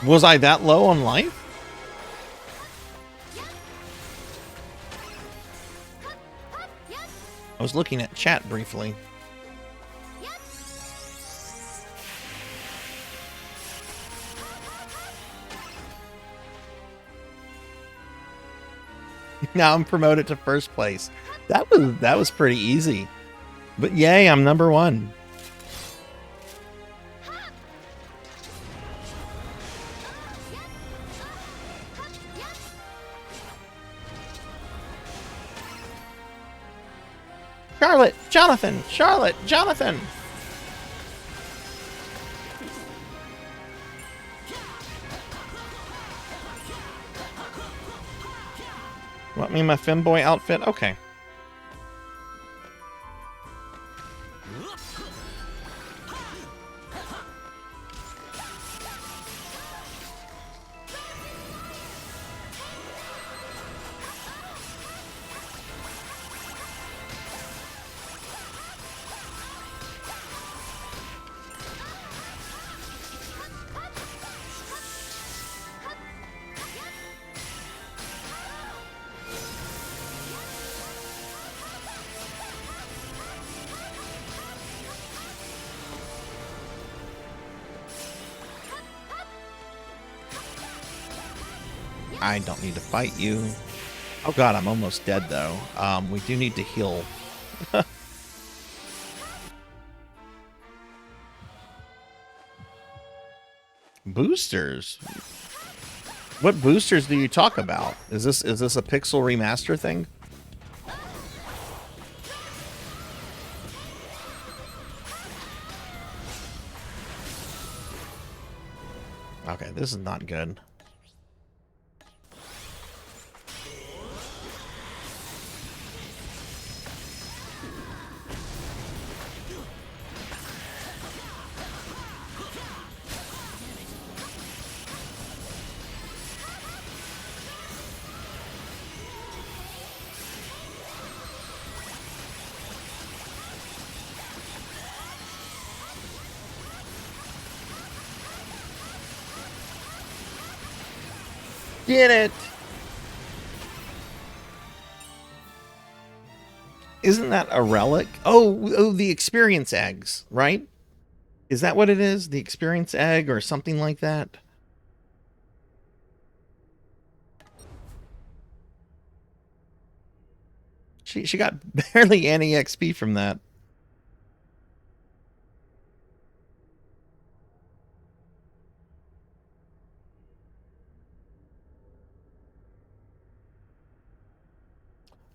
Was I that low on life? I was looking at chat briefly. Now I'm promoted to first place. That was pretty easy. But yay, I'm number 1. Charlotte, Jonathan, Charlotte, Jonathan. Want me in my femboy outfit? Okay. I don't need to fight you. Oh god, I'm almost dead though. We do need to heal. Boosters? What boosters do you talk about? Is this a pixel remaster thing? Okay, this is not good. Get it! Isn't that a relic? Oh, the experience eggs, right? Is that what it is? The experience egg or something like that? She got barely any XP from that.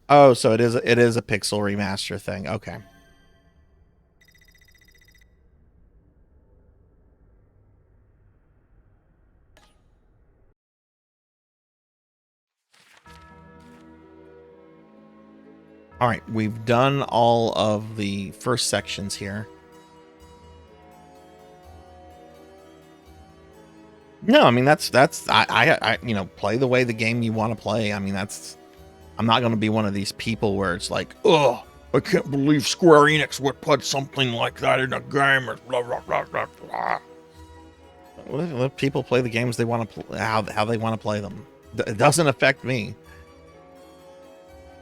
Oh, so it is a pixel remaster thing. Okay. All right, we've done all of the first sections here. No, I mean that's I you know, play the way the game you want to play. I mean I'm not going to be one of these people where it's like, oh, I can't believe Square Enix would put something like that in a game. Or blah, blah, blah, blah, blah. Let people play the games they want to how they want to play them. It doesn't affect me.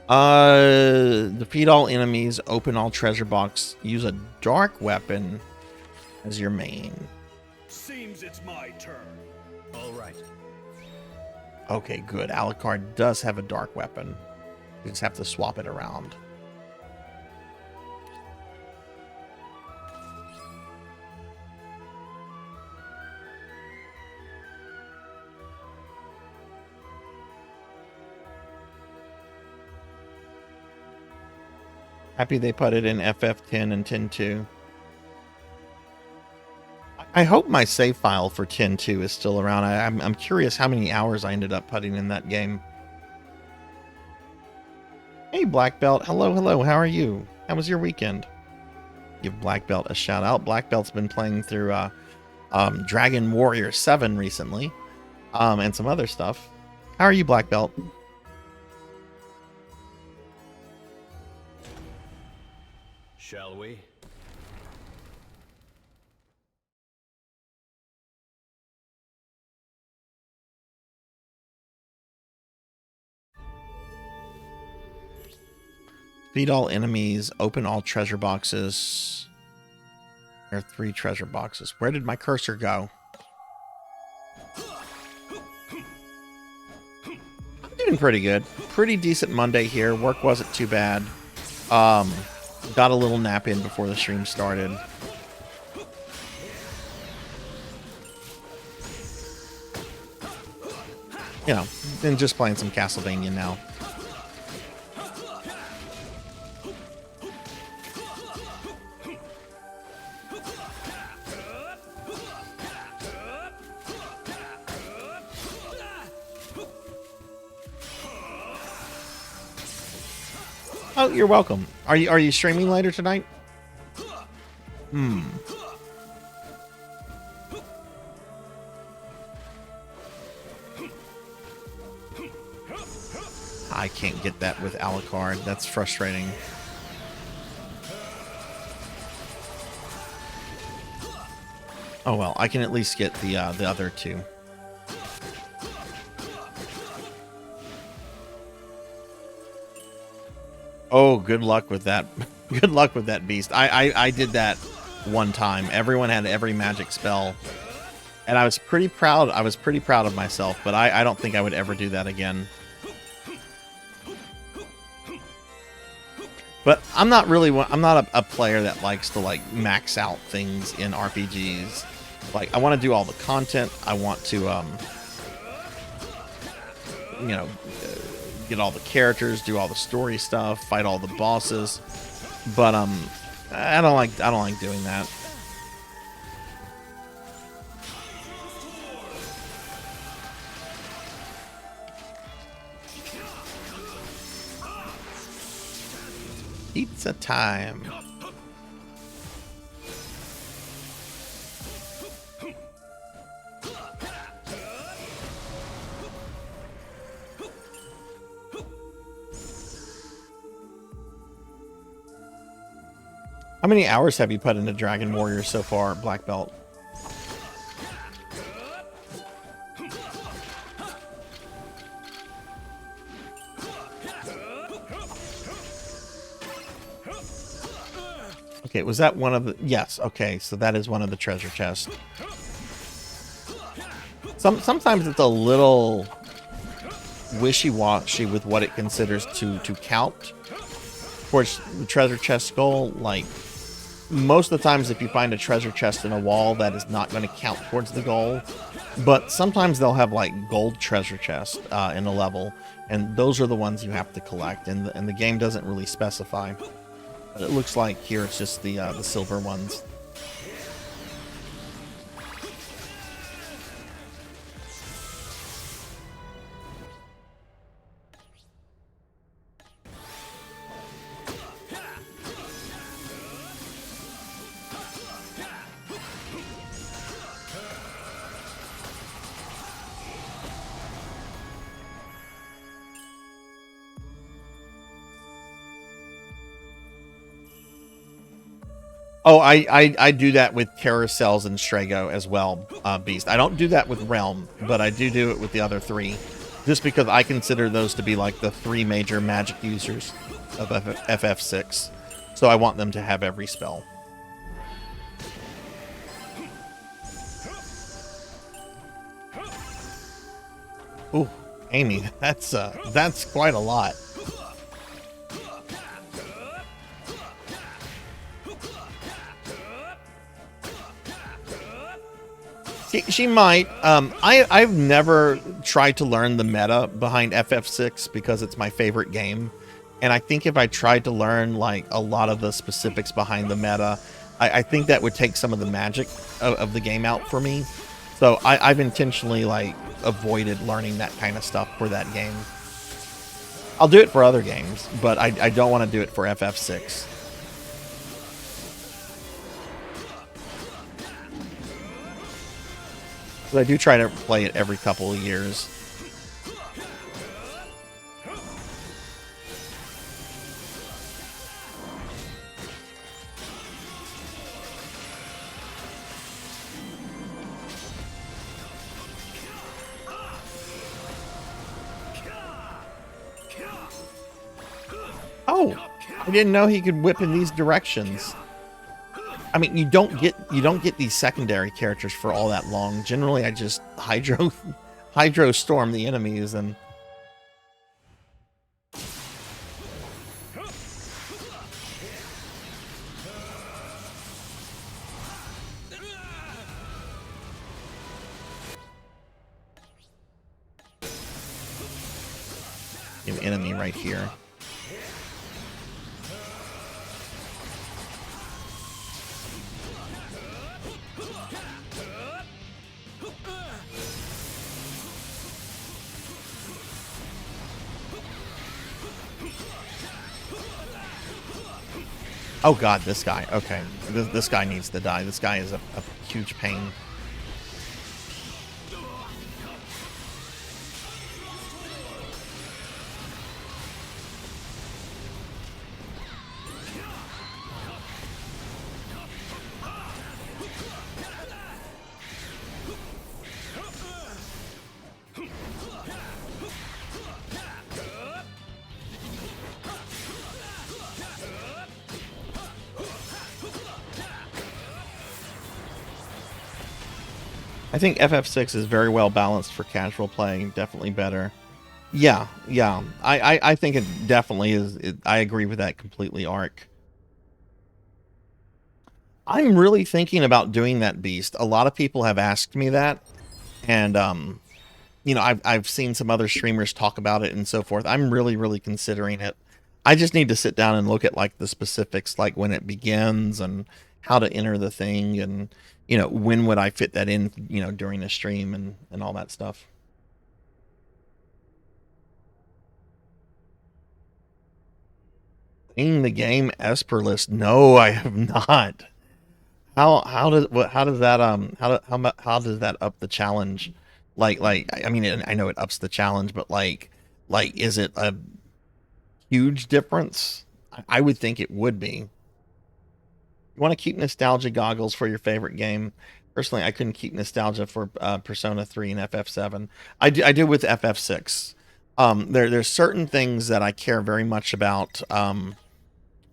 Defeat all enemies, open all treasure box, use a dark weapon as your main. Seems it's my turn. All right. Okay, good. Alucard does have a dark weapon. You just have to swap it around. Happy they put it in FF10 and 10.2. I hope my save file for 10.2 is still around. I'm curious how many hours I ended up putting in that game. Hey, Black Belt. Hello. How are you? How was your weekend? Give Black Belt a shout out. Black Belt's been playing through Dragon Warrior 7 recently, and some other stuff. How are you, Black Belt? Shall we? Beat all enemies, open all treasure boxes. There are 3 treasure boxes. Where did my cursor go? I'm doing pretty good. Pretty decent Monday here. Work wasn't too bad. Got a little nap in before the stream started. You know, and just playing some Castlevania now. Oh, you're welcome. Are you streaming later tonight? I can't get that with Alucard. That's frustrating. Oh well, I can at least get the other 2. Oh, good luck with that. Good luck with that beast. I did that one time. Everyone had every magic spell. And I was pretty proud. I was pretty proud of myself, but I don't think I would ever do that again. But I'm not a player that likes to like max out things in RPGs. Like I want to do all the content. I want to you know, get all the characters, do all the story stuff, fight all the bosses. But I don't like doing that. Pizza time. How many hours have you put into Dragon Warrior so far, Black Belt? Okay, was that one of the... Yes, okay, so that is one of the treasure chests. Sometimes it's a little wishy-washy with what it considers to count towards the treasure chest goal. Like, most of the times if you find a treasure chest in a wall, that is not going to count towards the goal. But sometimes they'll have, like, gold treasure chests in a level, and those are the ones you have to collect, and the game doesn't really specify. But it looks like here it's just the silver ones. Oh, I do that with carousels and Strago as well, Beast. I don't do that with Realm, but I do it with the other three, just because I consider those to be like the three major magic users of FF6. So I want them to have every spell. Ooh, Amy, that's quite a lot. She might. I've never tried to learn the meta behind FF6 because it's my favorite game. And I think if I tried to learn like a lot of the specifics behind the meta, I think that would take some of the magic of the game out for me. So I've intentionally like avoided learning that kind of stuff for that game. I'll do it for other games, but I don't want to do it for FF6. But I do try to play it every couple of years. Oh, I didn't know he could whip in these directions. I mean, you don't get these secondary characters for all that long. Generally, I just hydro storm the enemies and an enemy right here. Oh god, this guy. Okay. This guy needs to die. This guy is a huge pain. I think FF6 is very well balanced for casual playing, definitely better. Yeah. I think it definitely is. I agree with that completely, Ark. I'm really thinking about doing that, Beast. A lot of people have asked me that, and you know, I've seen some other streamers talk about it and so forth. I'm really considering it. I just need to sit down and look at like the specifics, like when it begins and how to enter the thing, and you know, when would I fit that in, you know, during a stream and all that stuff. Playing the game Esperlist? No, I have not. How does that how does that up the challenge? Like I mean, I know it ups the challenge, but like is it a huge difference? I would think it would be. You want to keep nostalgia goggles for your favorite game? Personally, I couldn't keep nostalgia for Persona 3 and FF7. I do with FF6. There's certain things that I care very much about.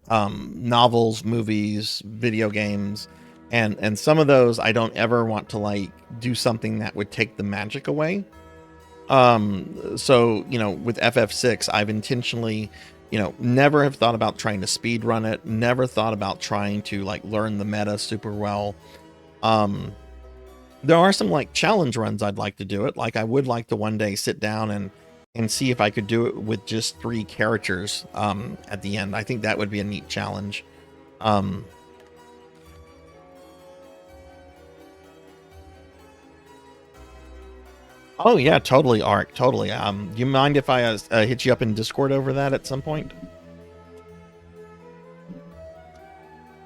Novels, movies, video games, and some of those I don't ever want to like do something that would take the magic away. So you know, with FF6, I've intentionally, you know, never have thought about trying to speed run it, never thought about trying to like learn the meta super well. There are some like challenge runs I'd like to do it. Like I would like to one day sit down and see if I could do it with just 3 characters at the end. I think that would be a neat challenge. Oh yeah, totally, Ark, totally. Do you mind if I hit you up in Discord over that at some point?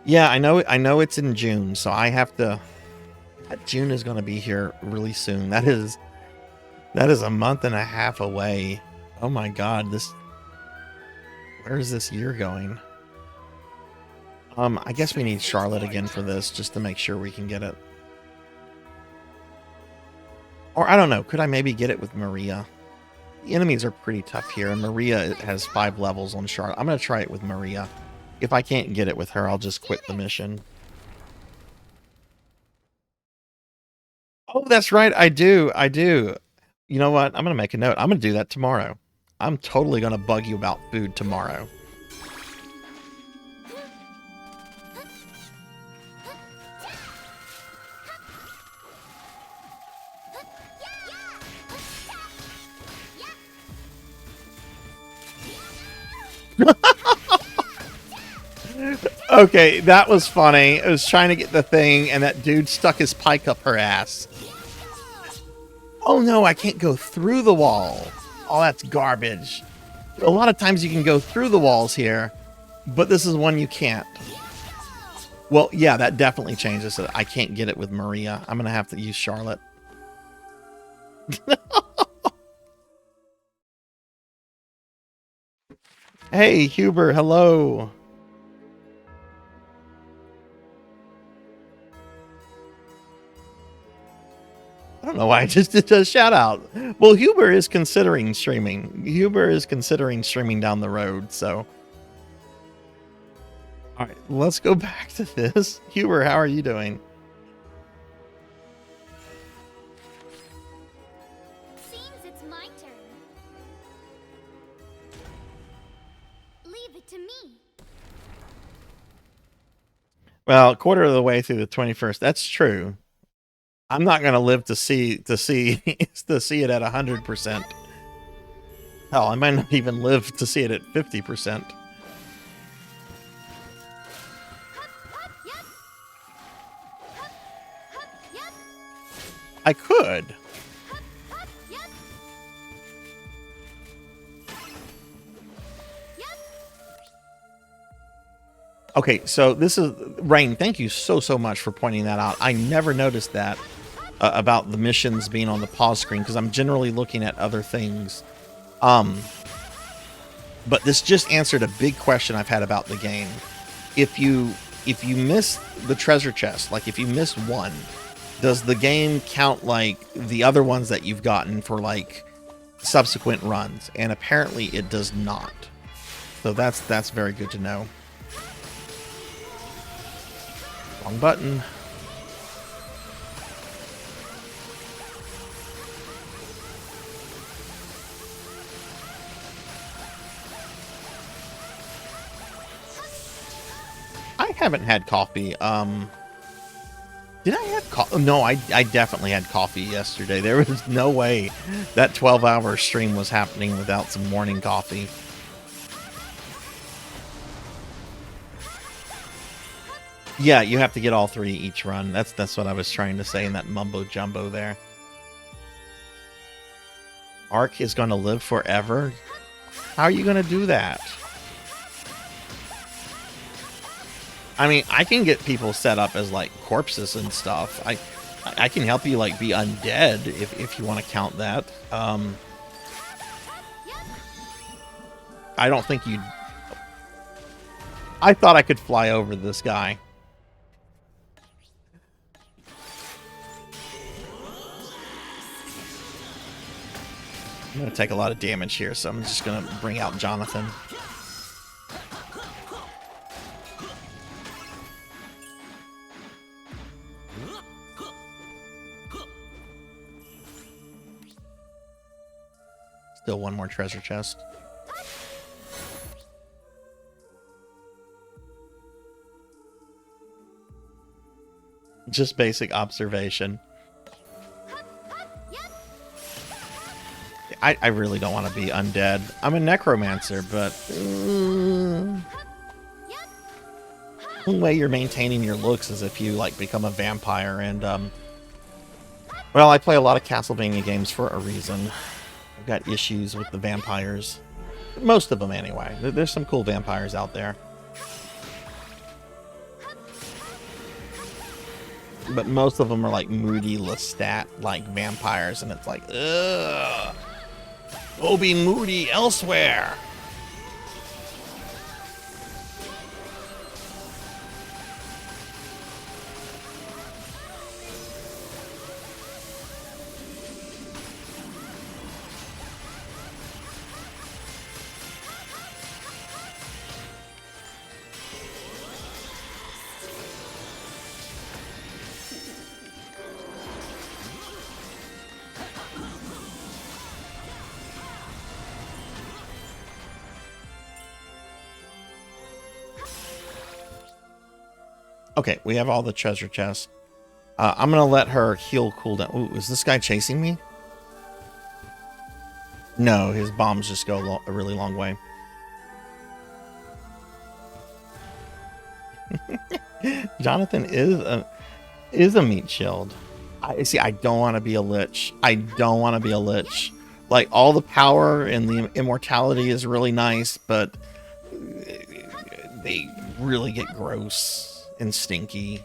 Yeah, I know it's in June, so I have to. June is going to be here really soon. That is a month and a half away. Oh my God, where is this year going? I guess we need Charlotte again for this, just to make sure we can get it. Or I don't know, could I maybe get it with Maria? The enemies are pretty tough here, and Maria has 5 levels on Charlotte. I'm going to try it with Maria. If I can't get it with her, I'll just quit the mission. Oh, that's right, I do. You know what? I'm going to make a note. I'm going to do that tomorrow. I'm totally going to bug you about food tomorrow. Okay, that was funny. I was trying to get the thing, and that dude stuck his pike up her ass. Oh no, I can't go through the wall. Oh, that's garbage. A lot of times you can go through the walls here, but this is one you can't. Well, yeah, that definitely changes it. I can't get it with Maria. I'm going to have to use Charlotte. Hey, Huber, hello. I don't know why I just did a shout out. Well, Huber is considering streaming. Huber is considering streaming down the road, so. All right, let's go back to this. Huber, how are you doing? Seems it's my turn. Leave it to me. Well, a quarter of the way through the 21st. That's true. I'm not going to live to see it at 100%. Hell, I might not even live to see it at 50%. I could. Okay, so this is Rain. Thank you so much for pointing that out. I never noticed that about the missions being on the pause screen because I'm generally looking at other things. But this just answered a big question I've had about the game. If you miss the treasure chest, like if you miss one, does the game count like the other ones that you've gotten for like subsequent runs? And apparently it does not. So that's very good to know. Wrong button. I haven't had coffee. Did I have coffee? No, I definitely had coffee yesterday. There was no way that 12-hour stream was happening without some morning coffee. Yeah, you have to get all 3 each run. That's what I was trying to say in that mumbo jumbo there. Ark is going to live forever? How are you going to do that? I mean, I can get people set up as like corpses and stuff. I can help you like be undead if you want to count that. I don't think you'd... I thought I could fly over this guy. I'm going to take a lot of damage here, so I'm just going to bring out Jonathan. Still one more treasure chest. Just basic observation. I really don't want to be undead. I'm a necromancer, but the only way you're maintaining your looks is if you like become a vampire. And well, I play a lot of Castlevania games for a reason. I've got issues with the vampires, most of them anyway. There's some cool vampires out there, but most of them are like moody Lestat like vampires, and it's like, ugh. Go be moody elsewhere. Okay, we have all the treasure chests. I'm gonna let her heal cooldown. Ooh, is this guy chasing me? No, his bombs just go a really long way. Jonathan is a meat shield. I don't want to be a lich. I don't want to be a lich. Like, all the power and the immortality is really nice, but they really get gross and stinky.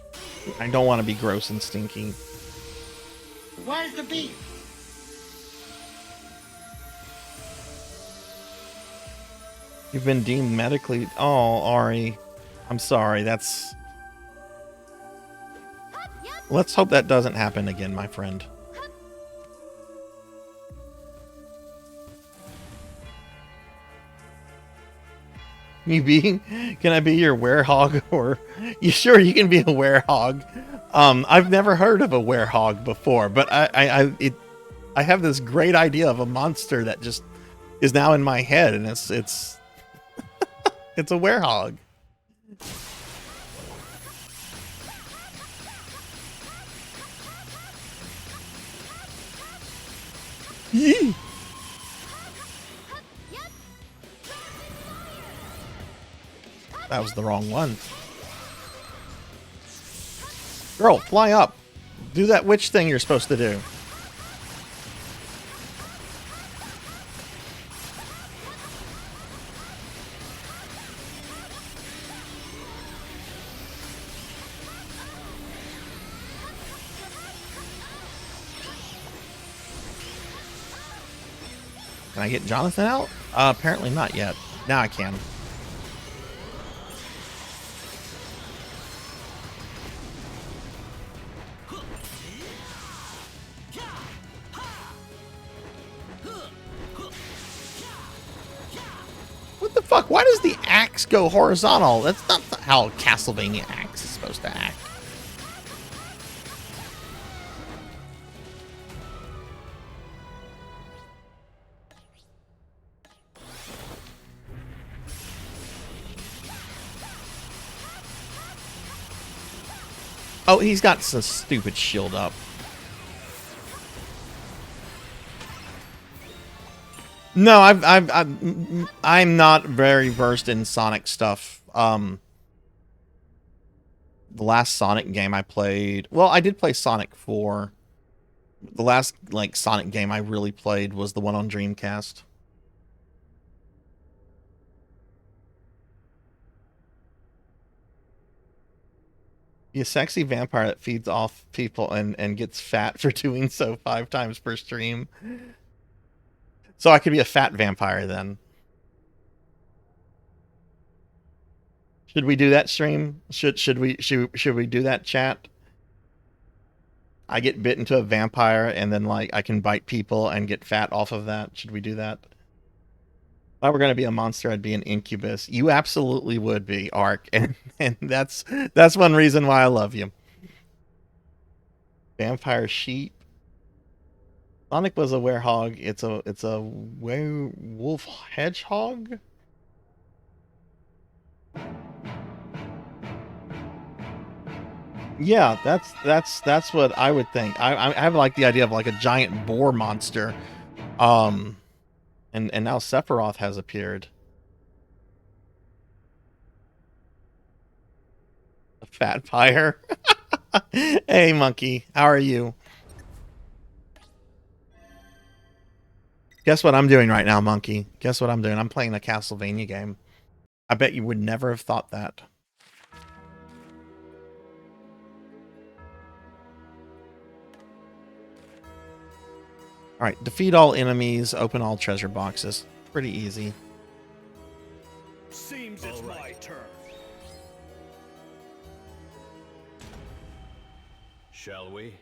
I don't want to be gross and stinky. Where's the beef? You've been deemed medically... Oh, Ari. I'm sorry. That's... Let's hope that doesn't happen again, my friend. Can I be your werehog? Or you sure you can be a werehog? I've never heard of a werehog before, but I have this great idea of a monster that just is now in my head, and it's it's a werehog. Yee. That was the wrong one. Girl, fly up. Do that witch thing you're supposed to do. Can I get Jonathan out? Apparently not yet. Now I can. Fuck, why does the axe go horizontal? That's not how Castlevania axe is supposed to act. Oh, he's got some stupid shield up. No, I'm not very versed in Sonic stuff. The last Sonic game I played, well, I did play Sonic 4. The last like Sonic game I really played was the one on Dreamcast. Be a sexy vampire that feeds off people and gets fat for doing so 5 times per stream. So I could be a fat vampire then. Should we do that stream? Should we do that, chat? I get bit into a vampire and then like I can bite people and get fat off of that. Should we do that? If I were going to be a monster, I'd be an incubus. You absolutely would be, Ark, and that's one reason why I love you. Vampire sheep. Sonic was a werehog. It's a werewolf hedgehog. Yeah, that's what I would think. I have like the idea of like a giant boar monster. And now Sephiroth has appeared. A fat pyre. Hey, monkey. How are you? Guess what I'm doing right now, monkey? Guess what I'm doing? I'm playing a Castlevania game. I bet you would never have thought that. Alright, defeat all enemies, open all treasure boxes. Pretty easy. Seems it's my turn. Shall we?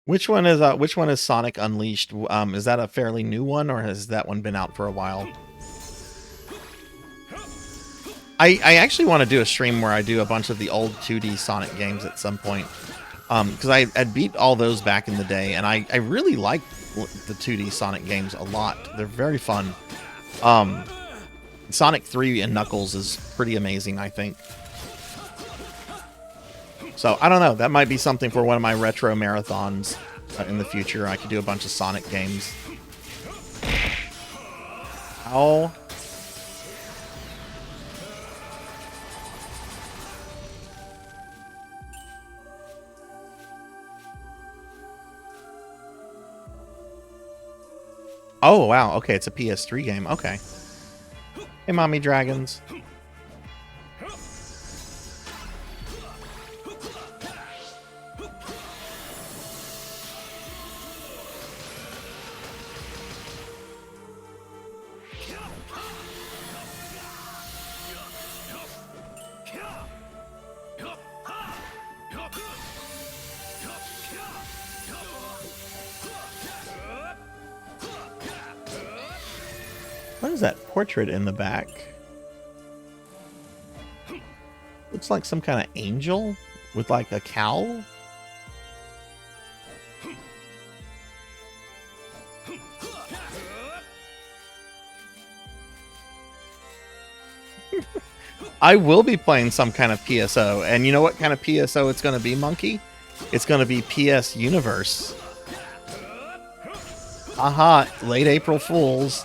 Which one is Sonic Unleashed? Is that a fairly new one, or has that one been out for a while? I actually want to do a stream where I do a bunch of the old 2D Sonic games at some point. Because I beat all those back in the day, and I really like the 2D Sonic games a lot. They're very fun. Sonic 3 and Knuckles is pretty amazing, I think. So, I don't know. That might be something for one of my retro marathons in the future. I could do a bunch of Sonic games. Ow. Oh, wow. Okay, it's a PS3 game. Okay. Hey, mommy dragons. What is that portrait in the back? Looks like some kind of angel with like a cowl. I will be playing some kind of PSO, and you know what kind of PSO it's going to be, monkey? It's going to be PS Universe. Aha, late April Fools.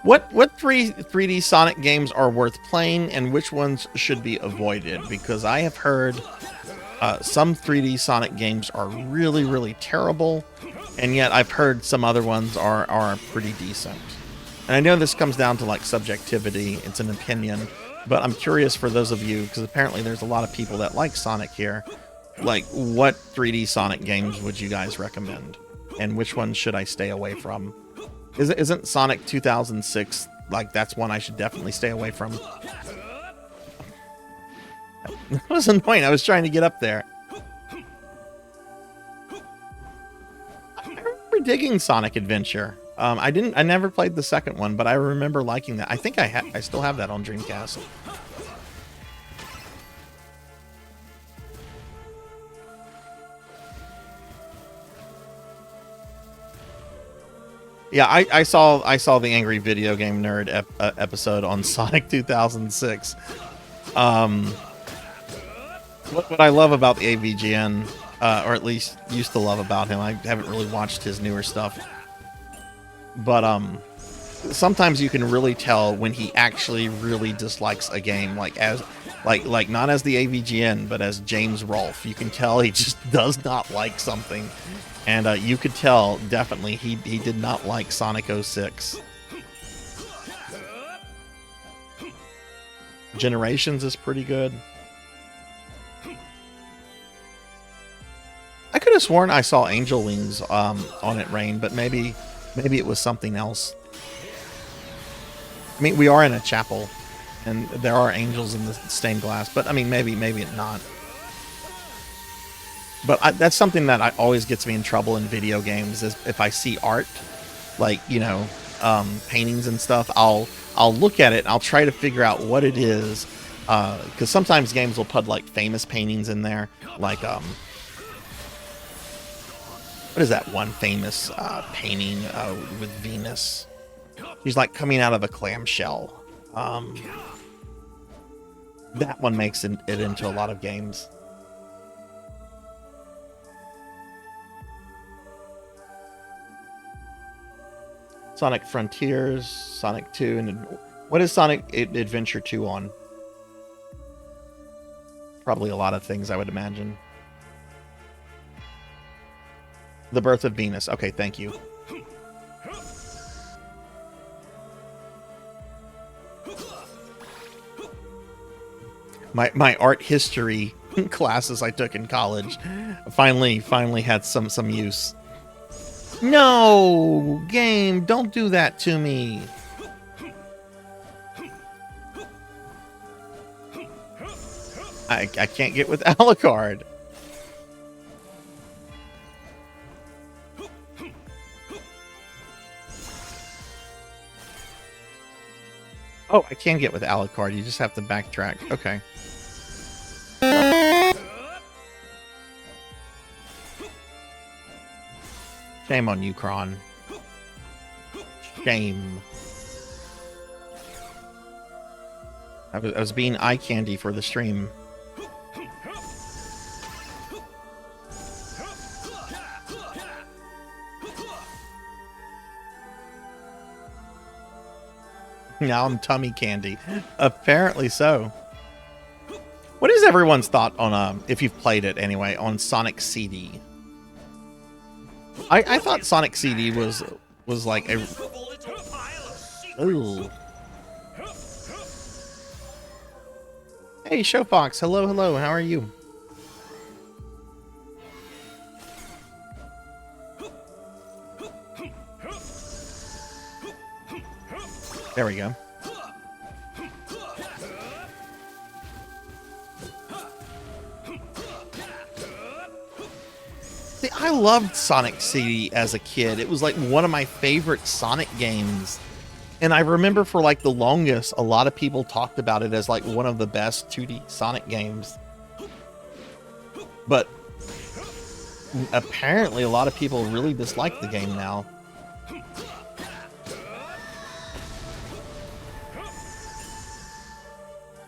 What 3D Sonic games are worth playing, and which ones should be avoided? Because I have heard some 3D Sonic games are really, really terrible, and yet I've heard some other ones are pretty decent. And I know this comes down to like subjectivity, it's an opinion, but I'm curious for those of you, because apparently there's a lot of people that like Sonic here, like what 3D Sonic games would you guys recommend? And which ones should I stay away from? Isn't Sonic 2006, like, that's one I should definitely stay away from? That wasn't the point. I was trying to get up there. I remember digging Sonic Adventure. I never played the second one, but I remember liking that. I think I still have that on Dreamcast. Yeah, I saw the Angry Video Game Nerd episode on Sonic 2006. What I love about the AVGN, or at least used to love about him, I haven't really watched his newer stuff, but sometimes you can really tell when he actually really dislikes a game, like not as the AVGN, but as James Rolfe. You can tell he just does not like something, and you could tell definitely he did not like Sonic 06. Generations is pretty good. I could have sworn I saw angel wings on It Rain, but maybe it was something else. I mean, we are in a chapel, and there are angels in the stained glass, but I mean, maybe it's not. But that's something that always gets me in trouble in video games, is if I see art, like, you know, paintings and stuff, I'll look at it and I'll try to figure out what it is, because sometimes games will put like famous paintings in there, like what is that one famous painting with Venus? She's like coming out of a clamshell. That one makes it into a lot of games. Sonic Frontiers, Sonic 2, and what is Sonic Adventure 2 on? Probably a lot of things, I would imagine. The Birth of Venus. Okay, thank you. My art history classes I took in college finally had some use. No, game, don't do that to me. I can't get with Alucard. Oh, I can get with Alucard. You just have to backtrack. Okay. Shame on you, Kron. Shame. I was being eye candy for the stream. Now I'm tummy candy. Apparently so. What is everyone's thought on, if you've played it anyway, on Sonic CD? I thought Sonic CD was like a... Ooh. Hey, Showfox. Hello. How are you? There we go. See, I loved Sonic CD as a kid. It was like one of my favorite Sonic games. And I remember for like the longest, a lot of people talked about it as like one of the best 2D Sonic games. But apparently a lot of people really dislike the game now.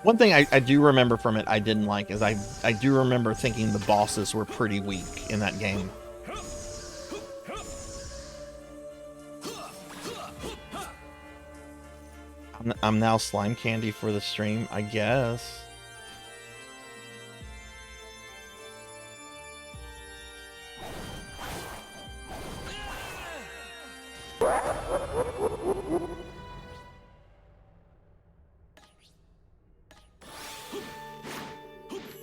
One thing I do remember from it I didn't like is I do remember thinking the bosses were pretty weak in that game. I'm now slime candy for the stream, I guess.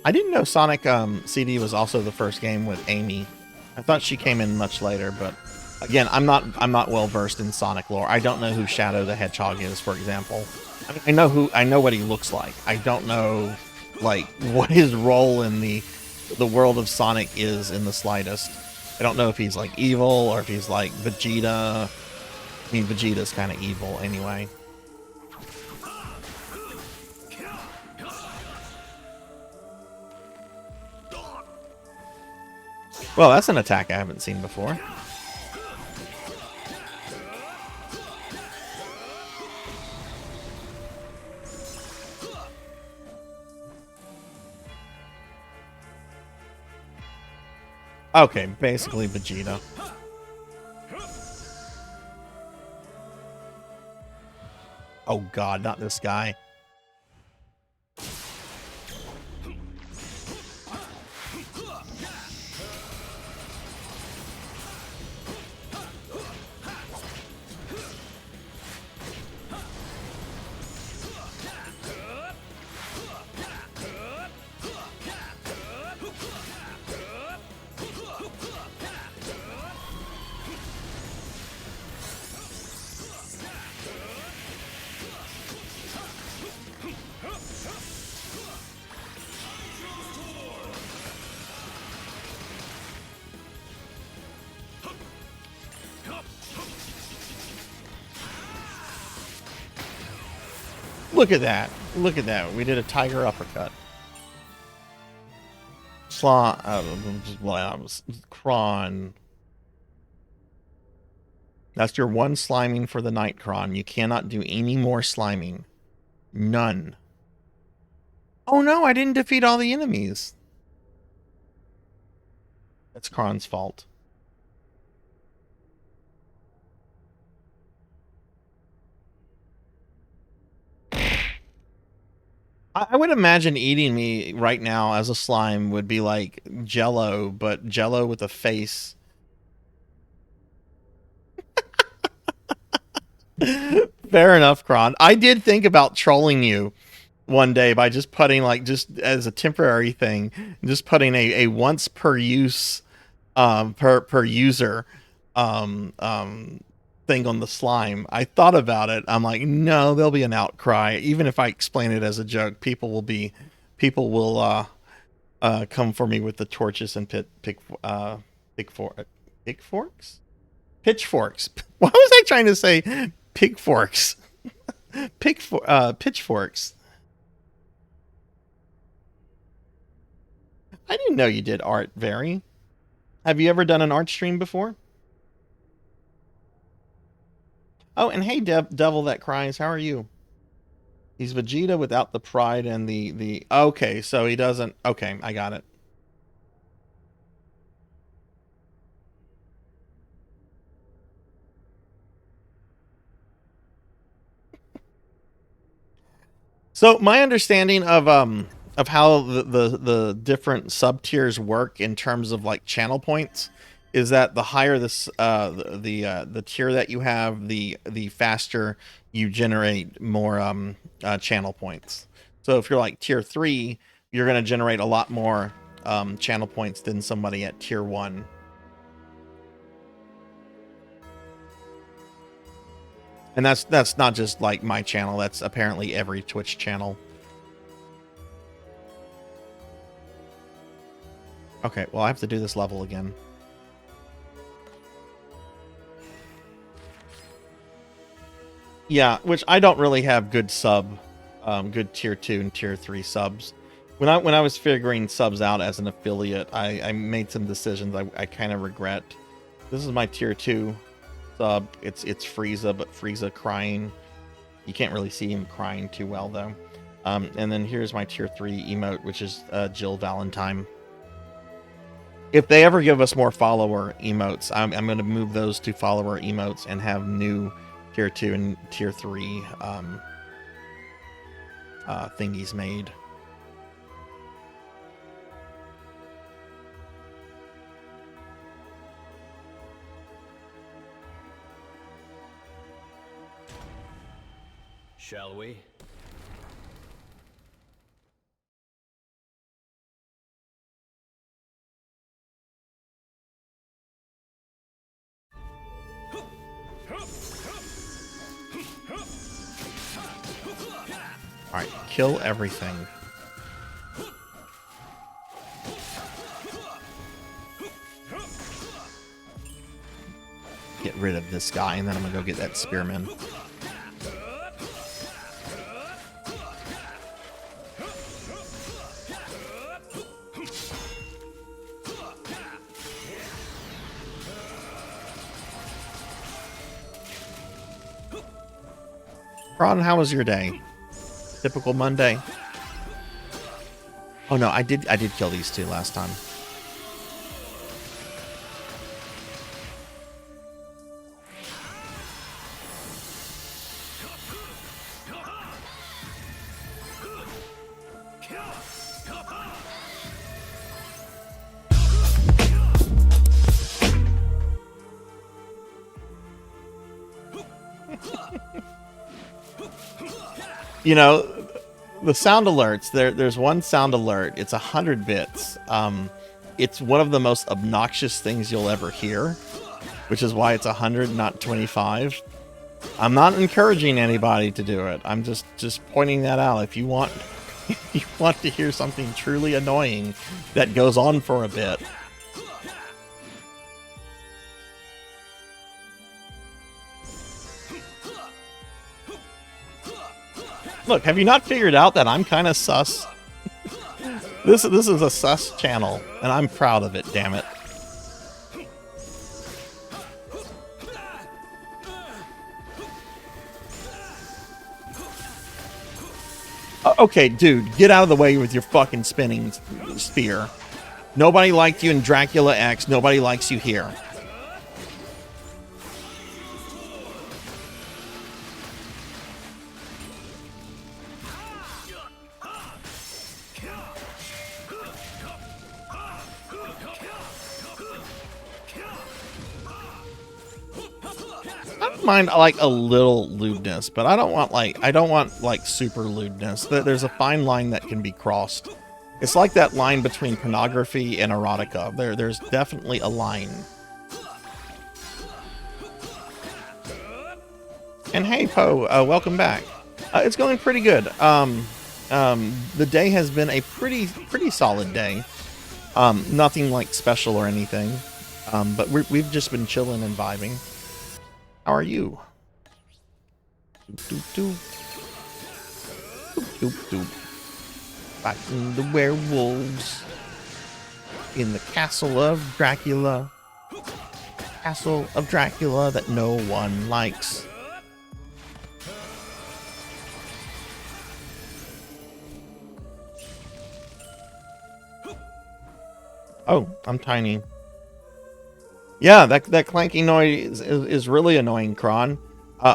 I didn't know Sonic CD was also the first game with Amy. I thought she came in much later, but again, I'm not well versed in Sonic lore. I don't know who Shadow the Hedgehog is, for example. I mean, I know what he looks like. I don't know like what his role in the world of Sonic is in the slightest. I don't know if he's like evil or if he's like Vegeta. I mean, Vegeta's kind of evil anyway. Well, that's an attack I haven't seen before. Okay, basically Vegeta. Oh god, not this guy. Look at that. Look at that. We did a tiger uppercut. Kron. That's your one sliming for the night, Kron. You cannot do any more sliming. None. Oh no, I didn't defeat all the enemies. That's Kron's fault. I would imagine eating me right now as a slime would be like Jello, but Jello with a face. Fair enough, Kron. I did think about trolling you one day by just putting, like, just as a temporary thing, just putting a once per use per user thing on the slime. I thought about it. I'm like, no, there'll be an outcry. Even if I explain it as a joke, people will come for me with the torches and pitchforks. Why was I trying to say pitchforks? Pitchforks. I didn't know you did art, Very. Have you ever done an art stream before? Oh, and hey, Devil That Cries, how are you? He's Vegeta without the pride and the... Okay, so he doesn't... Okay, I got it. So my understanding of how the different sub tiers work in terms of like channel points is that the higher the tier that you have, the faster you generate more channel points. So if you're like tier 3, you're going to generate a lot more channel points than somebody at tier 1. And that's not just like my channel, that's apparently every Twitch channel. Okay, well I have to do this level again. Yeah, which I don't really have good good tier 2 and tier 3 subs. When I was figuring subs out as an affiliate, I made some decisions I kind of regret. This is my tier 2 sub. It's Frieza, but Frieza crying. You can't really see him crying too well though. And then here's my tier 3 emote, which is Jill Valentine. If they ever give us more follower emotes, I'm going to move those to follower emotes and have new tier 2 and tier 3 thingies made. Shall we? Alright, kill everything. Get rid of this guy, and then I'm gonna go get that spearman. Ron, how was your day? Typical Monday. Oh no, I did kill these two last time. You know, the sound alerts, there's one sound alert. It's 100 bits. It's one of the most obnoxious things you'll ever hear, which is why it's 100, not 25. I'm not encouraging anybody to do it. I'm just pointing that out. If you want if you want to hear something truly annoying that goes on for a bit. Look, have you not figured out that I'm kind of sus? This is a sus channel, and I'm proud of it, damn it. Okay, dude, get out of the way with your fucking spinning spear. Nobody liked you in Dracula X. Nobody likes you here. I don't mind like a little lewdness, but I don't want like super lewdness. There's a fine line that can be crossed. It's like that line between pornography and erotica. There's definitely a line. And hey, Poe, welcome back. It's going pretty good. The day has been a pretty solid day. Nothing like special or anything. But we've just been chilling and vibing. How are you? Fighting the werewolves in the castle of Dracula. Castle of Dracula that no one likes. Oh, I'm tiny. Yeah, that clanking noise is really annoying, Kron.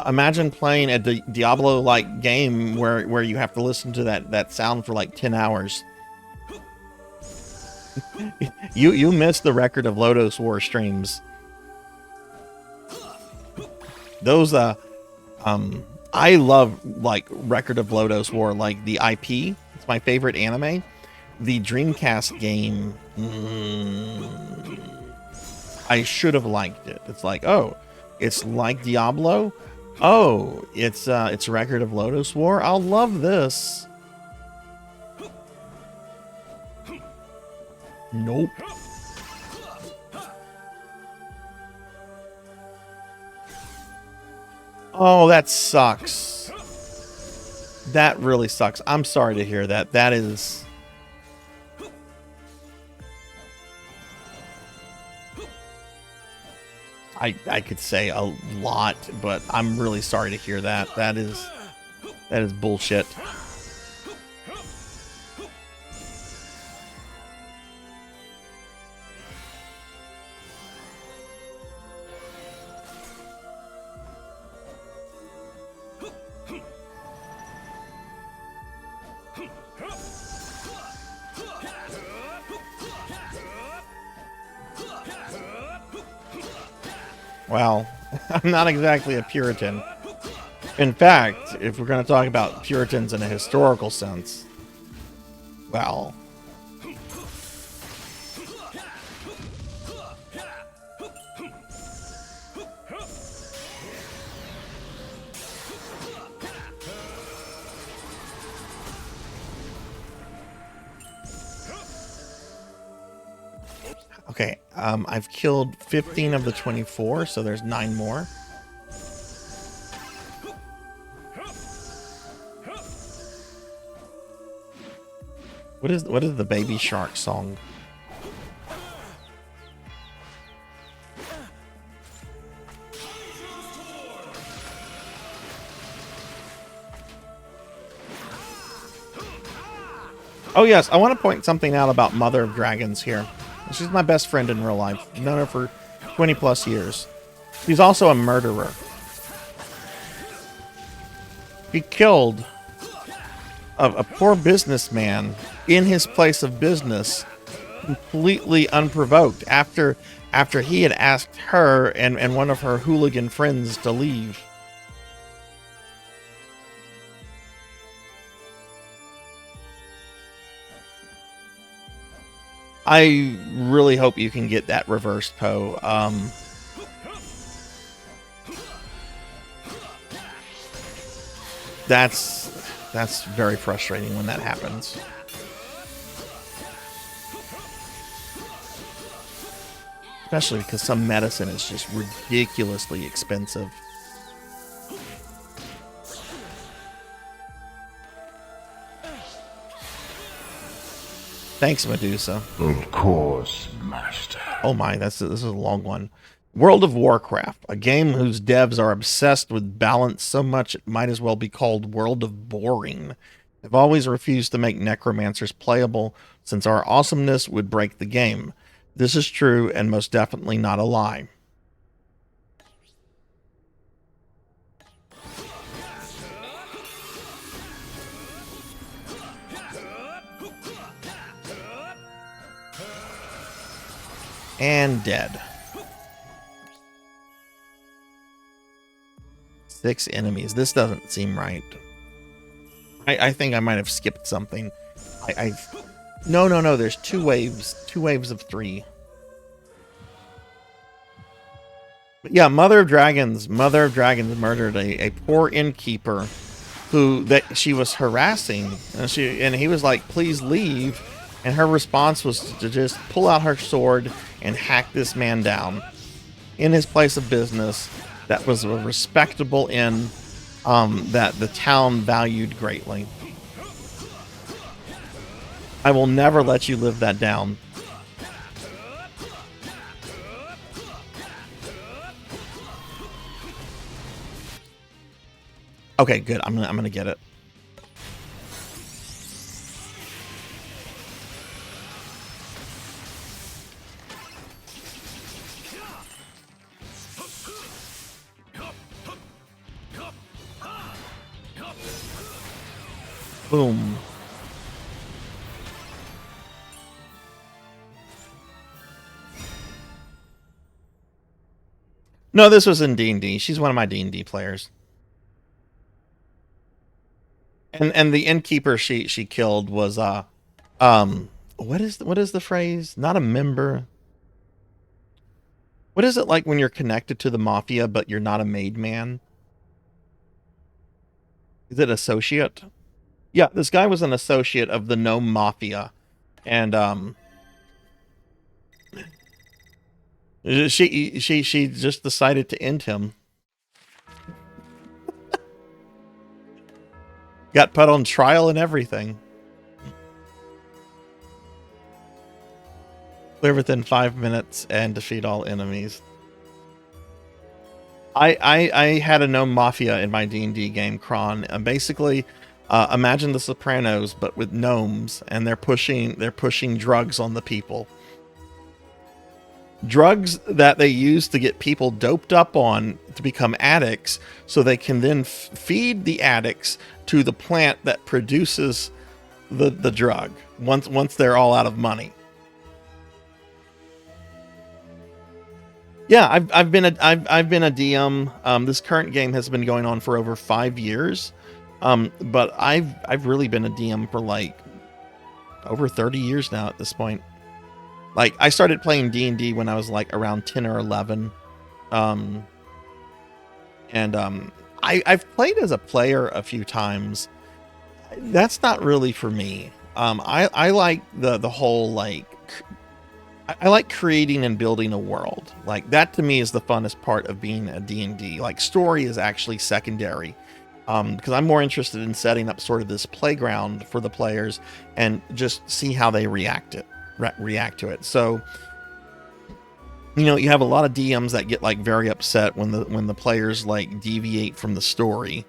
Imagine playing a Diablo-like game where you have to listen to that sound for like 10 hours. You missed the Record of Lodoss War streams. Those I love like Record of Lodoss War, like the IP. It's my favorite anime. The Dreamcast game. I should have liked it. It's like, oh, it's like Diablo. Oh, it's Record of Lodoss War. I'll love this. Nope. Oh, that sucks. That really sucks. I'm sorry to hear that. That is... I could say a lot, but I'm really sorry to hear that. That is bullshit. Well, I'm not exactly a Puritan. In fact, if we're going to talk about Puritans in a historical sense, well... Okay, I've killed 15 of the 24, so there's 9 more. What is the Baby Shark song? Oh yes, I want to point something out about Mother of Dragons here. She's my best friend in real life. I've known her for 20 plus years. She's also a murderer. He killed a poor businessman in his place of business completely unprovoked after he had asked her and one of her hooligan friends to leave. I really hope you can get that reversed, Poe. That's very frustrating when that happens. Especially because some medicine is just ridiculously expensive. Thanks, Medusa. Of course, Master. Oh my, this is a long one. World of Warcraft, a game whose devs are obsessed with balance so much it might as well be called World of Boring. They've always refused to make necromancers playable, since our awesomeness would break the game. This is true and most definitely not a lie. And dead. 6 enemies. This doesn't seem right. I think I might have skipped something. No. There's 2 waves. 2 waves of 3. But yeah, Mother of Dragons murdered a poor innkeeper who she was harassing, and he was like, "Please leave." And her response was to just pull out her sword and hack this man down in his place of business. That was a respectable inn that the town valued greatly. I will never let you live that down. Okay, good. I'm gonna get it. Boom. No, this was in D&D. She's one of my D&D players. And the innkeeper she killed was what is the phrase? Not a member. What is it like when you're connected to the mafia but you're not a made man? Is it associate? Yeah, this guy was an associate of the Gnome Mafia, and she just decided to end him. Got put on trial and everything. Clear within 5 minutes and defeat all enemies. I had a Gnome Mafia in my D&D game, Kron, and basically. Imagine the Sopranos, but with gnomes, and they're pushing drugs on the people. Drugs that they use to get people doped up on to become addicts, so they can then feed the addicts to the plant that produces the drug. Once they're all out of money. Yeah, I've been a DM. This current game has been going on for over 5 years. But I've really been a DM for like over 30 years now at this point. Like I started playing D&D when I was like around 10 or 11. I've played as a player a few times. That's not really for me. I like the whole like I like creating and building a world. Like that to me is the funnest part of being a D&D. Like story is actually secondary. Because I'm more interested in setting up sort of this playground for the players and just see how they react to it. So, you know, you have a lot of DMs that get like very upset when the players like deviate from the story.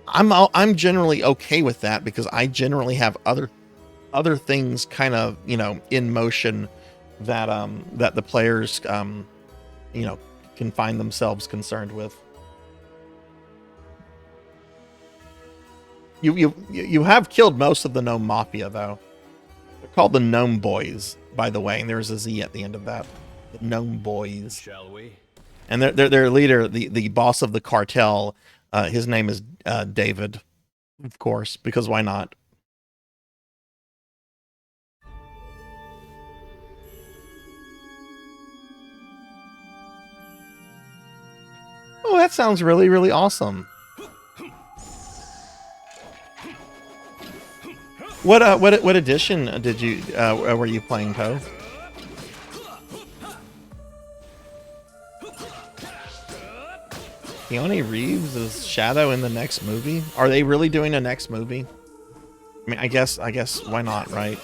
I'm generally okay with that because I generally have other things kind of, you know, in motion that the players you know, can find themselves concerned with. You have killed most of the Gnome Mafia, though. They're called the Gnome Boys, by the way, and there's a Z at the end of that. The Gnome Boys. Shall we? And their leader, the boss of the cartel, his name is David, of course, because why not? that sounds really, really awesome. What edition did you were you playing, Poe? Keanu Reeves is Shadow in the next movie? Are they really doing a next movie? I mean, I guess why not, right?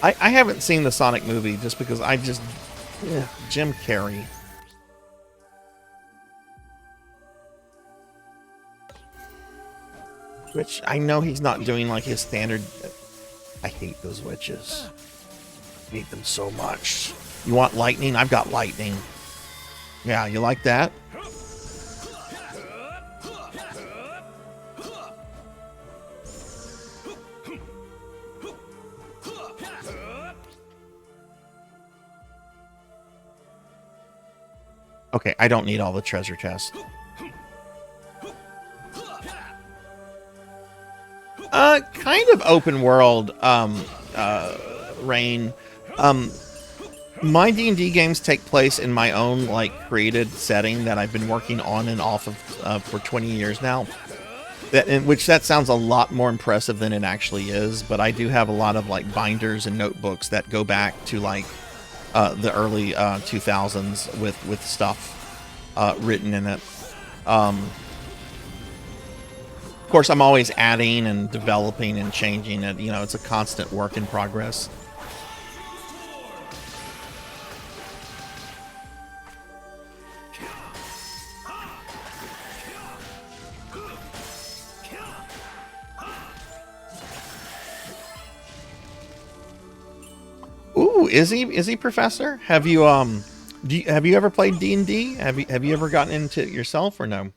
I haven't seen the Sonic movie just because Jim Carrey. Which I know he's not doing like his standard. I hate those witches. I hate them so much. You want lightning? I've got lightning. Yeah, you like that? Okay, I don't need all the treasure chests. Kind of open world, Rain. My D&D games take place in my own, like, created setting that I've been working on and off of for 20 years now. That sounds a lot more impressive than it actually is, but I do have a lot of, like, binders and notebooks that go back to, like, the early 2000s with stuff written in it. Of course, I'm always adding and developing and changing it. You know, it's a constant work in progress. Ooh, is he Professor? Have you have you ever played D&D? Have you ever gotten into it yourself or no?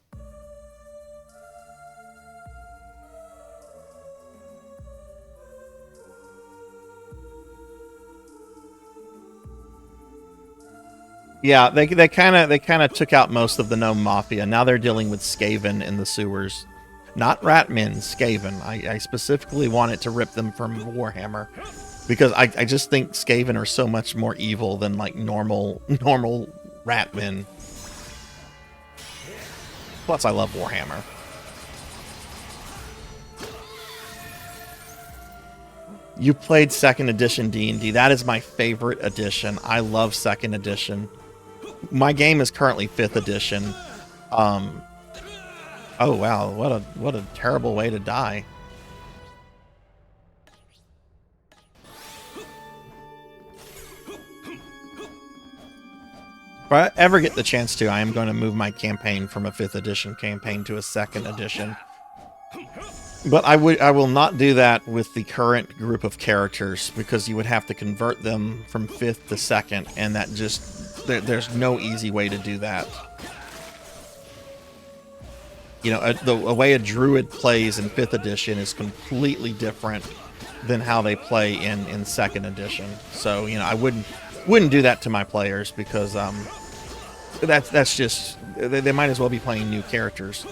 Yeah, they kind of took out most of the Gnome Mafia. Now they're dealing with Skaven in the sewers, not Ratmen, Skaven. I specifically wanted to rip them from Warhammer because I just think Skaven are so much more evil than like normal Ratmen. Plus, I love Warhammer. You played 2nd edition D&D. That is my favorite edition. I love 2nd edition. My game is currently 5th edition. Oh wow, what a terrible way to die. If I ever get the chance to, I am going to move my campaign from a 5th edition campaign to a 2nd edition. But I will not do that with the current group of characters because you would have to convert them from 5th to 2nd, and that just there's no easy way to do that. You know, the way a druid plays in 5th edition is completely different than how they play in 2nd edition. So, you know, I wouldn't do that to my players because that's just they might as well be playing new characters.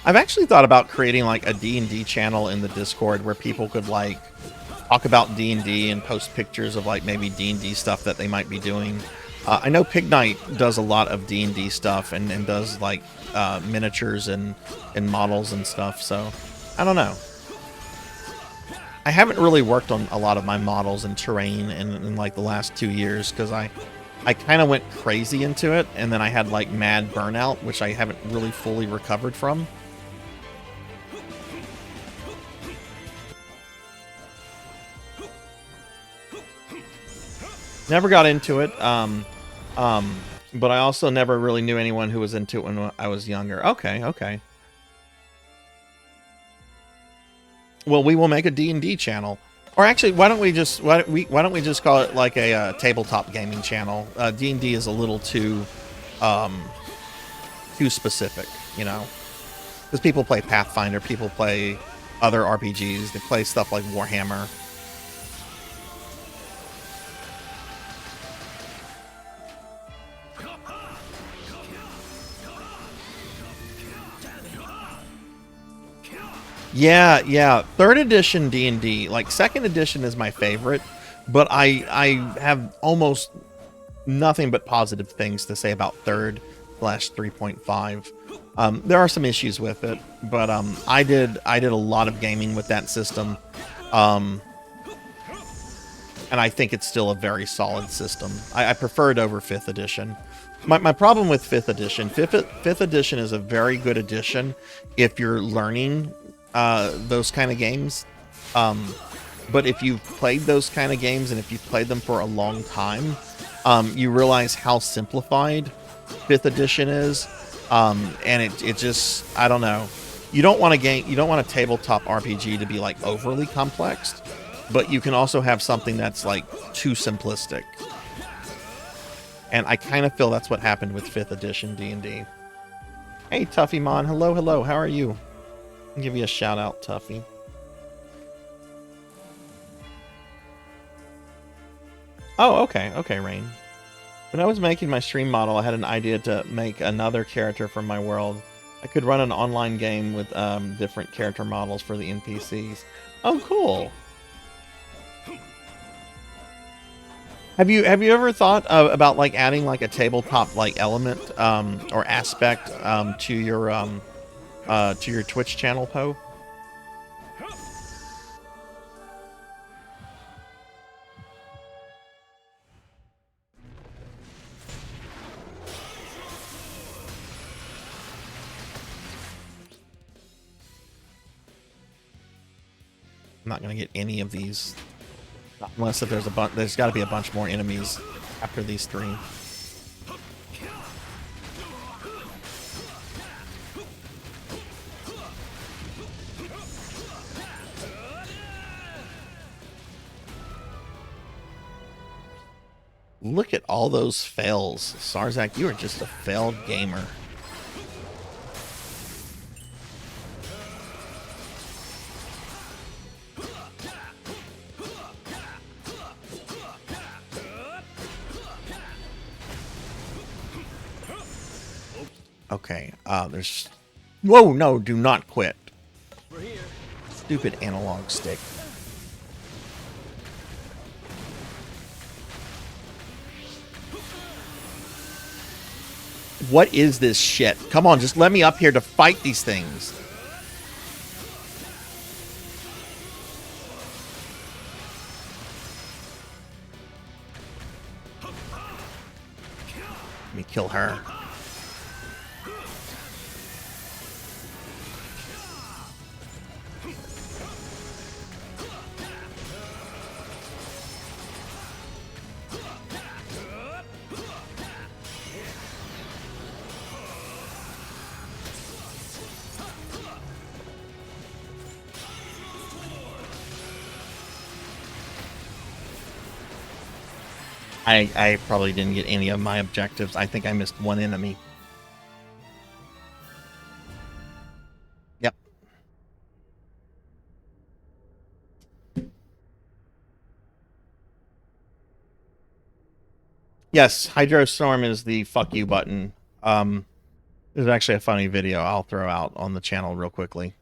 I've actually thought about creating like a D&D channel in the Discord where people could like talk about D&D and post pictures of like maybe D&D stuff that they might be doing. I know Pig Knight does a lot of D&D stuff and does like miniatures and models and stuff. So I don't know. I haven't really worked on a lot of my models and terrain in like the last 2 years because I kind of went crazy into it and then I had like mad burnout, which I haven't really fully recovered from. Never got into it, but I also never really knew anyone who was into it when I was younger. Okay. Well, we will make a D&D channel, or actually, why don't we just call it like a tabletop gaming channel? D&D is a little too specific, you know, because people play Pathfinder, people play other RPGs, they play stuff like Warhammer. Yeah. Third edition D&D, like second edition is my favorite, but I have almost nothing but positive things to say about third slash 3.5. There are some issues with it, but I did a lot of gaming with that system, and I think it's still a very solid system. I prefer it over 5th edition. My problem with 5th edition, 5th edition is a very good edition if you're learning those kind of games. But if you've played those kind of games and if you've played them for a long time, you realize how simplified 5th edition is. And it just, I don't know. You don't want a tabletop RPG to be like overly complex, but you can also have something that's like too simplistic. And I kind of feel that's what happened with 5th edition D&D. Hey, Tuffy Mon. Hello. How are you? I'll give you a shout out, Tuffy. Oh, okay, Rain. When I was making my stream model, I had an idea to make another character from my world. I could run an online game with different character models for the NPCs. Oh, cool. Have you ever thought about like adding like a tabletop like element or aspect to your Twitch channel, Poe? I'm not gonna get any of these. Unless if there's there's got to be a bunch more enemies after these 3. Look at all those fails. Sarzac, you are just a failed gamer. Okay, there's... Whoa, no, do not quit. Stupid analog stick. What is this shit? Come on, just let me up here to fight these things. Let me kill her. I probably didn't get any of my objectives. I think I missed one enemy. Yep. Yes, Hydrostorm is the fuck you button. There's actually a funny video I'll throw out on the channel real quickly.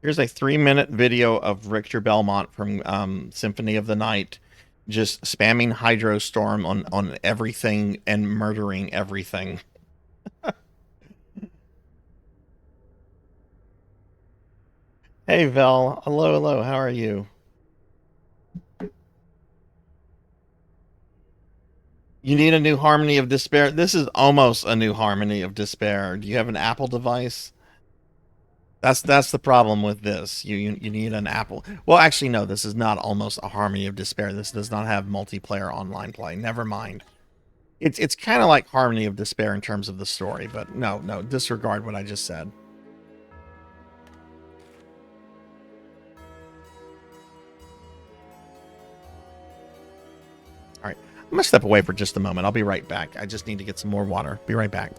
Here's a 3-minute video of Richter Belmont from Symphony of the Night just spamming Hydrostorm on everything and murdering everything. Hey, Vel. Hello. How are you? You need a new Harmony of Despair. This is almost a new Harmony of Despair. Do you have an Apple device? That's the problem with this. You need an Apple. Well, actually, no. This is not almost a Harmony of Despair. This does not have multiplayer online play. Never mind. It's kind of like Harmony of Despair in terms of the story, but no. Disregard what I just said. All right. I'm gonna step away for just a moment. I'll be right back. I just need to get some more water. Be right back.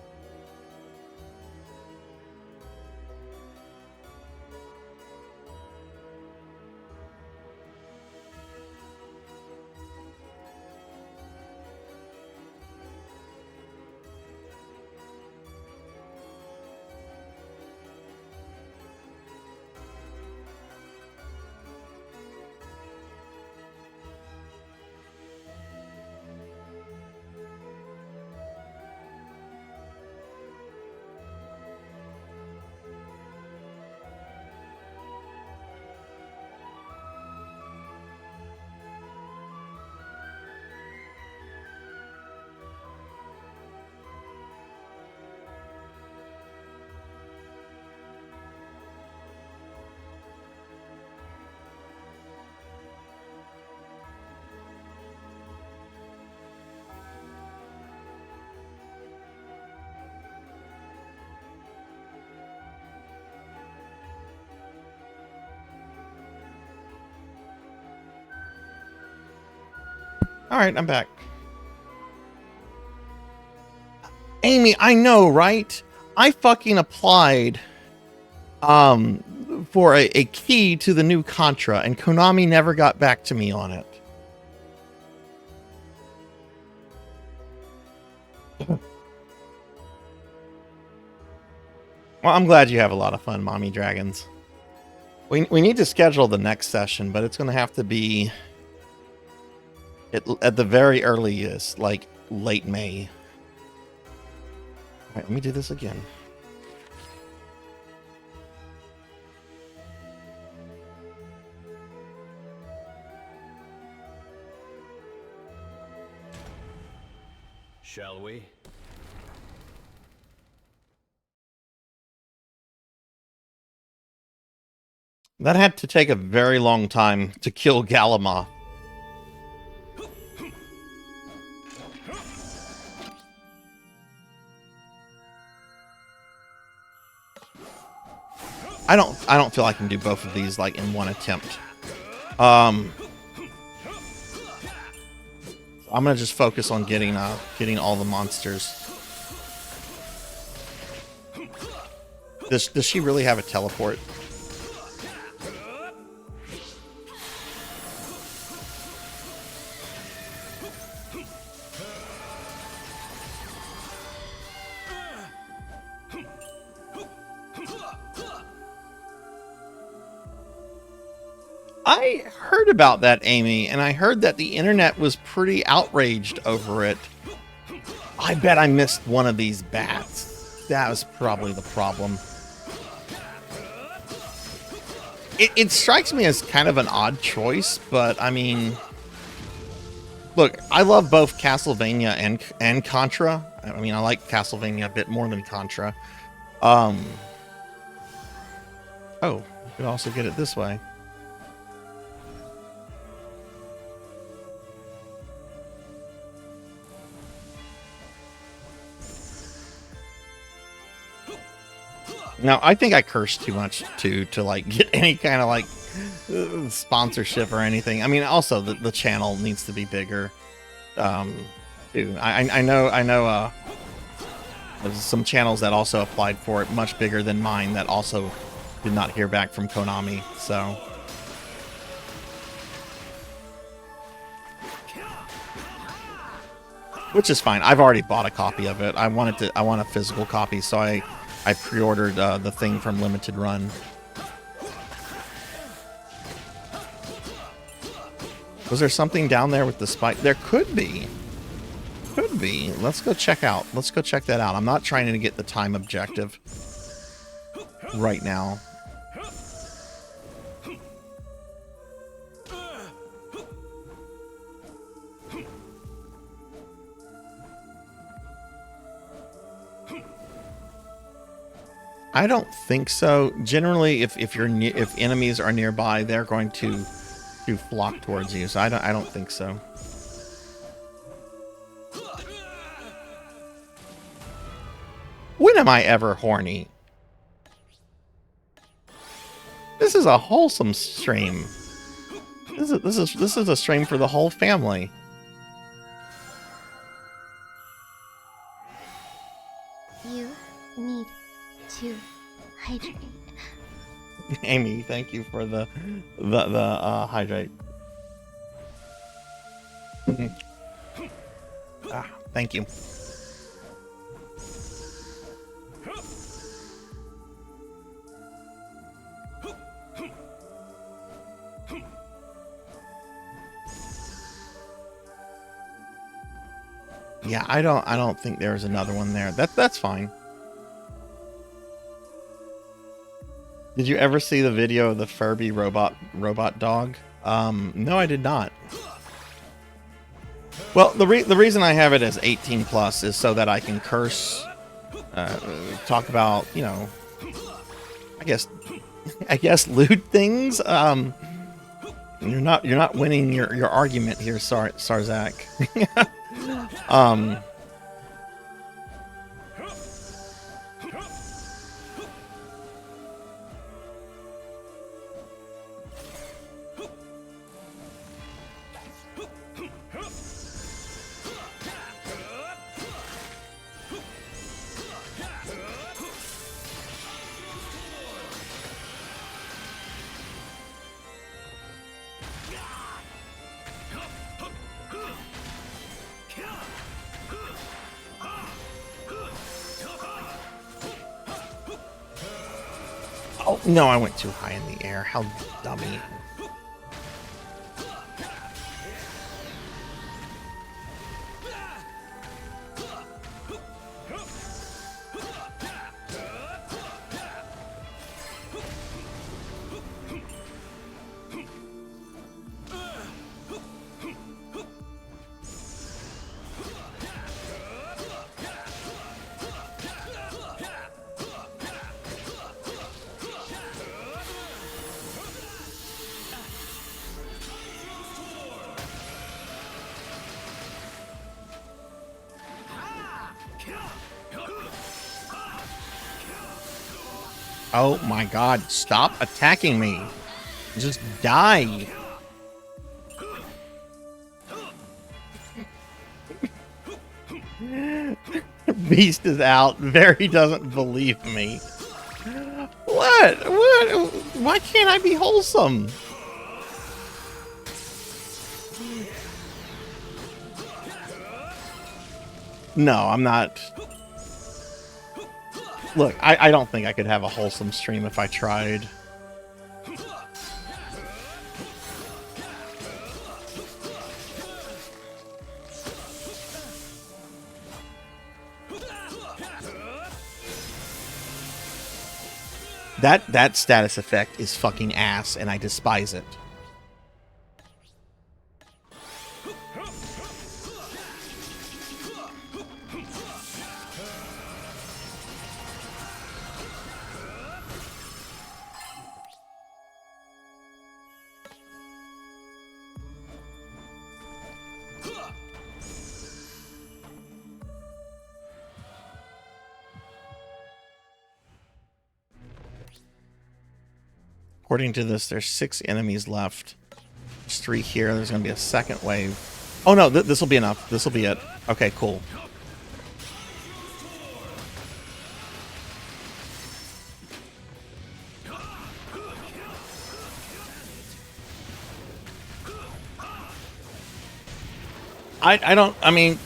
All right, I'm back. Amy, I know, right? I fucking applied for a key to the new Contra, and Konami never got back to me on it. Well, I'm glad you have a lot of fun, Mommy Dragons. We need to schedule the next session, but it's going to have to be at the very earliest, like late May. All right, let me do this again. Shall we? That had to take a very long time to kill Gallimah. I don't feel I can do both of these like in one attempt. I'm gonna just focus on getting all the monsters. Does she really have a teleport? I heard about that, Amy, and I heard that the internet was pretty outraged over it. I bet I missed one of these bats. That was probably the problem. It strikes me as kind of an odd choice, but I mean, look, I love both Castlevania and Contra. I mean, I like Castlevania a bit more than Contra. Oh, you could also get it this way. Now, I think I cursed too much to like get any kind of like sponsorship or anything. I mean, also the channel needs to be bigger. Too. I know there's some channels that also applied for it, much bigger than mine, that also did not hear back from Konami. So, which is fine. I've already bought a copy of it. I want a physical copy, so I pre-ordered the thing from Limited Run. Was there something down there with the spike? There could be. Could be. Let's go check out. Let's go check that out. I'm not trying to get the time objective right now. I don't think so. Generally, if enemies are nearby, they're going to flock towards you. So I don't think so. When am I ever horny? This is a wholesome stream. This is a stream for the whole family. Amy, thank you for the hydrate. Thank you. Yeah, I don't think there's another one there. That's fine. Did you ever see the video of the Furby robot dog? No, I did not. Well, the reason I have it as 18 plus is so that I can curse, talk about, you know, I guess lewd things. You're not winning your argument here, Sarzac. Oh, no, I went too high in the air. How dummy. Oh my god, stop attacking me. Just die. Beast is out. Very doesn't believe me. What? Why can't I be wholesome? No, I'm not. Look, I don't think I could have a wholesome stream if I tried. That status effect is fucking ass, and I despise it. According to this, there's 6 enemies left. There's 3 here. There's going to be a second wave. Oh, no. This will be enough. This will be it. Okay, cool. I mean,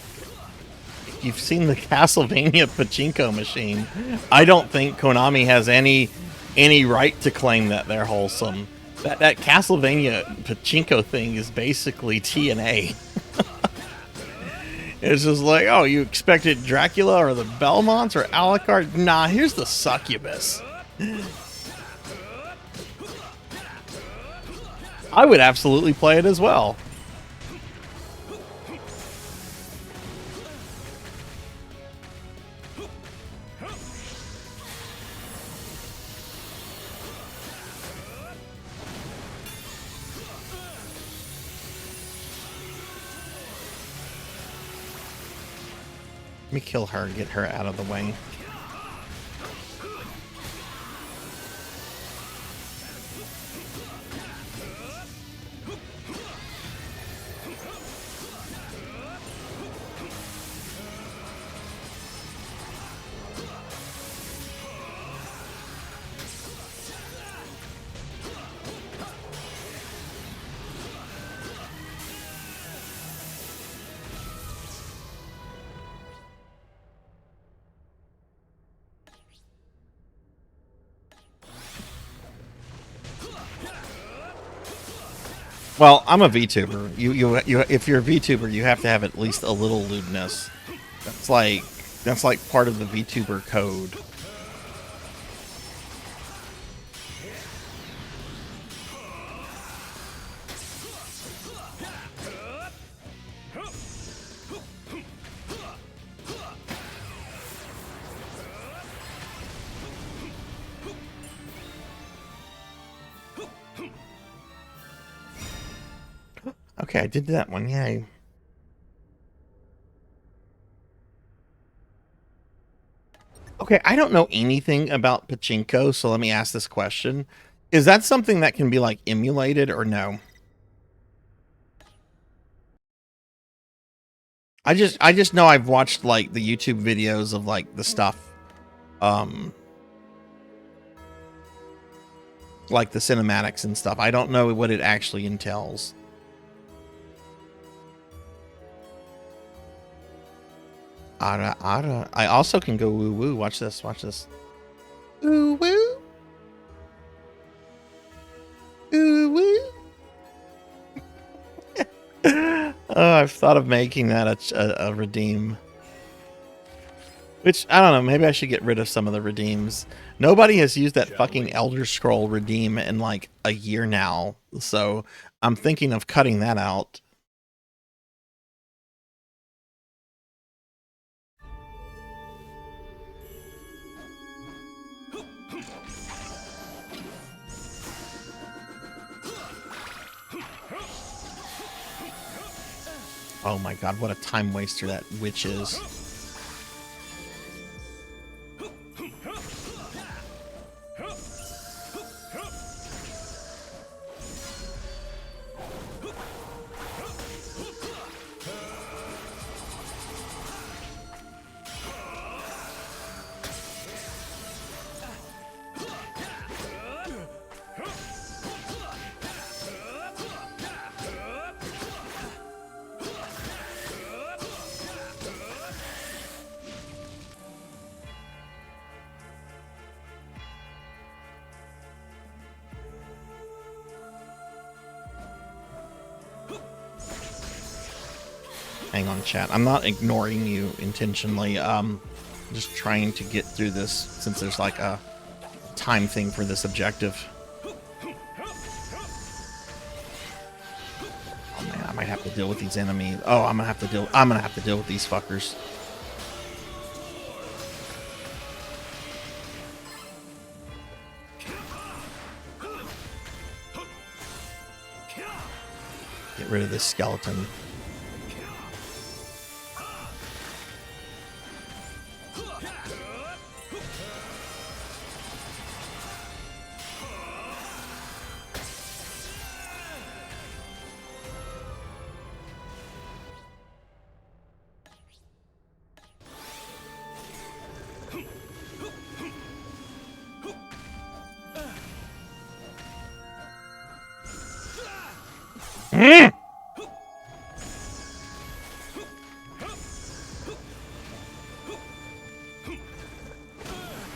you've seen the Castlevania pachinko machine. I don't think Konami has any right to claim that they're wholesome. That Castlevania pachinko thing is basically TNA. It's just like, oh, you expected Dracula or the Belmonts or Alucard? Nah, here's the succubus. I would absolutely play it as well. Let me kill her and get her out of the way. Well, I'm a VTuber. You if you're a VTuber, you have to have at least a little lewdness. That's like part of the VTuber code. Okay, I did that one. Yay. Okay, I don't know anything about pachinko, so let me ask this question. Is that something that can be, like, emulated or no? I just know I've watched, like, the YouTube videos of, like, the stuff. Like the cinematics and stuff. I don't know what it actually entails. Ara, ara. I also can go woo woo. Watch this. Watch this. Ooh woo. Ooh woo. Oh, I've thought of making that a redeem. Which, I don't know, maybe I should get rid of some of the redeems. Nobody has used that fucking Elder Scroll redeem in like a year now. So I'm thinking of cutting that out. Oh my god, what a time waster that witch is. Hang on, chat. I'm not ignoring you intentionally. Just trying to get through this since there's like a time thing for this objective. Oh man, I might have to deal with these enemies. Oh, I'm gonna have to deal with these fuckers. Get rid of this skeleton.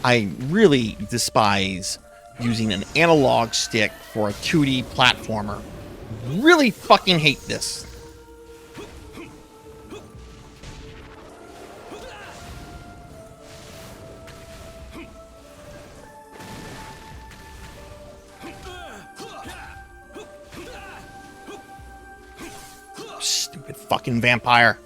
I really despise using an analog stick for a 2D platformer. Really fucking hate this. Stupid fucking vampire.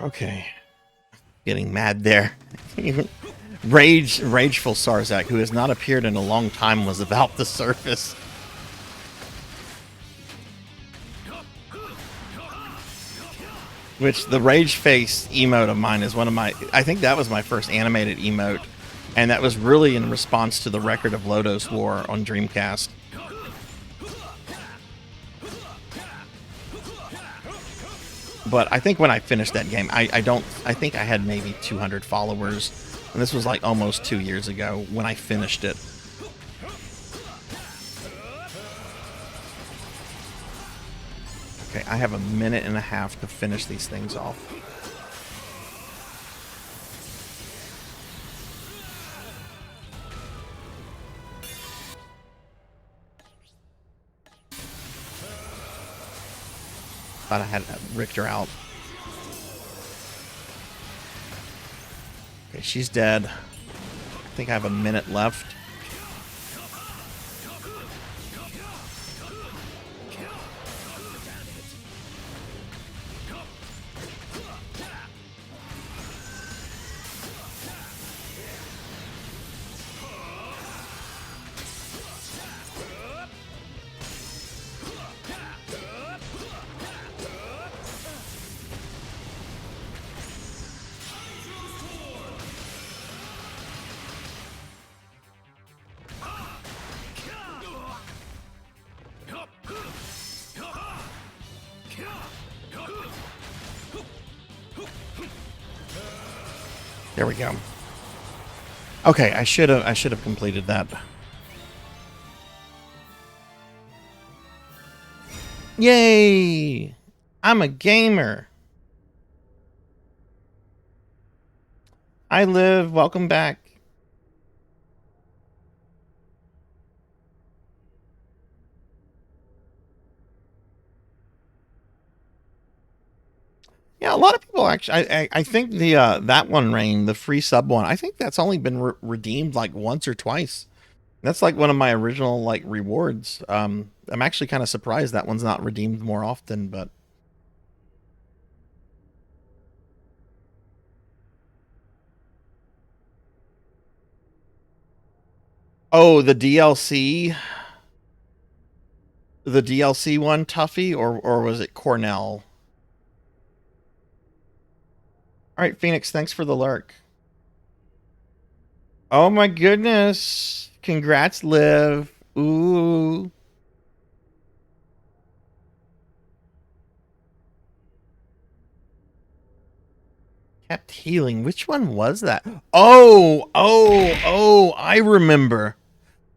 Okay. Getting mad there. Rageful Sarzac, who has not appeared in a long time, was about to surface. Which, the rage face emote of mine is one of my... I think that was my first animated emote And that was really in response to the Record of Lodos War on Dreamcast. But I think when I finished that game, I think I had maybe 200 followers. And this was like almost 2 years ago when I finished it. Okay, I have a minute and a half to finish these things off. Thought I had Richter out. Okay, she's dead. I think I have a minute left. There we go. Okay, I should have completed that. Yay! I'm a gamer. I live. Welcome back. Yeah, a lot of people actually. I think the that one, Rain, the free sub one. I think that's only been redeemed like once or twice. That's like one of my original like rewards. I'm actually kind of surprised that one's not redeemed more often, but. Oh, the DLC. The DLC one, Tuffy, or was it Cornell? All right, Phoenix, thanks for the lurk. Oh my goodness. Congrats, Liv. Ooh. Kept healing. Which one was that? Oh, I remember.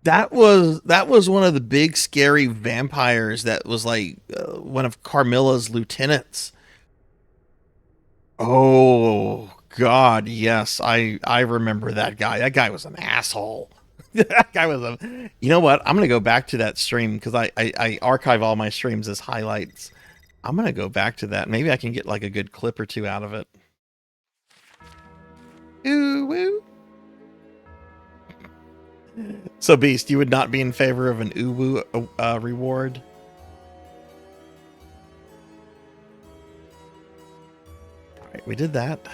That was one of the big scary vampires that was like one of Carmilla's lieutenants. Oh God, yes, I remember that guy. That guy was an asshole. That guy was a. You know what? I'm gonna go back to that stream because I archive all my streams as highlights. I'm gonna go back to that. Maybe I can get like a good clip or two out of it. Ooh woo. So Beast, you would not be in favor of an ooh woo reward? All right, we did that.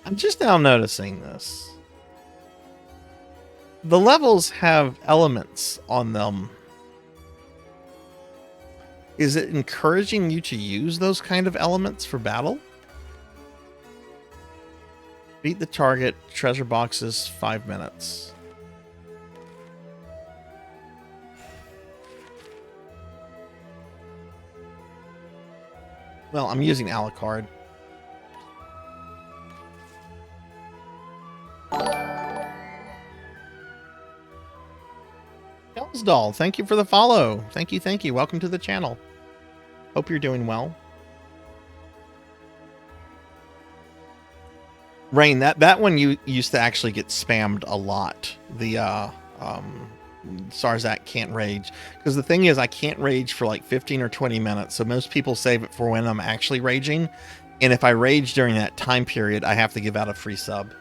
I'm just now noticing this. The levels have elements on them. Is it encouraging you to use those kind of elements for battle? Beat the target, treasure boxes, 5 minutes. Well, I'm using Alucard. Doll, thank you for the follow. Thank you. Welcome to the channel. Hope you're doing well. Rain, that one you used to actually get spammed a lot. The Sarzac can't rage. Because the thing is, I can't rage for like 15 or 20 minutes, so most people save it for when I'm actually raging. And if I rage during that time period, I have to give out a free sub.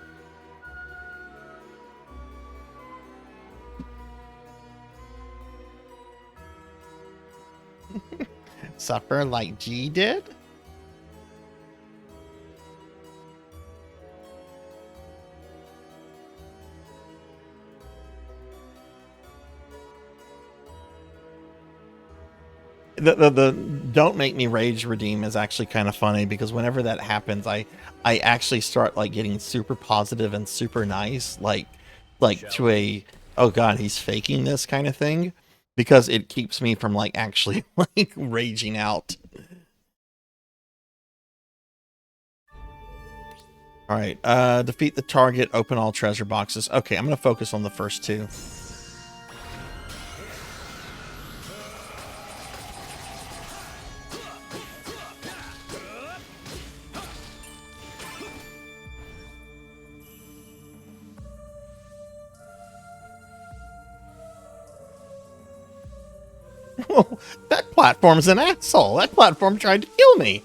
Suffer like G did? the don't make me rage redeem is actually kind of funny because whenever that happens, I actually start like getting super positive and super nice, like to a oh god, he's faking this kind of thing, because it keeps me from like actually like raging out. All right, defeat the target, open all treasure boxes. Okay, I'm gonna focus on the first two. Oh, that platform's an asshole. That platform tried to kill me.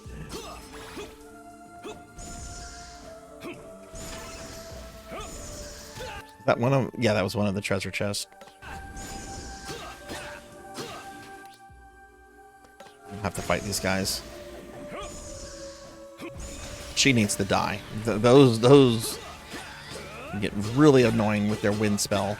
That one of, yeah, that was one of the treasure chests. I'll have to fight these guys. She needs to die. Those get really annoying with their wind spell.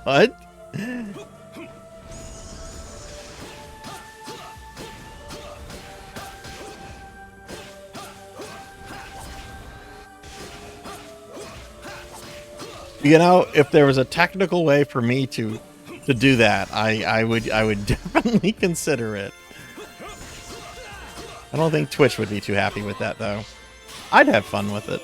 What? You know, if there was a technical way for me to do that, I would definitely consider it. I don't think Twitch would be too happy with that though. I'd have fun with it.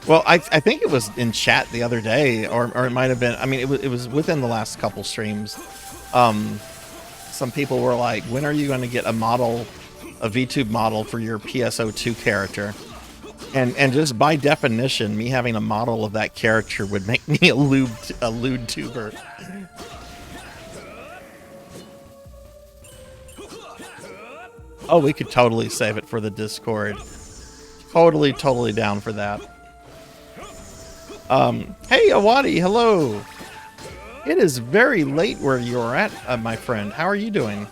Well, I think it was in chat the other day, or it might have been. I mean, it was within the last couple streams. Some people were like, "When are you going to get a model, a VTube model for your PSO2 character?" And just by definition, me having a model of that character would make me a lewd tuber. Oh, we could totally save it for the Discord. Totally down for that. Hey, Awadi, hello. It is very late where you're at, my friend. How are you doing?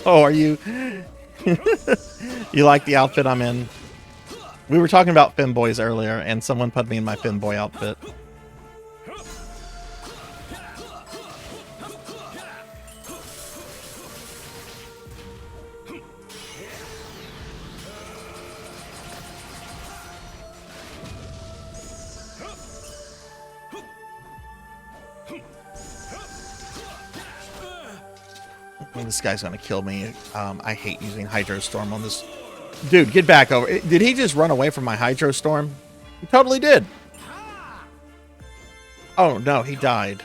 Oh, are you? You like the outfit I'm in? We were talking about femboys earlier, and someone put me in my femboy outfit. This guy's gonna kill me. I hate using Hydrostorm on this. Dude, get back over. Did he just run away from my Hydrostorm? He totally did. Oh no, he died.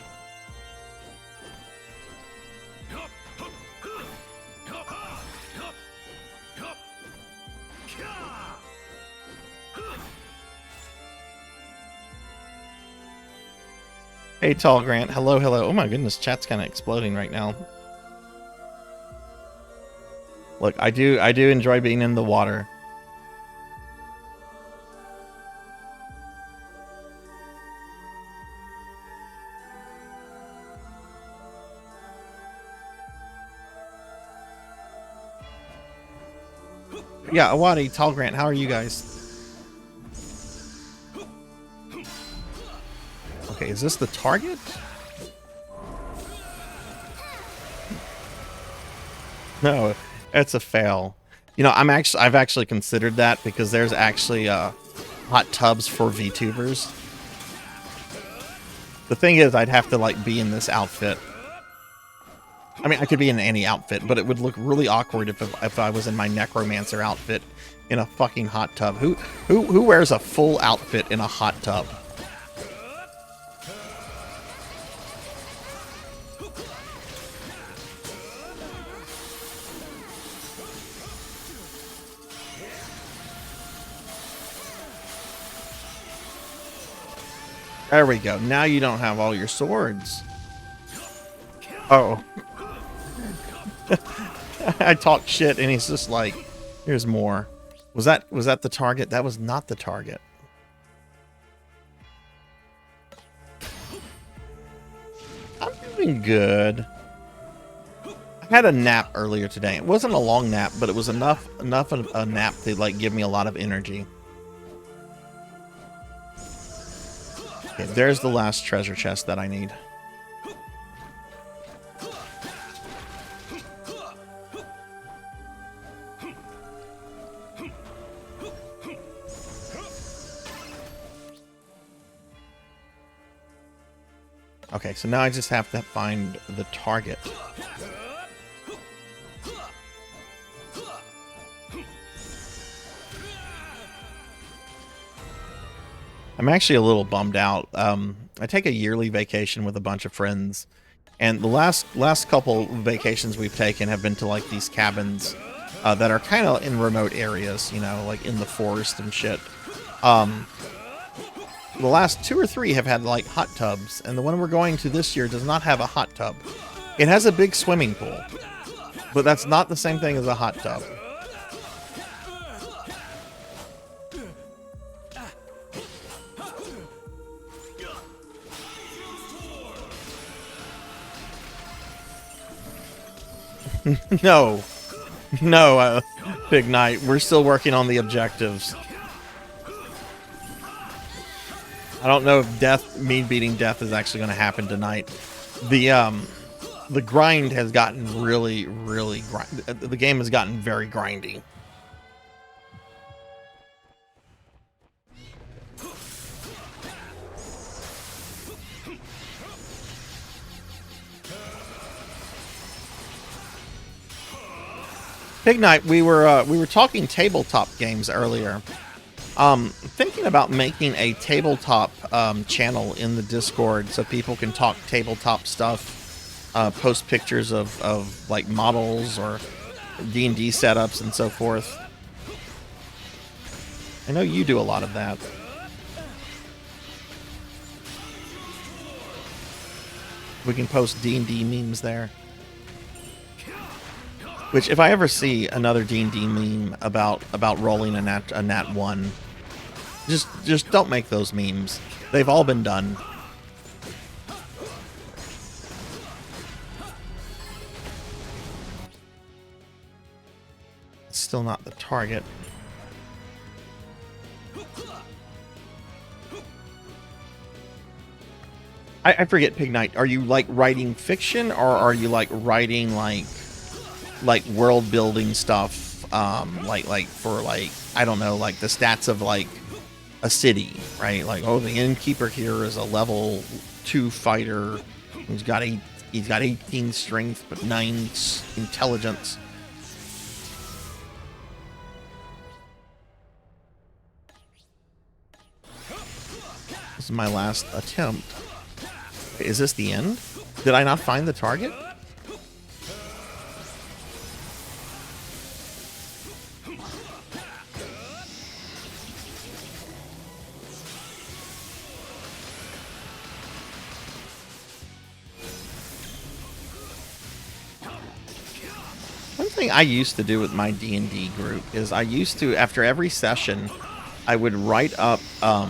Hey, Tall Grant. Hello. Oh my goodness, chat's kind of exploding right now. Look, I do enjoy being in the water. Yeah, Awadi, Tall Grant, how are you guys? Okay, is this the target? No. It's a fail. You know, I've actually considered that because there's actually hot tubs for VTubers. The thing is, I'd have to like be in this outfit. I mean, I could be in any outfit, but it would look really awkward if I was in my necromancer outfit in a fucking hot tub. Who wears a full outfit in a hot tub? There we go. Now you don't have all your swords. Oh. I talk shit and he's just like, here's more. Was that the target? That was not the target. I'm doing good. I had a nap earlier today. It wasn't a long nap, but it was enough of a nap to like give me a lot of energy. Okay, there's the last treasure chest that I need. Okay, so now I just have to find the target. I'm actually a little bummed out. I take a yearly vacation with a bunch of friends, and the last couple vacations we've taken have been to like these cabins that are kind of in remote areas, you know, like in the forest and shit. The last 2 or 3 have had like hot tubs, and the one we're going to this year does not have a hot tub. It has a big swimming pool, but that's not the same thing as a hot tub. No, Big Knight, we're still working on the objectives. I don't know if me beating death is actually going to happen tonight. The grind has gotten really the game has gotten very grindy. Big Knight, we were talking tabletop games earlier. Thinking about making a tabletop channel in the Discord so people can talk tabletop stuff, post pictures of like models or D&D setups and so forth. I know you do a lot of that. We can post D&D memes there. Which, if I ever see another D&D meme about rolling a nat 1, just don't make those memes. They've all been done. It's still not the target. I forget, Pig Knight. Are you like writing fiction, or are you like writing like world building stuff? Like for like, I don't know, like the stats of like a city, right? Like, oh, the innkeeper here is a level 2 fighter. He's got 18 strength but 9 intelligence. This is my last attempt. Is this the end? Did I not find the target? One thing I used to do with my D&D group is I used to, after every session, I would write up, I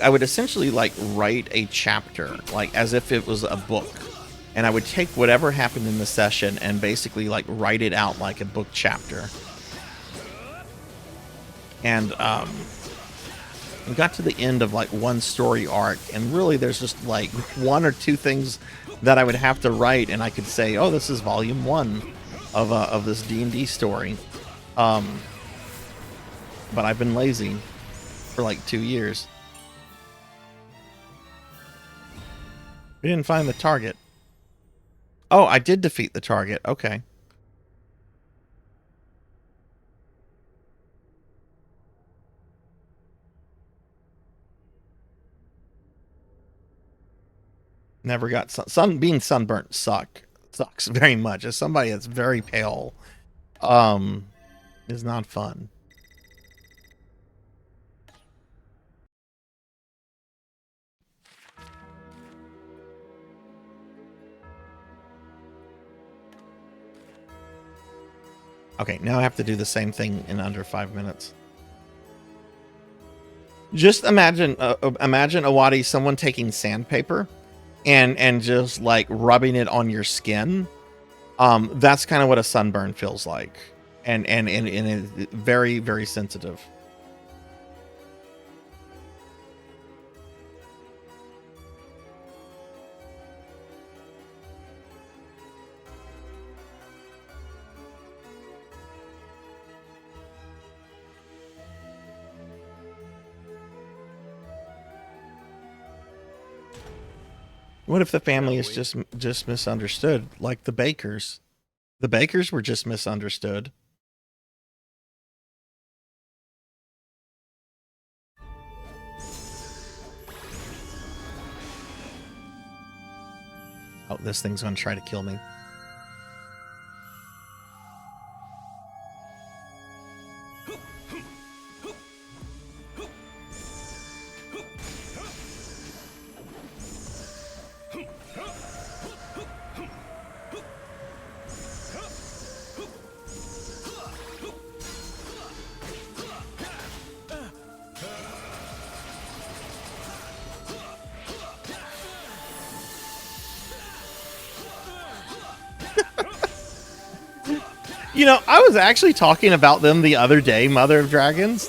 would essentially like write a chapter, like as if it was a book. And I would take whatever happened in the session and basically like write it out like a book chapter. And we got to the end of like one story arc, and really there's just like 1 or 2 things that I would have to write, and I could say, oh, this is volume 1 of this D&D story. But I've been lazy for like 2 years. We didn't find the target. Oh, I did defeat the target. Okay. Never got being sunburnt sucks very much. As somebody that's very pale, is not fun. Okay, now I have to do the same thing in under 5 minutes. Just imagine, Awadi, someone taking sandpaper and just like rubbing it on your skin. That's kind of what a sunburn feels like, and it's very, very sensitive. What if the family is just misunderstood, like the Bakers? The Bakers were just misunderstood. Oh, this thing's gonna try to kill me. You know, I was actually talking about them the other day, Mother of Dragons,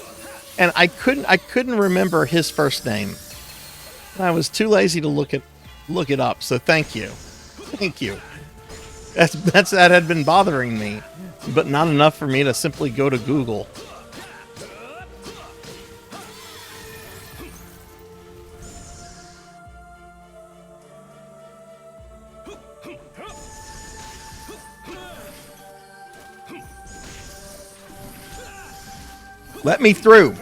and I couldn't remember his first name. I was too lazy to look it up. So thank you. That had been bothering me, but not enough for me to simply go to Google. Let me through.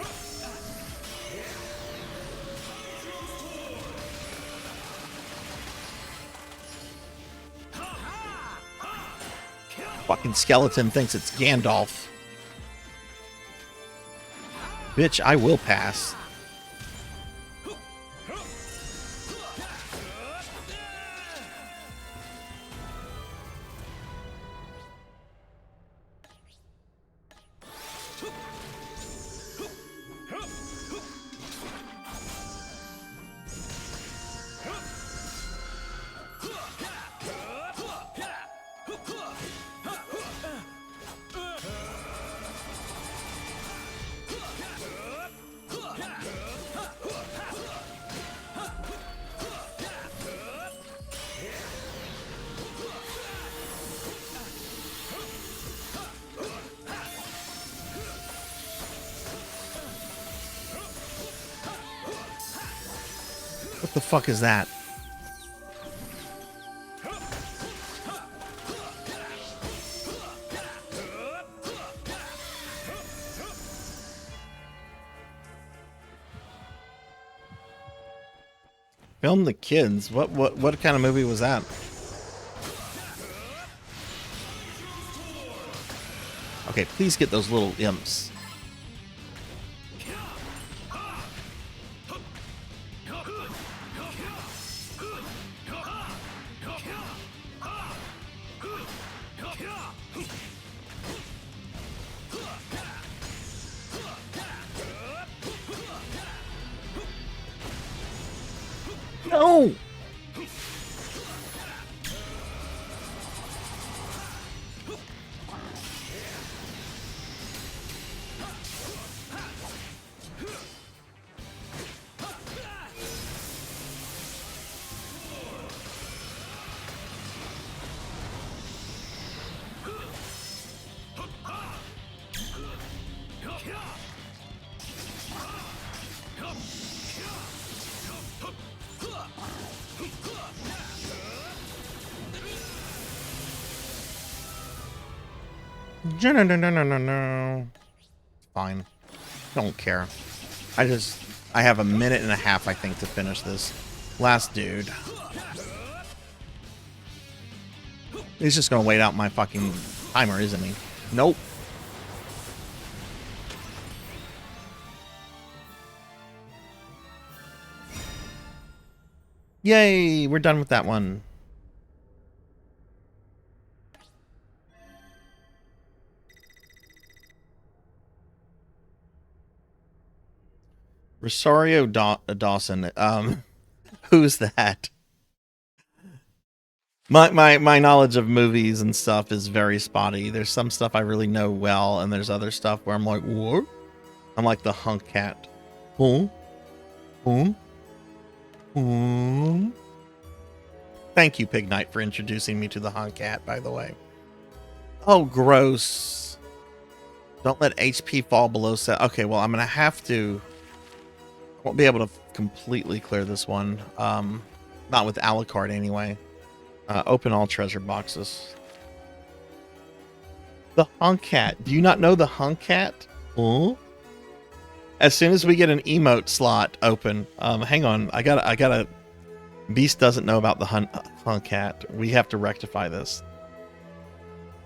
Fucking skeleton thinks it's Gandalf. Bitch, I will pass. What the fuck is that? Film the kids. What kind of movie was that? Okay, please get those little imps. No! No. Fine. Don't care. I have a minute and a half, I think, to finish this. Last dude. He's just gonna wait out my fucking timer, isn't he? Nope. Yay! We're done with that one. Rosario Dawson. Who's that? My knowledge of movies and stuff is very spotty. There's some stuff I really know well, and there's other stuff where I'm like, what? I'm like the hunk cat. Huh? Huh? Huh? Thank you, Pig Knight, for introducing me to the hunk cat, by the way. Oh, gross. Don't let HP fall below set. Okay, well, I'm going to have to... I won't be able to completely clear this one. Not with Alucard, anyway. Open all treasure boxes. The hunk cat. Do you not know the hunk cat? Huh? As soon as we get an emote slot open, hang on. I gotta. Beast doesn't know about the hunk cat. We have to rectify this.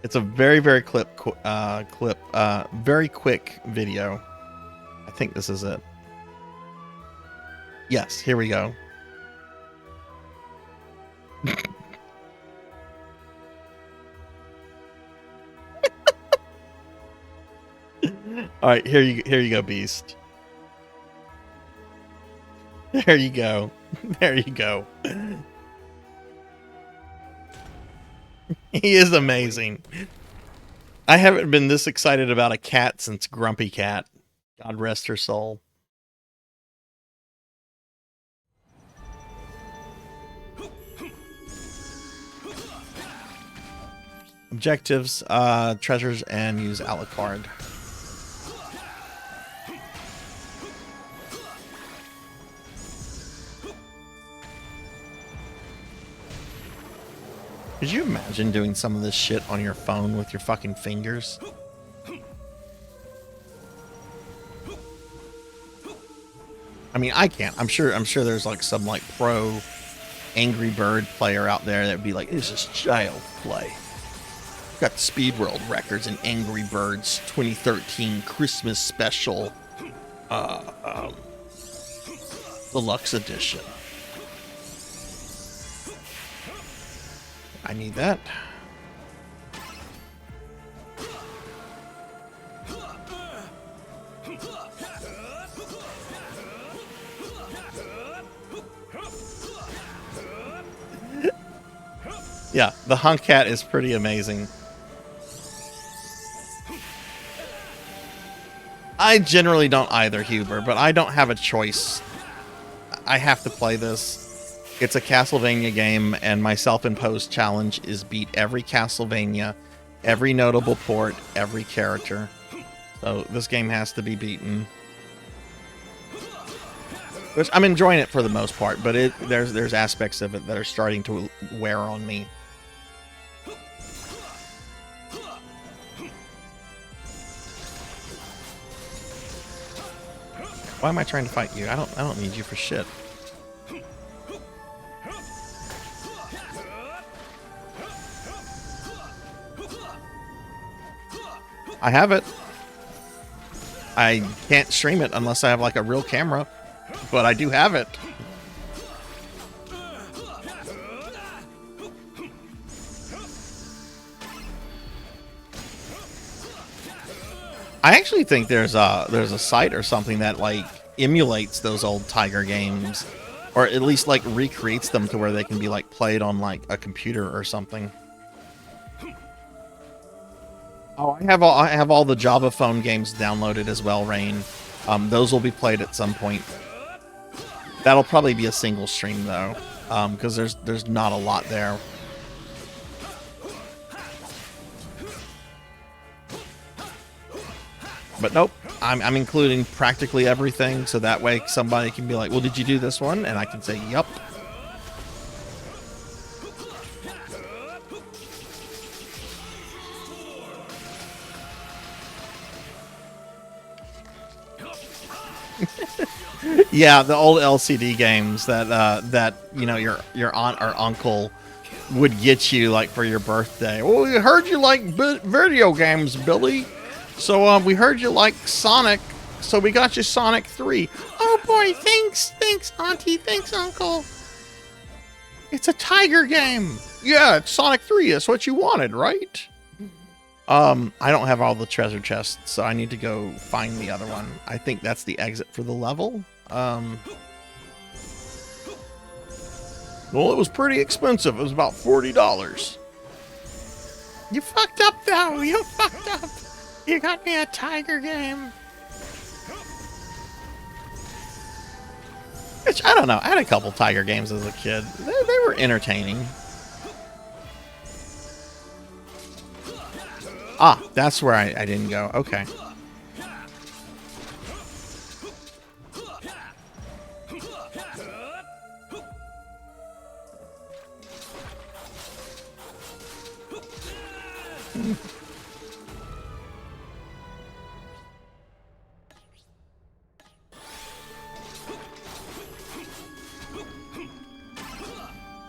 It's a very very very quick video. I think this is it. Yes, here we go. All right, here you go, Beast. There you go. There you go. He is amazing. I haven't been this excited about a cat since Grumpy Cat. God rest her soul. Objectives, treasures, and use Alucard. Could you imagine doing some of this shit on your phone with your fucking fingers? I mean, I can't. I'm sure there's like some like pro Angry Bird player out there that would be like, this is child play. Got the Speed World records in Angry Birds 2013 Christmas special deluxe edition. I need that. Yeah, the hunk cat is pretty amazing. I generally don't either, Huber, but I don't have a choice. I have to play this. It's a Castlevania game, and my self-imposed challenge is beat every Castlevania, every notable port, every character. So this game has to be beaten. Which I'm enjoying it for the most part, but there's aspects of it that are starting to wear on me. Why am I trying to fight you? I don't need you for shit. I have it. I can't stream it unless I have like a real camera, but I do have it. I actually think there's a site or something that like emulates those old Tiger games, or at least like recreates them to where they can be like played on like a computer or something. Oh, I have all the Java phone games downloaded as well, Rain. Those will be played at some point. That'll probably be a single stream though, because there's not a lot there. But nope, I'm including practically everything, so that way somebody can be like, well, did you do this one? And I can say, yup. Yeah, the old LCD games that you know your aunt or uncle would get you like for your birthday. Well, we heard you like video games, Billy. So we heard you like Sonic, so we got you Sonic 3. Oh boy, thanks Auntie, thanks Uncle. It's a Tiger game. Yeah, it's Sonic 3. That's what you wanted, right? I don't have all the treasure chests, so I need to go find the other one. I think that's the exit for the level. Well, it was pretty expensive. It was about $40. You fucked up, though. You fucked up. You got me a tiger game. Which, I don't know. I had a couple tiger games as a kid. They were entertaining. Ah, that's where I didn't go. Okay.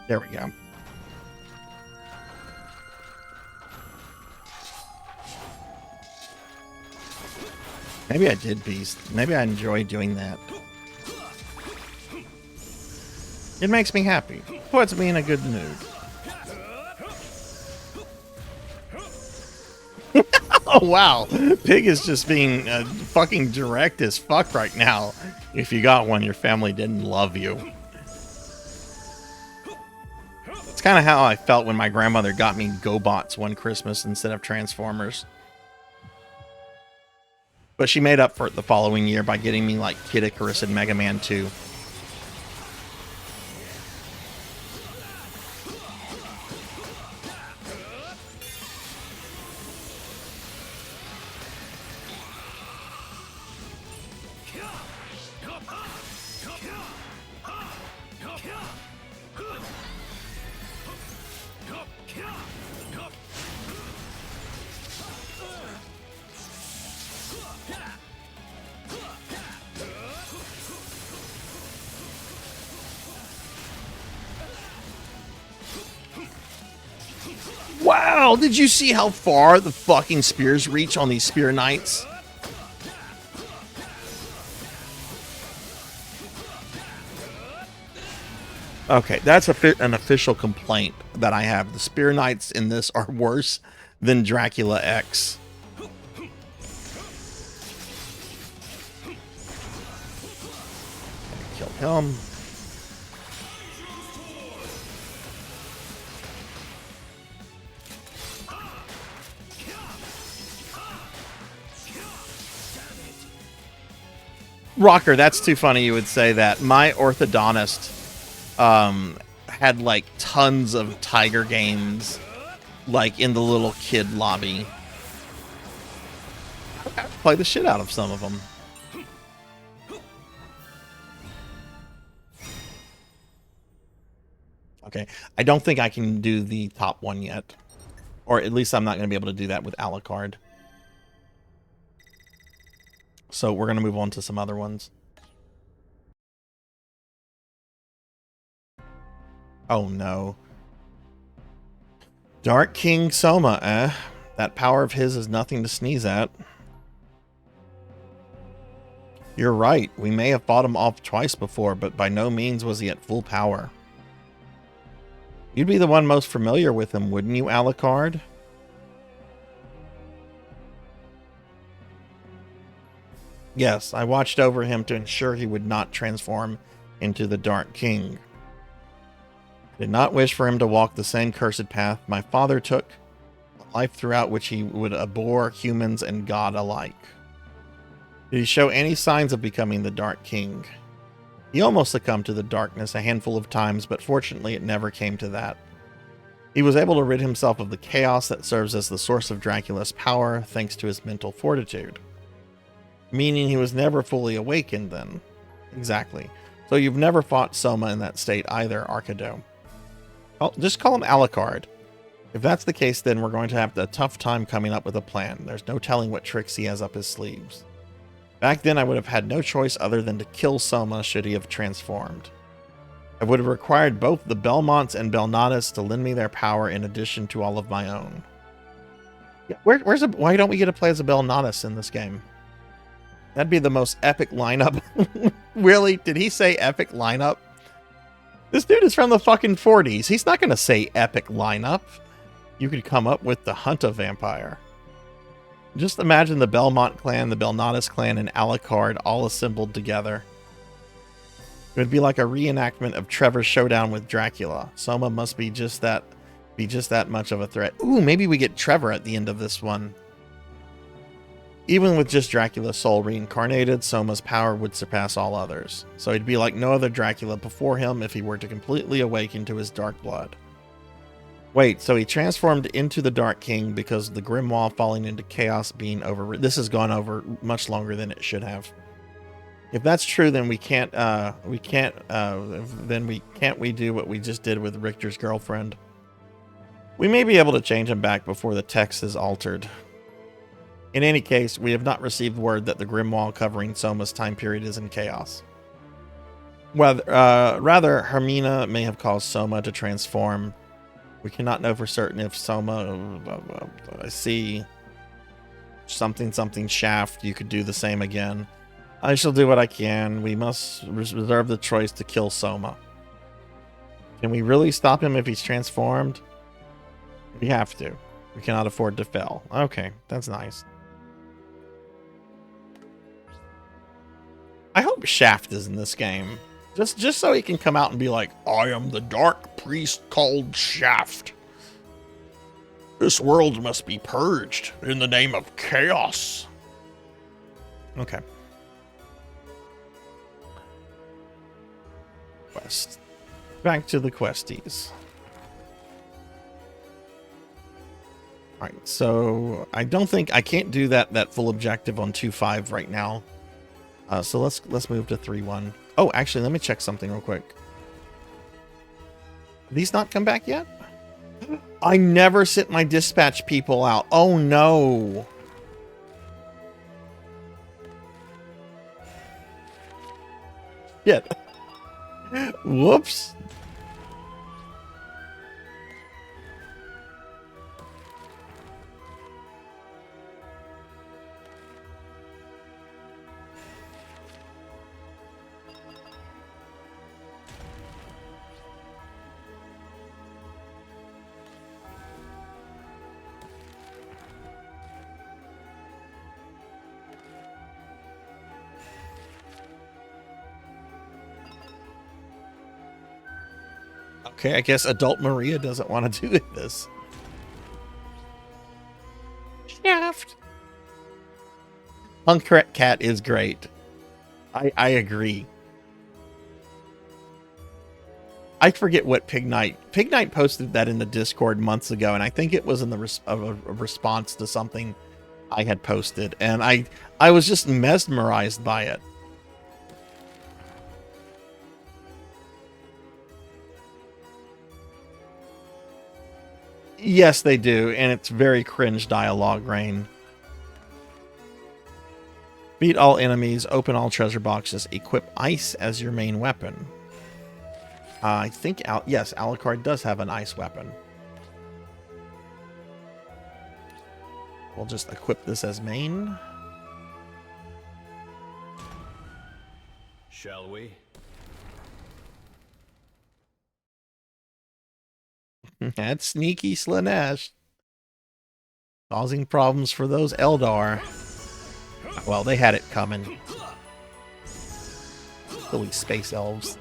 There we go. Maybe I did Beast. Maybe I enjoy doing that. It makes me happy. Puts me in a good mood. Oh, wow. Pig is just being fucking direct as fuck right now. If you got one, your family didn't love you. It's kind of how I felt when my grandmother got me GoBots one Christmas instead of Transformers. But she made up for it the following year by getting me, like, Kid Icarus and Mega Man 2. Wow, did you see how far the fucking spears reach on these spear knights? Okay, that's an official complaint that I have. The spear knights in this are worse than Dracula X. Kill him. Rocker, that's too funny you would say that. My orthodontist had like tons of tiger games like in the little kid lobby. I play the shit out of some of them. Okay, I don't think I can do the top one yet. Or at least I'm not going to be able to do that with Alucard. So we're going to move on to some other ones. Oh no. Dark King Soma, eh? That power of his is nothing to sneeze at. You're right. We may have fought him off twice before, but by no means was he at full power. You'd be the one most familiar with him, wouldn't you, Alucard? Yes, I watched over him to ensure he would not transform into the Dark King. I did not wish for him to walk the same cursed path my father took, a life throughout which he would abhor humans and God alike. Did he show any signs of becoming the Dark King? He almost succumbed to the darkness a handful of times, but fortunately it never came to that. He was able to rid himself of the chaos that serves as the source of Dracula's power, thanks to his mental fortitude. Meaning he was never fully awakened then. Exactly. So you've never fought Soma in that state either, Arcado. Just call him Alucard. If that's the case, then we're going to have a tough time coming up with a plan. There's no telling what tricks he has up his sleeves. Back then I would have had no choice other than to kill Soma should he have transformed. I would have required both the Belmonts and Belnadas to lend me their power in addition to all of my own. Yeah, why don't we get to play as a Belnadas in this game? That'd be the most epic lineup. Really? Did he say epic lineup? This dude is from the fucking 40s. He's not going to say epic lineup. You could come up with the Hunter Vampire. Just imagine the Belmont clan, the Belnadas clan, and Alucard all assembled together. It would be like a reenactment of Trevor's showdown with Dracula. Soma must be just that much of a threat. Ooh, maybe we get Trevor at the end of this one. Even with just Dracula's soul reincarnated, Soma's power would surpass all others. So he'd be like no other Dracula before him if he were to completely awaken to his dark blood. Wait, so he transformed into the Dark King because of the Grimoire falling into chaos being overridden. This has gone over much longer than it should have. If that's true, then we can't we do what we just did with Richter's girlfriend. We may be able to change him back before the text is altered. In any case, we have not received word that the Grimoire covering Soma's time period is in chaos. Rather, Hermina may have caused Soma to transform. We cannot know for certain if Soma... I see something shaft. You could do the same again. I shall do what I can. We must reserve the choice to kill Soma. Can we really stop him if he's transformed? We have to. We cannot afford to fail. Okay, that's nice. I hope Shaft is in this game. Just so he can come out and be like, I am the dark priest called Shaft. This world must be purged in the name of chaos. Okay. Quest. Back to the questies. Alright, so I don't think I can't do that full objective on 2.5 right now. So let's move to 3.1. Oh, actually, let me check something real quick. These not come back yet? I never sent my dispatch people out. Oh no. Shit. Whoops. Okay, I guess adult Maria doesn't want to do this. Shaft. Punk Cat is great. I agree. I forget what Pig Knight posted that in the Discord months ago, and I think it was in the a response to something I had posted, and I was just mesmerized by it. Yes, they do, and it's very cringe dialogue, Rain. Beat all enemies, open all treasure boxes, equip ice as your main weapon. I think, yes, Alucard does have an ice weapon. We'll just equip this as main. Shall we? That's sneaky Slanesh. Causing problems for those Eldar. Well, they had it coming. Silly space elves.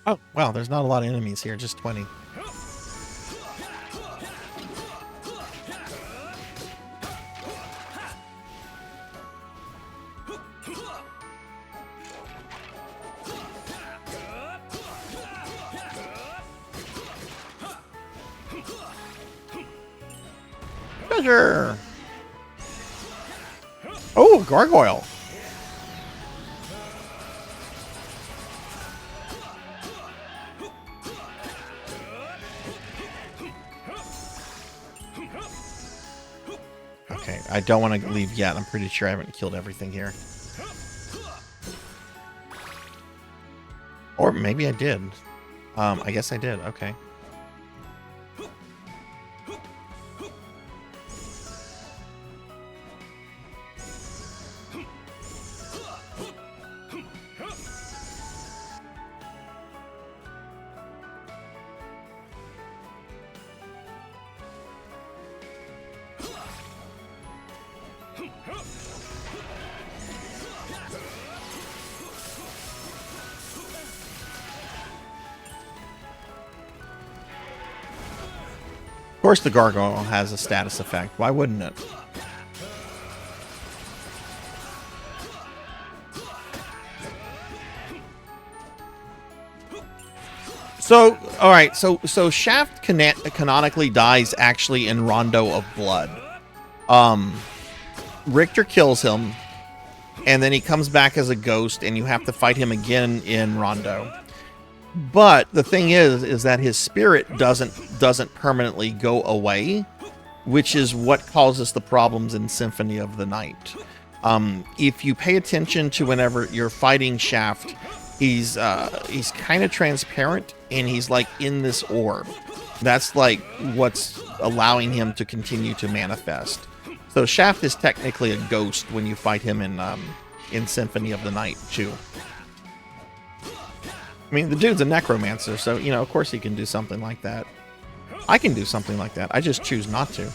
Oh, wow, there's not a lot of enemies here, just 20. Treasure! Oh, gargoyle! Okay, I don't want to leave yet. I'm pretty sure I haven't killed everything here. Or maybe I did. I guess I did. Okay. Of course the gargoyle has a status effect. Why wouldn't it? So, all right. So Shaft canonically dies actually in Rondo of Blood. Richter kills him, and then he comes back as a ghost, and you have to fight him again in Rondo. But the thing is that his spirit doesn't permanently go away, which is what causes the problems in Symphony of the Night. If you pay attention to whenever you're fighting Shaft, he's kind of transparent, and he's like in this orb. That's like what's allowing him to continue to manifest. So Shaft is technically a ghost when you fight him in Symphony of the Night too. I mean, the dude's a necromancer, so you know, of course he can do something like that. I can do something like that. I just choose not to.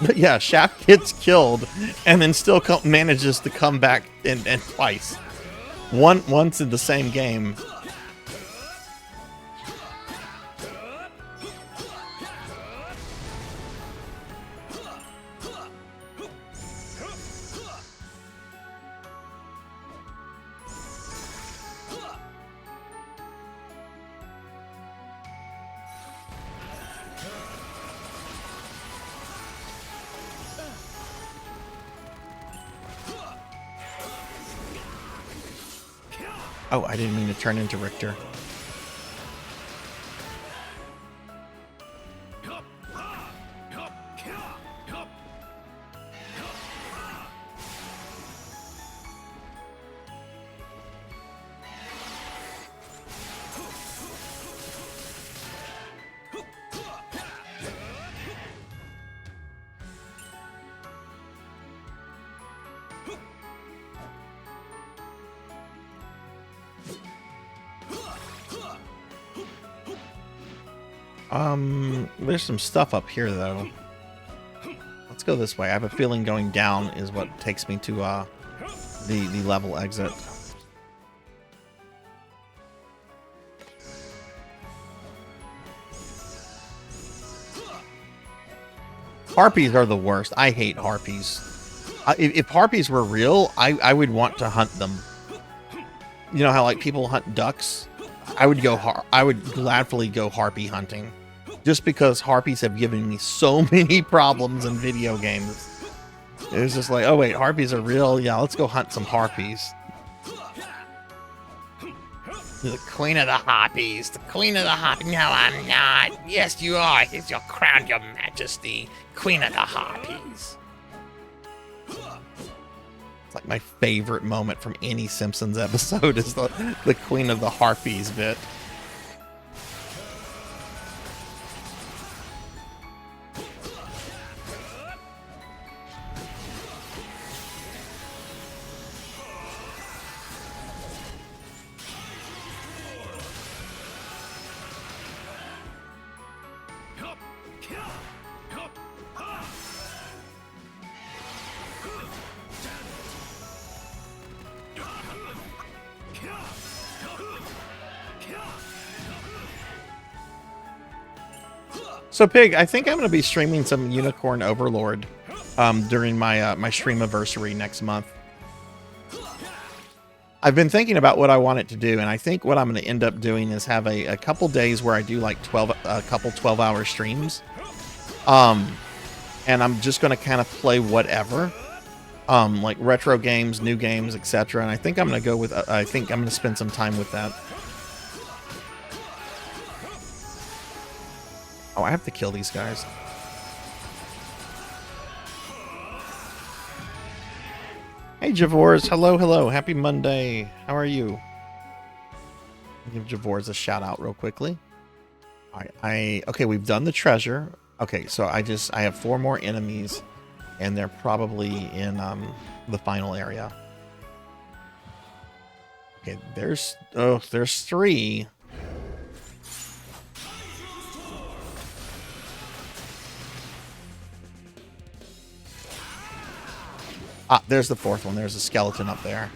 But yeah, Shaft gets killed and then still manages to come back and twice. Once in the same game. Oh, I didn't mean to turn into Richter. There's some stuff up here, though. Let's go this way. I have a feeling going down is what takes me to the level exit. Harpies are the worst. I hate harpies. If harpies were real, I would want to hunt them. You know how like people hunt ducks? I would gladly go harpy hunting. Just because harpies have given me so many problems in video games. It was just like, oh wait, harpies are real? Yeah, let's go hunt some harpies. The queen of the harpies. The queen of the harpies. No, I'm not. Yes, you are. Here's your crown, your majesty. Queen of the harpies. It's like my favorite moment from any Simpsons episode is the queen of the harpies bit. So Pig, I think I'm going to be streaming some Unicorn Overlord during my my streamiversary next month. I've been thinking about what I want it to do, and I think what I'm going to end up doing is have a couple days where I do like a couple 12-hour streams, and I'm just going to kind of play whatever, like retro games, new games, etc. And I think I'm going to go with I think I'm going to spend some time with that. Oh, I have to kill these guys. Hey, Javors. Hello, hello. Happy Monday. How are you? I'll give Javors a shout out real quickly. All right, okay, we've done the treasure. Okay, so I have 4 more enemies, and they're probably in the final area. Okay, there's 3. Ah, there's the fourth one. There's a skeleton up there.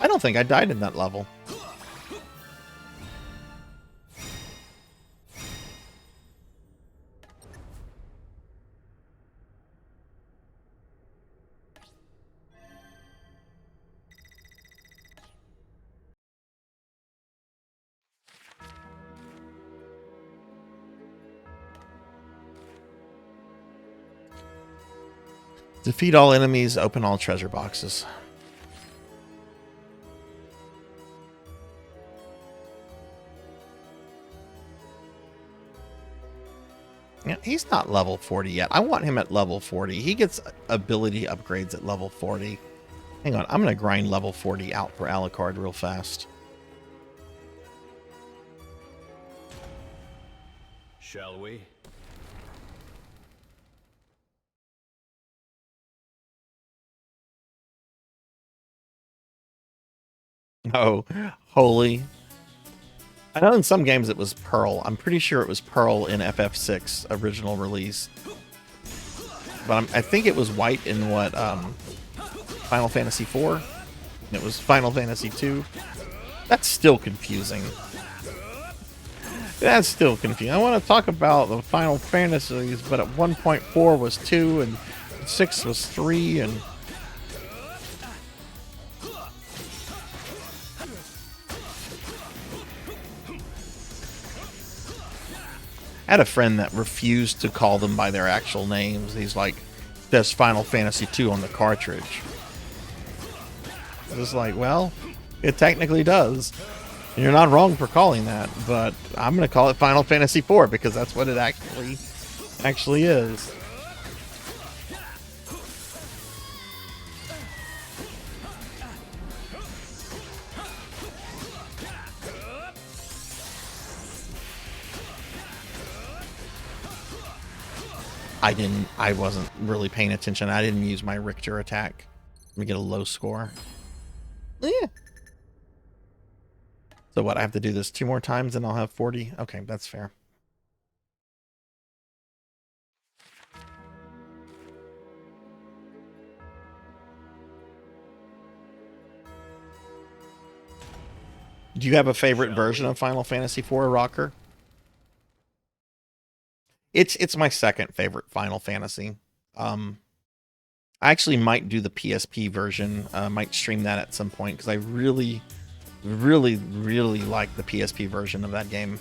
I don't think I died in that level. Defeat all enemies, open all treasure boxes. Yeah, he's not level 40 yet. I want him at level 40. He gets ability upgrades at level 40. Hang on, I'm going to grind level 40 out for Alucard real fast. Shall we? Oh, holy. I know in some games it was Pearl. I'm pretty sure it was Pearl in FF6 original release. But I think it was white in what, Final Fantasy IV? It was Final Fantasy II. That's still confusing. That's still confusing. I want to talk about the Final Fantasies, but at 1.4 was 2 and 6 was 3 and... I had a friend that refused to call them by their actual names. He's like, there's Final Fantasy II on the cartridge. I was like, well, it technically does. You're not wrong for calling that, but I'm going to call it Final Fantasy IV because that's what it actually is. I wasn't really paying attention. I didn't use my Richter attack. Let me get a low score. Yeah. So what, I have to do this 2 more times and I'll have 40? Okay, that's fair. Do you have a favorite version of Final Fantasy IV, Rocker? It's my second favorite Final Fantasy. I actually might do the PSP version. Might stream that at some point because I really like the PSP version of that game.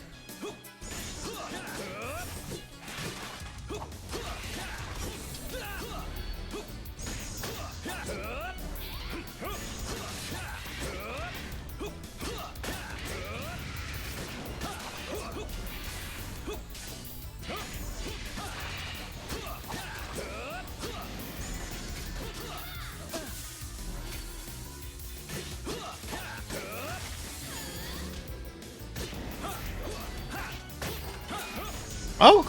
Oh,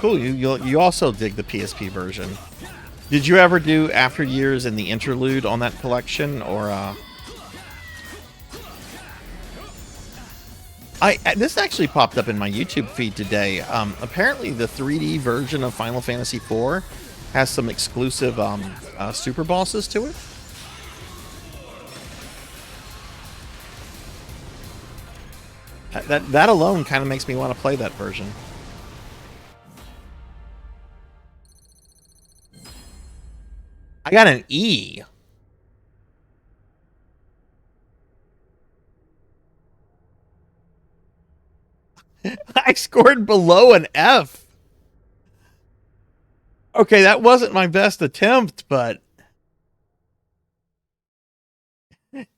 cool. You also dig the PSP version. Did you ever do After Years and the Interlude on that collection, or this actually popped up in my YouTube feed today. Apparently, the 3D version of Final Fantasy IV has some exclusive super bosses to it. That alone kind of makes me want to play that version. I got an E. I scored below an F. Okay, that wasn't my best attempt, but...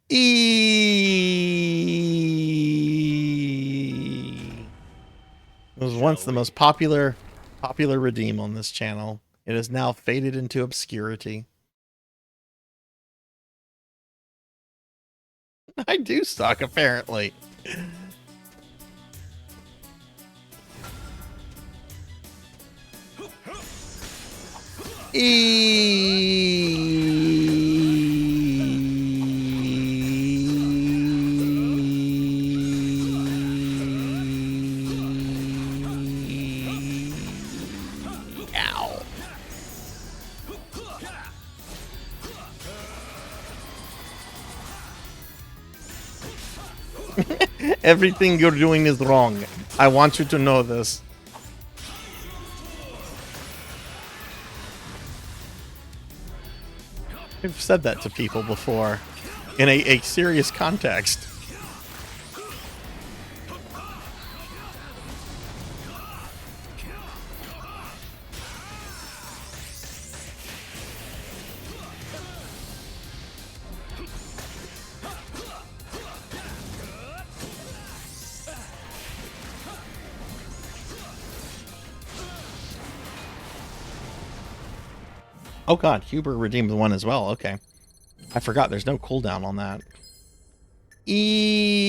E. It was once the most popular redeem on this channel. It has now faded into obscurity. I do suck, apparently. Everything you're doing is wrong. I want you to know this. I've said that to people before in a serious context. Oh god, Huber redeemed one as well. Okay. I forgot there's no cooldown on that. Ease.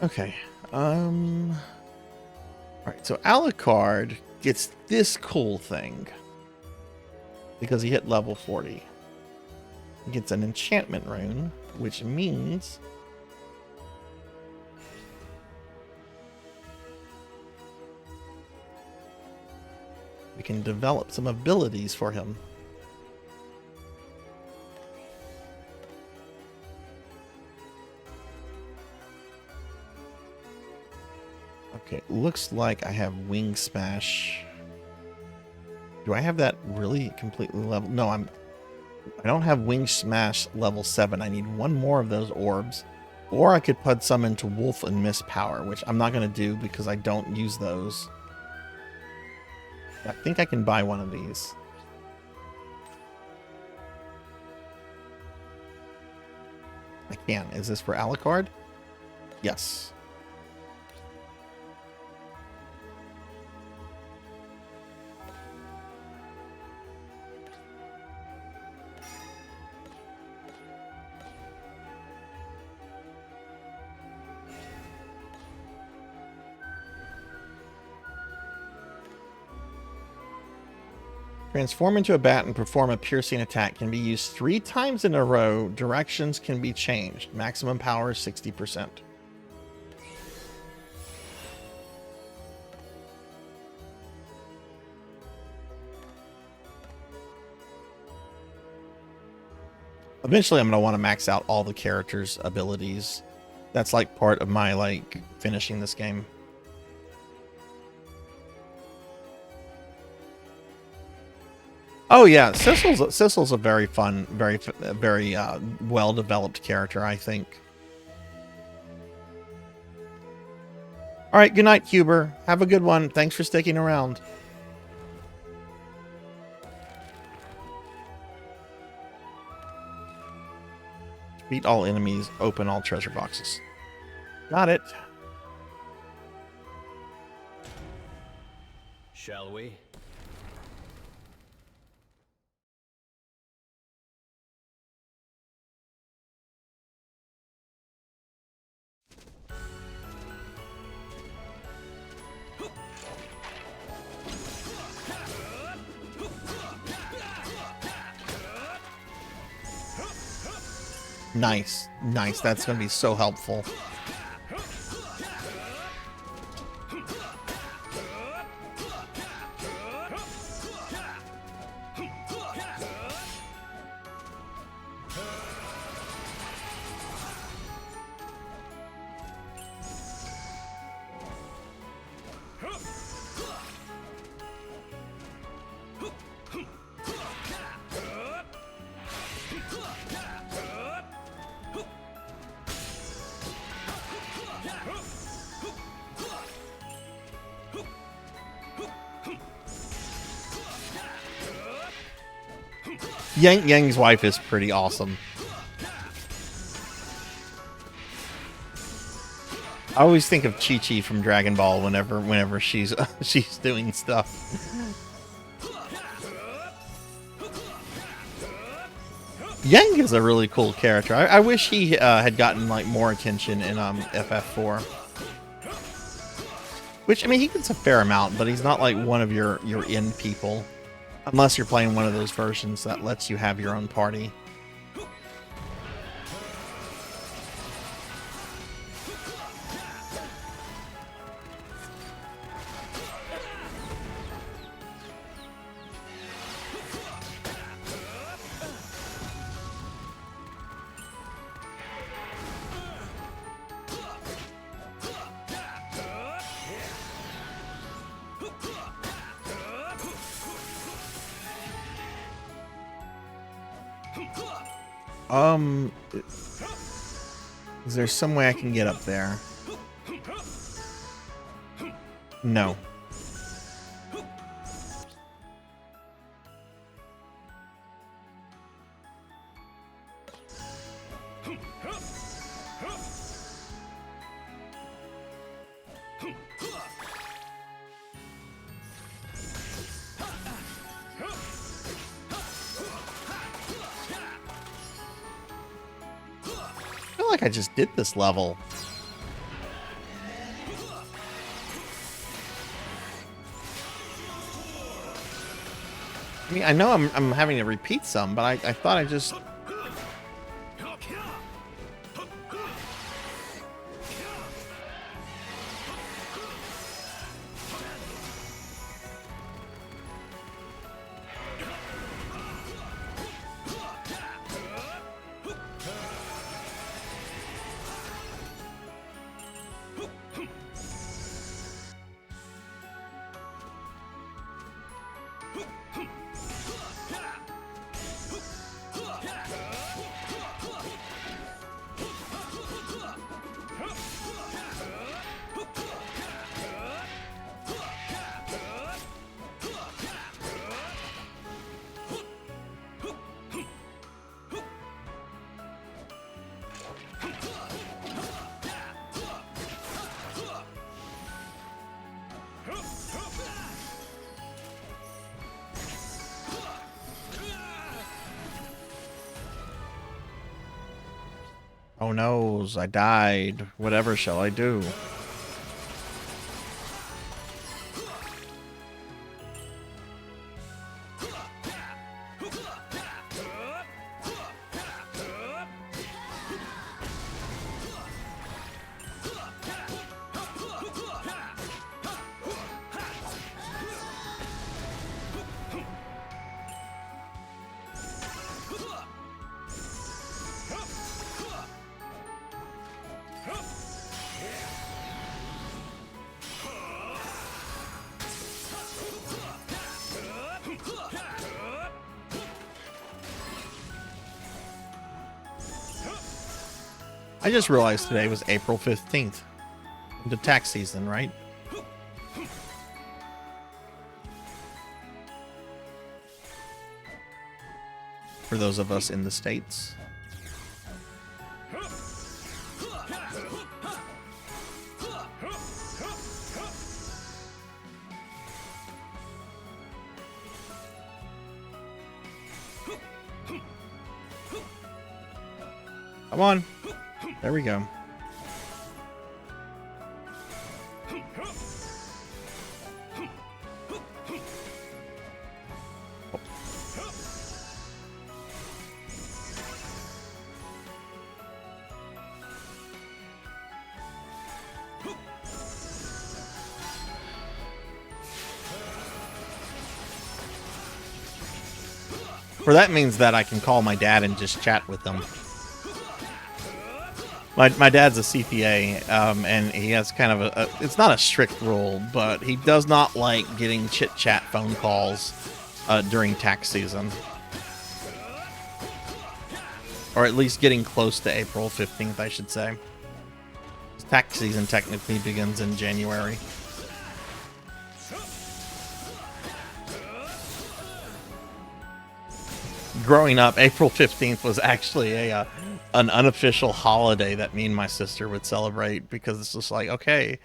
Okay. Alright, so Alucard gets this cool thing. Because he hit level 40. He gets an enchantment rune, which means we can develop some abilities for him. Okay, looks like I have Wing Smash. Do I have that really completely level? No, I don't have Wing Smash level 7. I need one more of those orbs. Or I could put some into Wolf and Mist Power, which I'm not going to do because I don't use those. I think I can buy one of these. I can. Is this for Alucard? Yes. Transform into a bat and perform a piercing attack. Can be used 3 times in a row. Directions can be changed. Maximum power is 60%. Eventually, I'm going to want to max out all the characters' abilities. That's like part of my like finishing this game. Oh yeah, Sissel's a very fun, very well-developed character, I think. All right, good night, Huber. Have a good one. Thanks for sticking around. Beat all enemies. Open all treasure boxes. Got it. Shall we? Nice. Nice. That's going to be so helpful. Yang's wife is pretty awesome. I always think of Chi-Chi from Dragon Ball whenever she's she's doing stuff. Yang is a really cool character. I wish he had gotten like more attention in FF4. Which, I mean, he gets a fair amount, but he's not like one of your end people. Unless you're playing one of those versions that lets you have your own party. Is there some way I can get up there? No. I feel like I just did this level. I mean, I know I'm having to repeat some, but I thought I just... Oh noes, I died. Whatever shall I do? I just realized today was April 15th. Into tax season, right? For those of us in the States. Come on. There we go. Or that means that I can call my dad and just chat with him. My dad's a CPA, and he has kind of a... It's not a strict rule, but he does not like getting chit-chat phone calls during tax season. Or at least getting close to April 15th, I should say. Tax season technically begins in January. Growing up, April 15th was actually an unofficial holiday that me and my sister would celebrate, because it's just like, okay,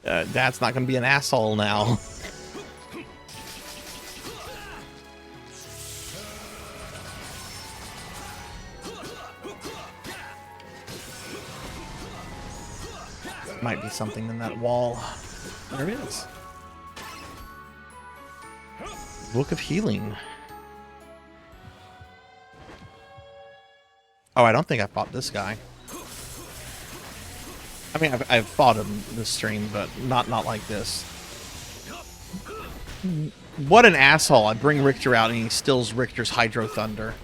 Dad's not going to be an asshole now. Might be something in that wall. There it is. Book of Healing. Oh, I don't think I fought this guy. I mean, I've fought him this stream, but not like this. What an asshole. I bring Richter out and he steals Richter's Hydro Thunder.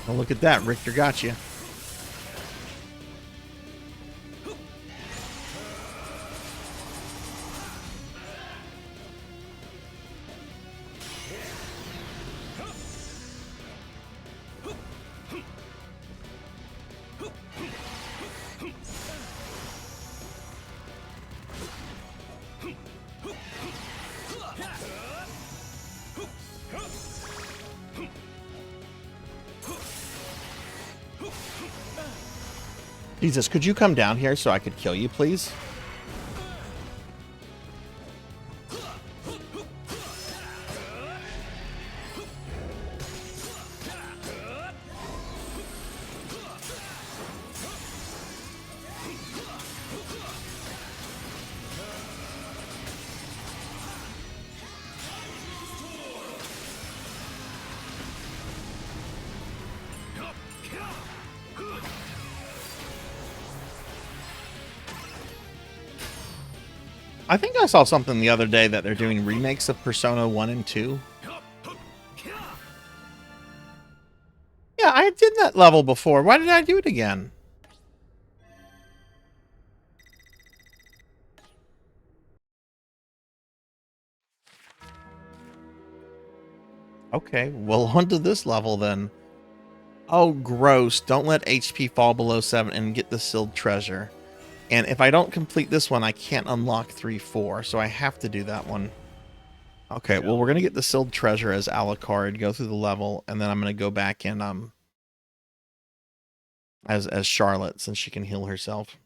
Well, look at that. Richter got you. Jesus, could you come down here so I could kill you, please? I think I saw something the other day that they're doing remakes of Persona 1 and 2. Yeah, I did that level before. Why did I do it again? Okay, well, on to this level then. Oh, gross. Don't let HP fall below 7 and get the sealed treasure. And if I don't complete this one, I can't unlock 3-4, so I have to do that one. Okay, well, we're going to get the sealed treasure as Alucard, go through the level, and then I'm going to go back in as Charlotte, since she can heal herself.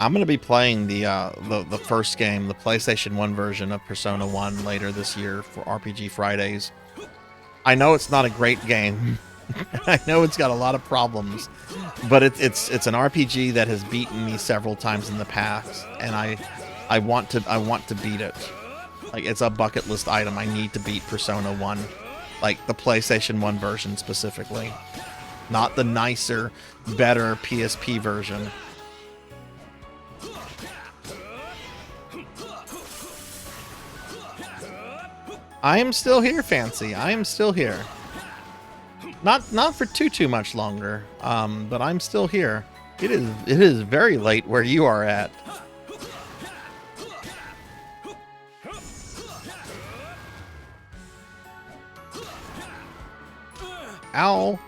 I'm going to be playing the first game, the PlayStation 1 version of Persona 1 later this year for RPG Fridays. I know it's not a great game. I know it's got a lot of problems, but it's an RPG that has beaten me several times in the past, and I want to beat it. Like, it's a bucket list item. I need to beat Persona 1, like the PlayStation 1 version specifically, not the nicer, better PSP version. I am still here, Fancy. I am still here. Not for too much longer, but I'm still here. It is very late where you are at. Ow.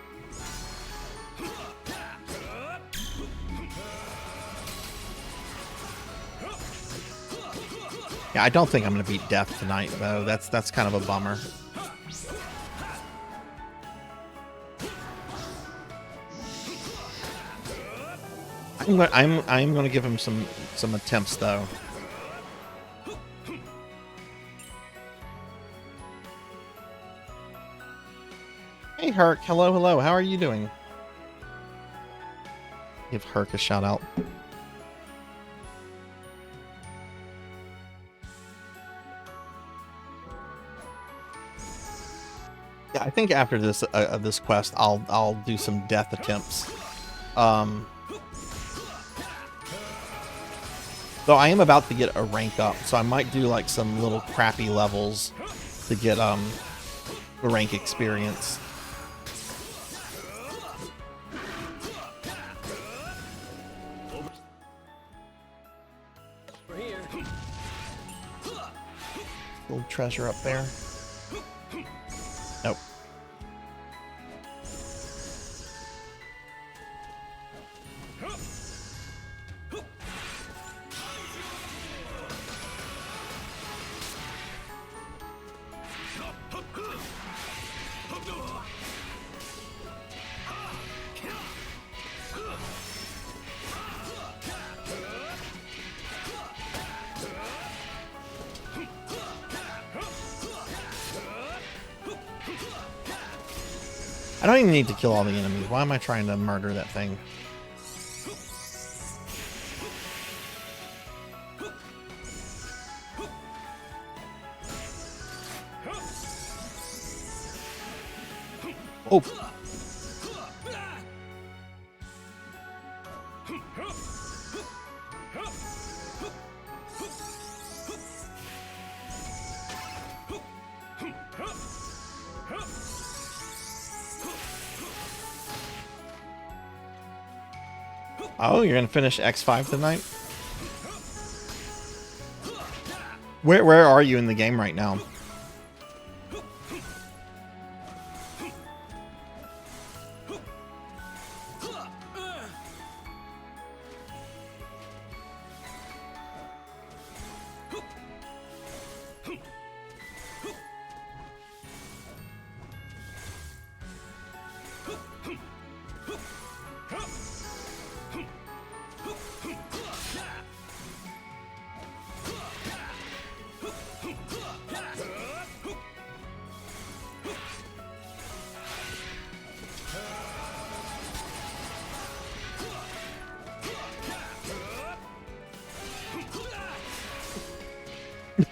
Yeah, I don't think I'm going to beat Death tonight, though. That's kind of a bummer. I'm going to give him some attempts, though. Hey, Herc. Hello. How are you doing? Give Herc a shout out. Yeah, I think after this this quest, I'll do some death attempts. Though I am about to get a rank up, so I might do like some little crappy levels to get the rank experience. Little treasure up there. Nope. I don't even need to kill all the enemies. Why am I trying to murder that thing? Oh. Oh, you're gonna finish X5 tonight? Where are you in the game right now?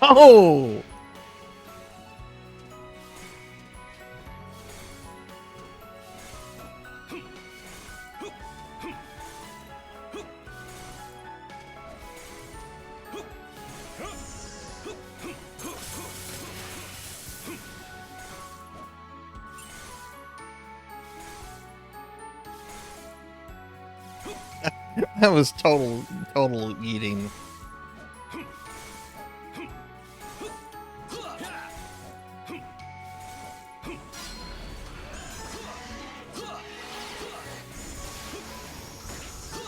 No! That was total eating.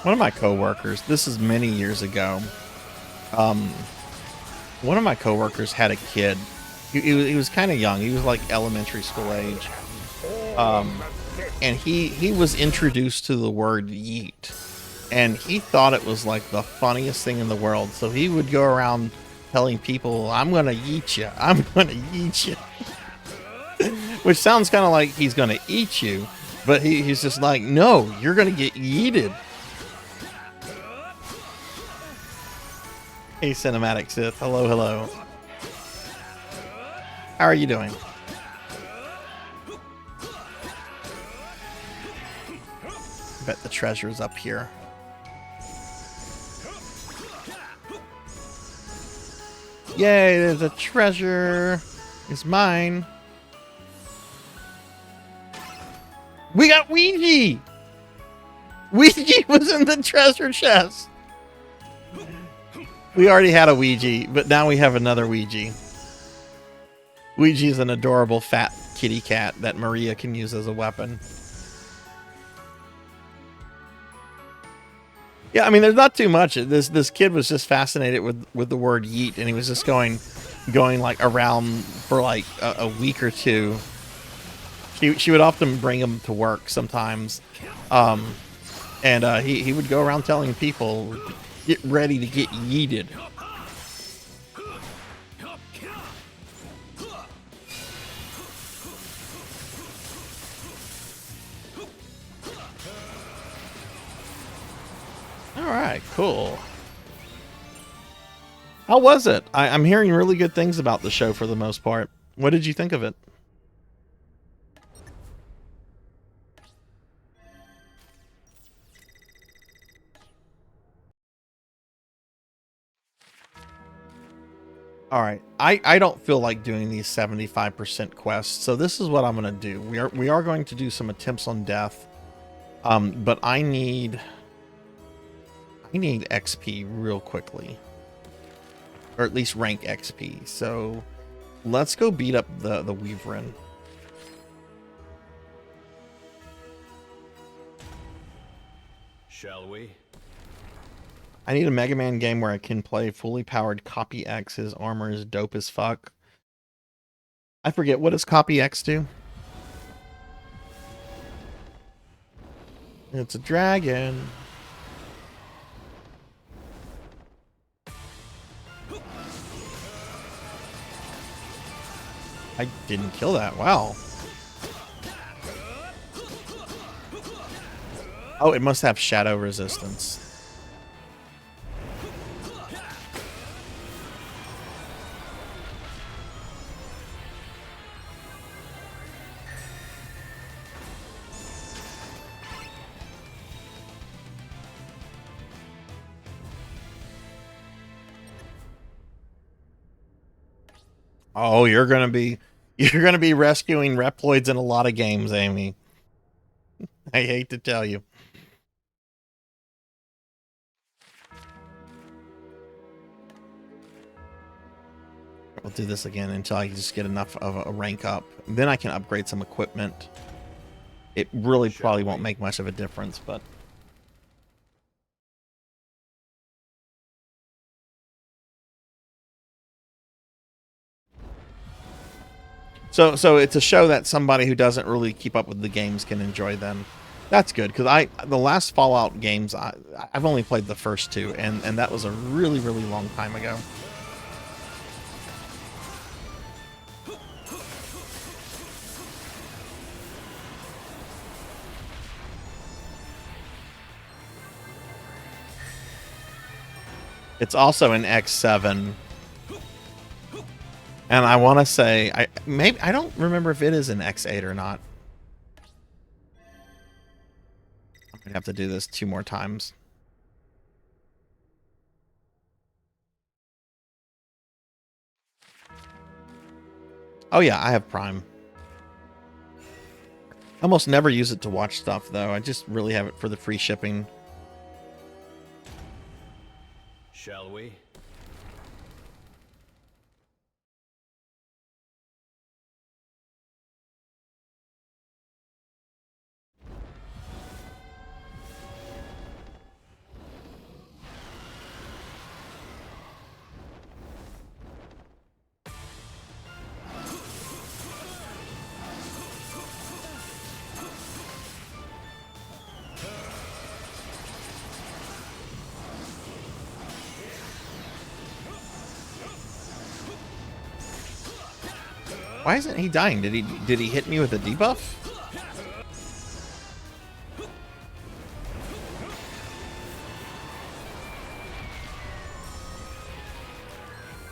One of my coworkers, this is many years ago, one of my coworkers had a kid. He was kind of young. He was like elementary school age. And he was introduced to the word yeet. And he thought it was like the funniest thing in the world. So he would go around telling people, I'm going to yeet you. I'm going to yeet you. Which sounds kind of like he's going to eat you. But he's just like, no, you're going to get yeeted. Hey, Cinematic Sith. Hello, hello. How are you doing? I bet the treasure's up here. Yay, there's a treasure. It's mine. We got Ouija! Ouija was in the treasure chest. We already had a Ouija, but now we have another Ouija. Ouija is an adorable fat kitty cat that Maria can use as a weapon. Yeah, I mean, there's not too much. This kid was just fascinated with the word yeet, and he was just going like around for like a week or two. She would often bring him to work sometimes, and he would go around telling people, get ready to get yeeted. All right, cool. How was it? I'm hearing really good things about the show for the most part. What did you think of it? All right, I don't feel like doing these 75% quests, so this is what I'm gonna do. We are going to do some attempts on death, but I need XP real quickly, or at least rank XP. So let's go beat up the Weaverin. Shall we? I need a Mega Man game where I can play fully powered Copy X. His armor is dope as fuck. I forget, what does Copy X do? It's a dragon. I didn't kill that. Wow. Oh, it must have shadow resistance. Oh, you're gonna be rescuing Reploids in a lot of games, Amy. I hate to tell you. We'll do this again until I just get enough of a rank up. Then I can upgrade some equipment. It really probably won't make much of a difference, but... So it's a show that somebody who doesn't really keep up with the games can enjoy them. That's good, because the last Fallout games, I've only played the first two, and that was a really, really long time ago. It's also in X7. And I want to say, I don't remember if it is in X8 or not. I'm going to have to do this 2 more times. Oh yeah, I have Prime. I almost never use it to watch stuff, though. I just really have it for the free shipping. Shall we? Why isn't he dying? Did he hit me with a debuff?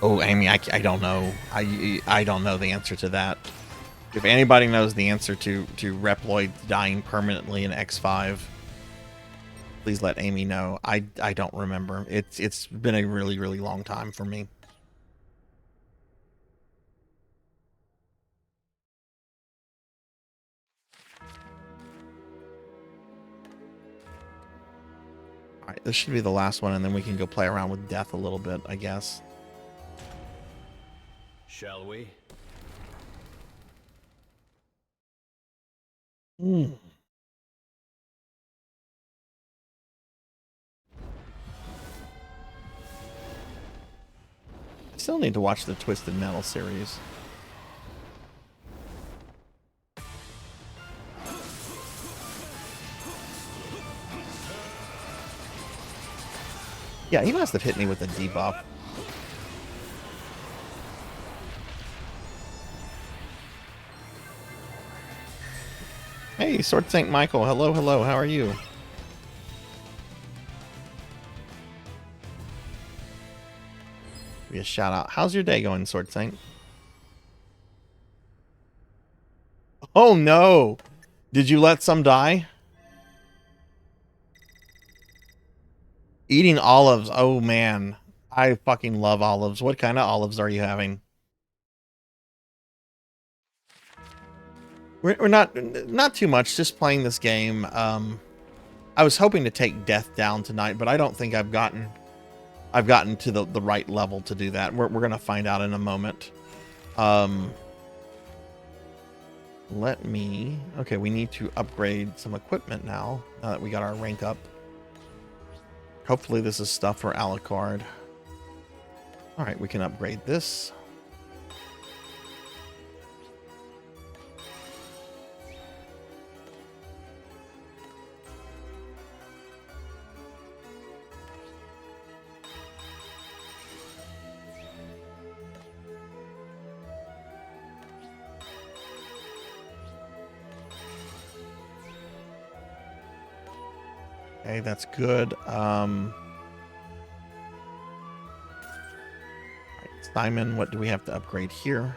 Oh, Amy, I don't know. I don't know the answer to that. If anybody knows the answer to Reploid dying permanently in X5, please let Amy know. I don't remember. It's been a really, really long time for me. Alright, this should be the last one, and then we can go play around with death a little bit, I guess. Shall we? I still need to watch the Twisted Metal series. Yeah, he must have hit me with a debuff. Hey, Sword Saint Michael. Hello, hello. How are you? Give me a shout out. How's your day going, Sword Saint? Oh no! Did you let some die? Eating olives. Oh man. I fucking love olives. What kind of olives are you having? We're not too much, just playing this game. I was hoping to take death down tonight, but I don't think I've gotten to the right level to do that. We're gonna find out in a moment. Okay, we need to upgrade some equipment now that we got our rank up. Hopefully this is stuff for Alucard. All right, we can upgrade this. Okay, that's good. Simon, what do we have to upgrade here?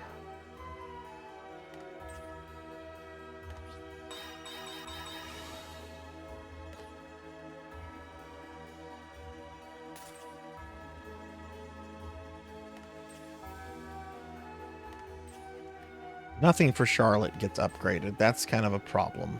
Nothing for Charlotte gets upgraded. That's kind of a problem.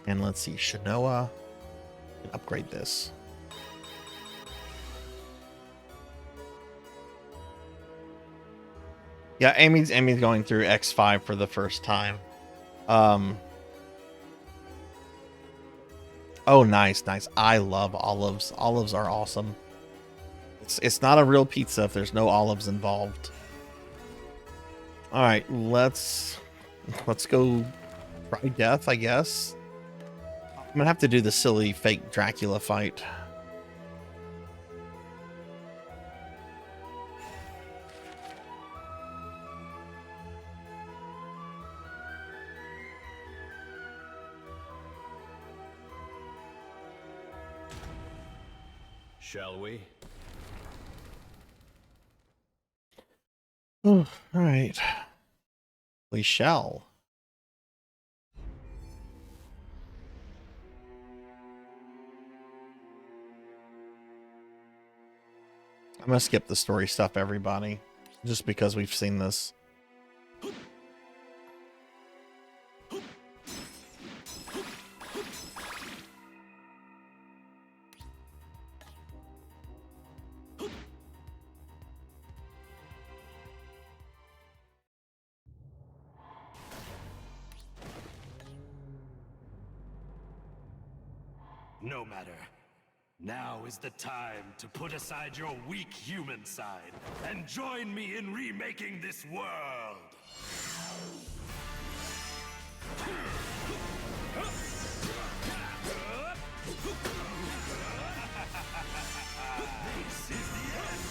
And let's see, Shanoa. Upgrade this. Yeah, Amy's going through X5 for the first time. Oh, nice. I love olives. Olives are awesome. It's not a real pizza if there's no olives involved. All right, let's go try death, I guess. I'm gonna have to do the silly fake Dracula fight. Shall we? Oh, all right. We shall. I'm gonna skip the story stuff, everybody, just because we've seen this. No matter. Now is the time to put aside your weak human side and join me in remaking this world. This is the end.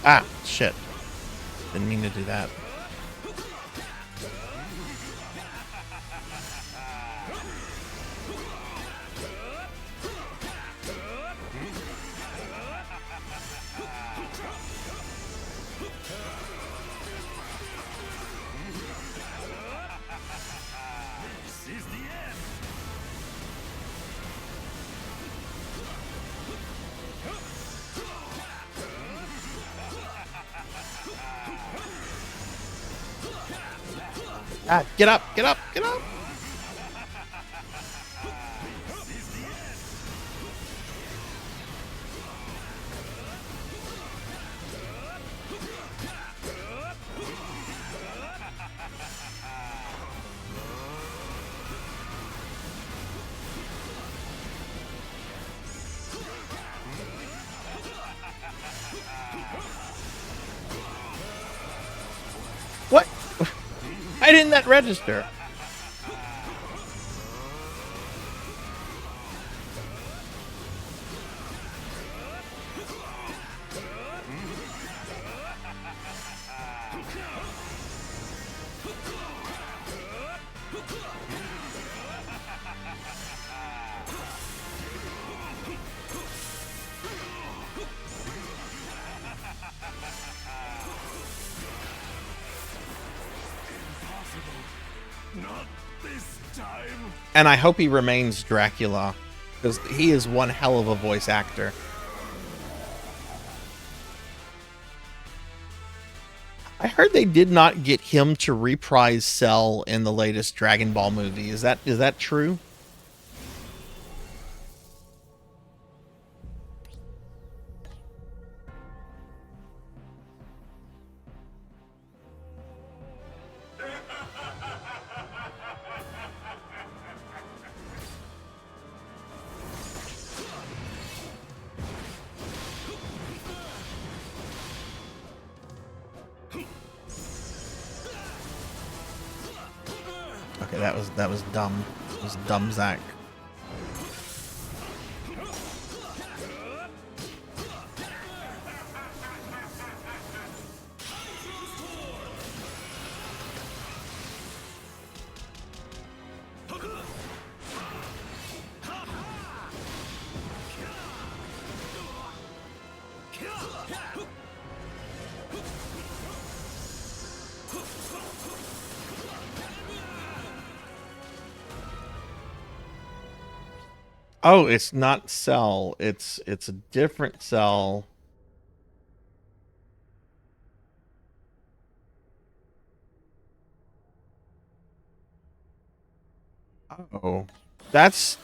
Ah, shit. Didn't mean to do that. Ah, get up, get up, get up! What? Why didn't that register? Not this time. And I hope he remains Dracula, because he is one hell of a voice actor. I heard they did not get him to reprise Cell in the latest Dragon Ball movie. Is that true? Okay, that was dumb. It was dumb, Zach. Oh, it's not Cell. It's a different Cell. Oh, that's.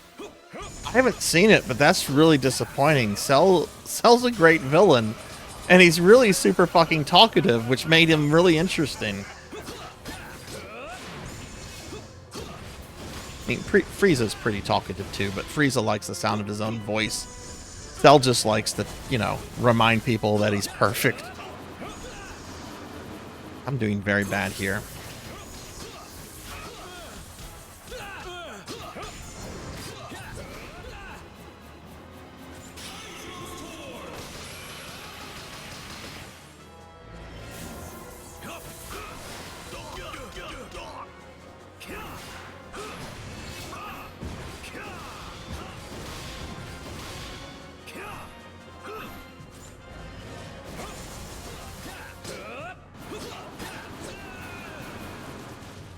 I haven't seen it, but that's really disappointing. Cell's a great villain, and he's really super fucking talkative, which made him really interesting. I mean, Frieza's pretty talkative too, but Frieza likes the sound of his own voice. Cell just likes to, remind people that he's perfect. I'm doing very bad here.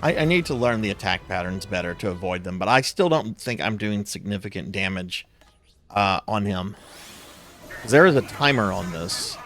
I need to learn the attack patterns better to avoid them, but I still don't think I'm doing significant damage on him. There is a timer on this.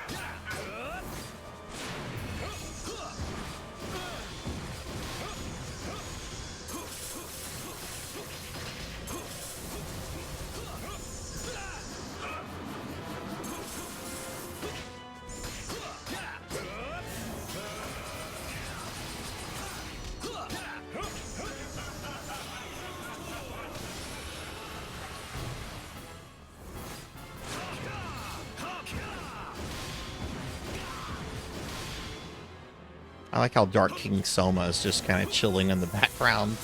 I like how Dark King Soma is just kind of chilling in the background.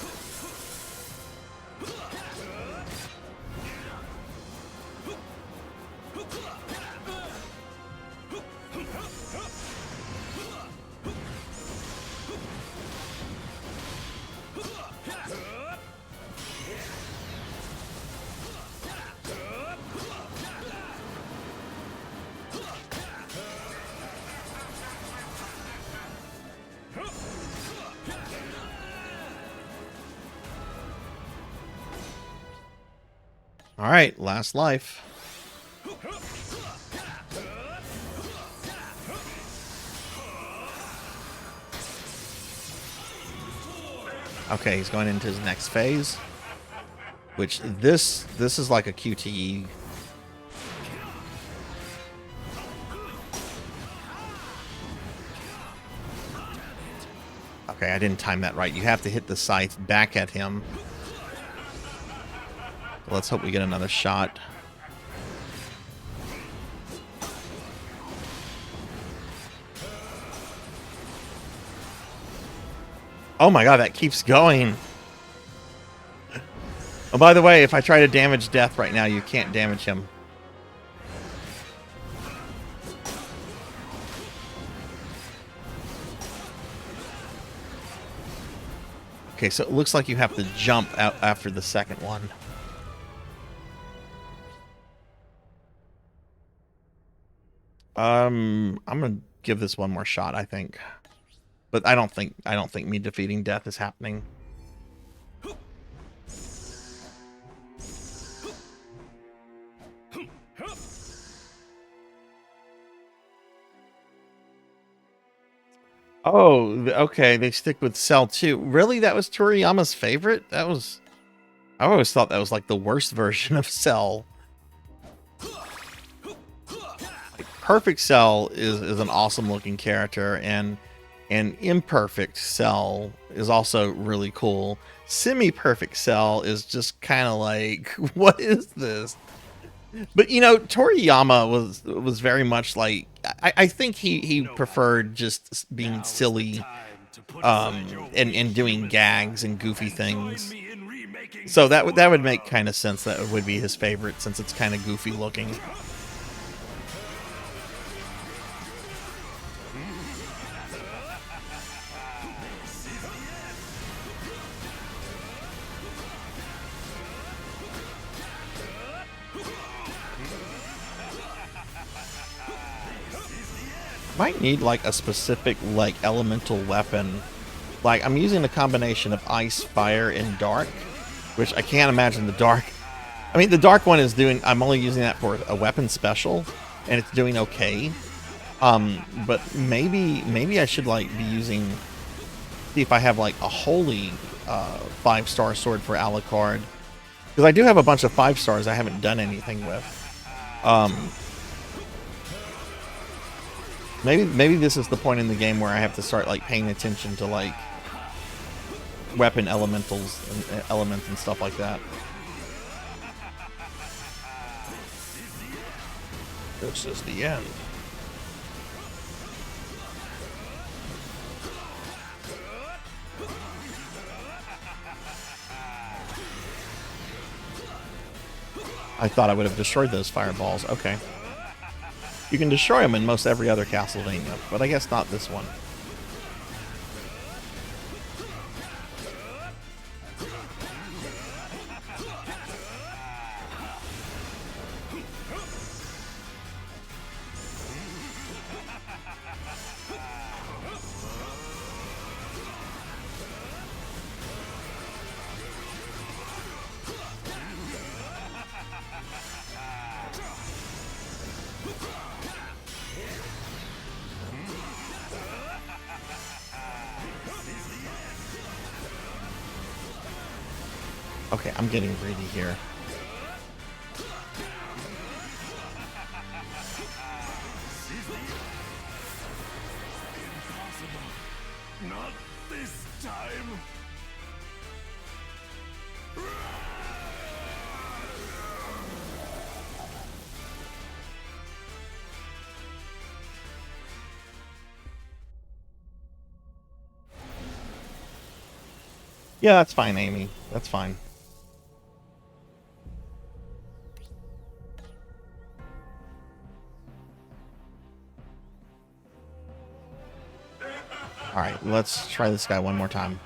All right, last life. Okay, he's going into his next phase, which this is like a QTE. Okay, I didn't time that right. You have to hit the scythe back at him. Let's hope we get another shot. Oh my god, that keeps going. Oh, by the way, if I try to damage Death right now, you can't damage him. Okay, so it looks like you have to jump out after the second one. I'm gonna give this one more shot, I think. But I don't think me defeating Death is happening. Oh, okay. They stick with Cell too. Really? That was Toriyama's favorite? That was. I always thought that was like the worst version of Cell. Perfect Cell is an awesome looking character, and Imperfect Cell is also really cool. Semi-perfect Cell is just kind of like, what is this? But you know, Toriyama was very much like, I think he preferred just being silly, and doing gags and goofy things. So that would make kind of sense. That would be his favorite, since it's kind of goofy looking. Might need like a specific like elemental weapon. Like I'm using a combination of ice, fire, and dark, which I can't imagine the dark. I mean, the dark one is doing. I'm only using that for a weapon special, and it's doing okay. But maybe I should like be using. See if I have like a holy 5-star sword for Alucard, because I do have a bunch of 5 stars I haven't done anything with. Maybe this is the point in the game where I have to start like paying attention to like weapon elementals and elements and stuff like that. This is the end. I thought I would have destroyed those fireballs. Okay. You can destroy them in most every other Castlevania, but I guess not this one. Okay, I'm getting greedy here. Not this time. Yeah, that's fine, Amy. That's fine. Alright, let's try this guy one more time.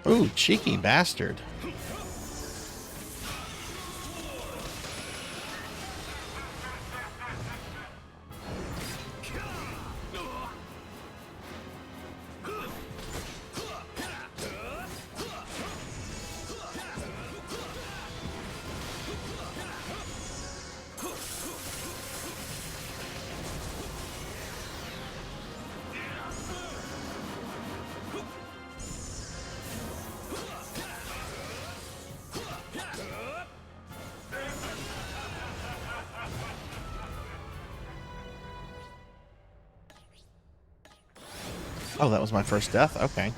Ooh, cheeky bastard. Oh, that was my first death? Okay.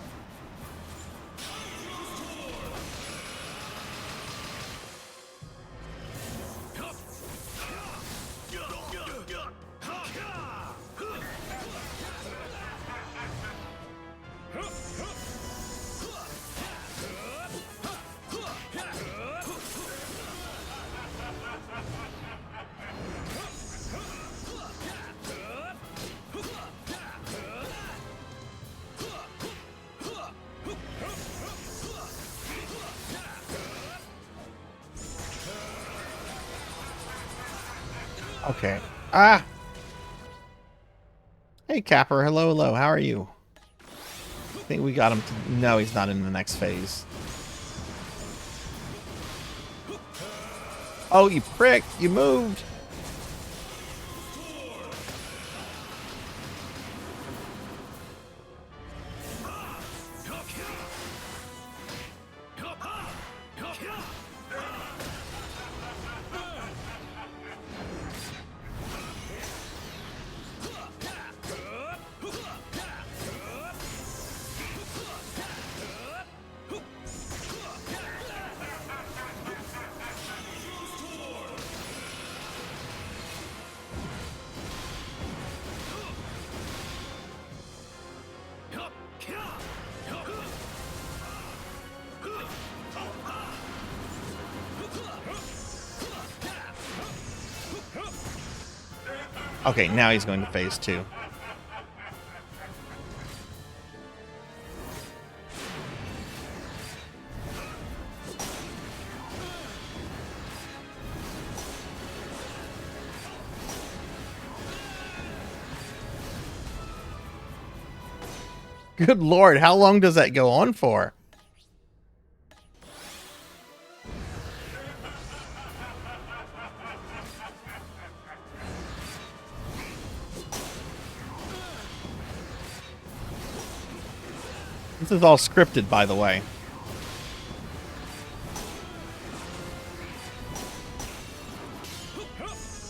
Okay. Ah! Hey, Capper. Hello, hello. How are you? I think we got him. No, he's not in the next phase. Oh, you prick. You moved. Okay, now he's going to phase 2. Good lord, how long does that go on for? This is all scripted, by the way.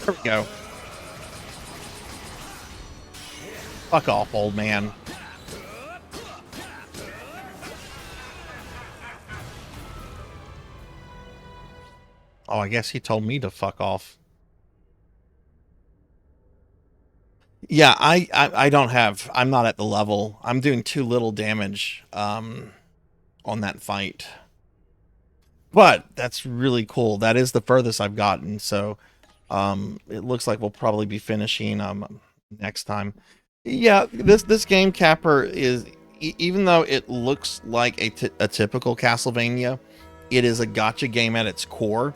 There we go. Fuck off, old man. Oh, I guess he told me to fuck off. Yeah, I don't have... I'm not at the level. I'm doing too little damage on that fight. But that's really cool. That is the furthest I've gotten, so it looks like we'll probably be finishing next time. Yeah, this game, Capper, is... even though it looks like a typical Castlevania, it is a gacha game at its core.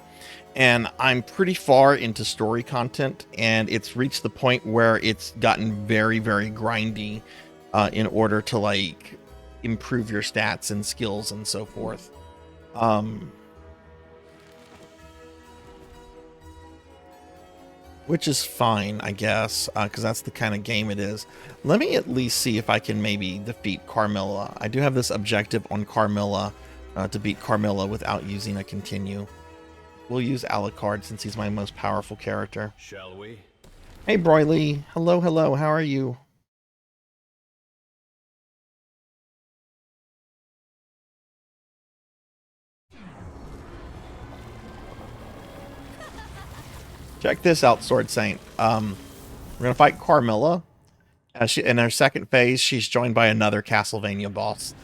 And I'm pretty far into story content, and it's reached the point where it's gotten very, very grindy in order to, like, improve your stats and skills and so forth. Which is fine, I guess, because that's the kind of game it is. Let me at least see if I can maybe defeat Carmilla. I do have this objective on Carmilla to beat Carmilla without using a continue. We'll use Alucard since he's my most powerful character. Shall we? Hey, Broily. Hello, hello. How are you? Check this out, Sword Saint. We're gonna fight Carmilla. In her second phase, she's joined by another Castlevania boss.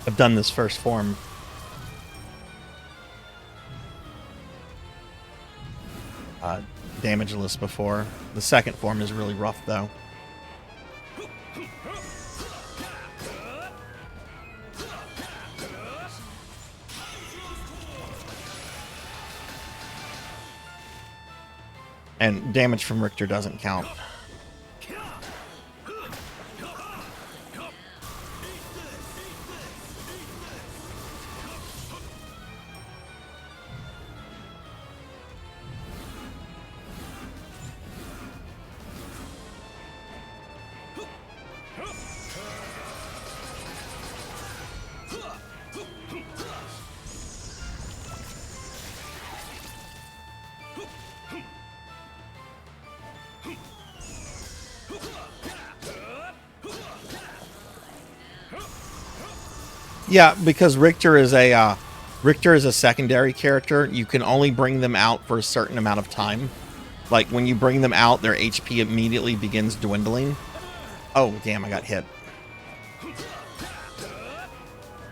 I've done this first form. Damageless before. The second form is really rough, though. And damage from Richter doesn't count. Yeah, because Richter is a secondary character. You can only bring them out for a certain amount of time. Like when you bring them out, their HP immediately begins dwindling. Oh, damn, I got hit.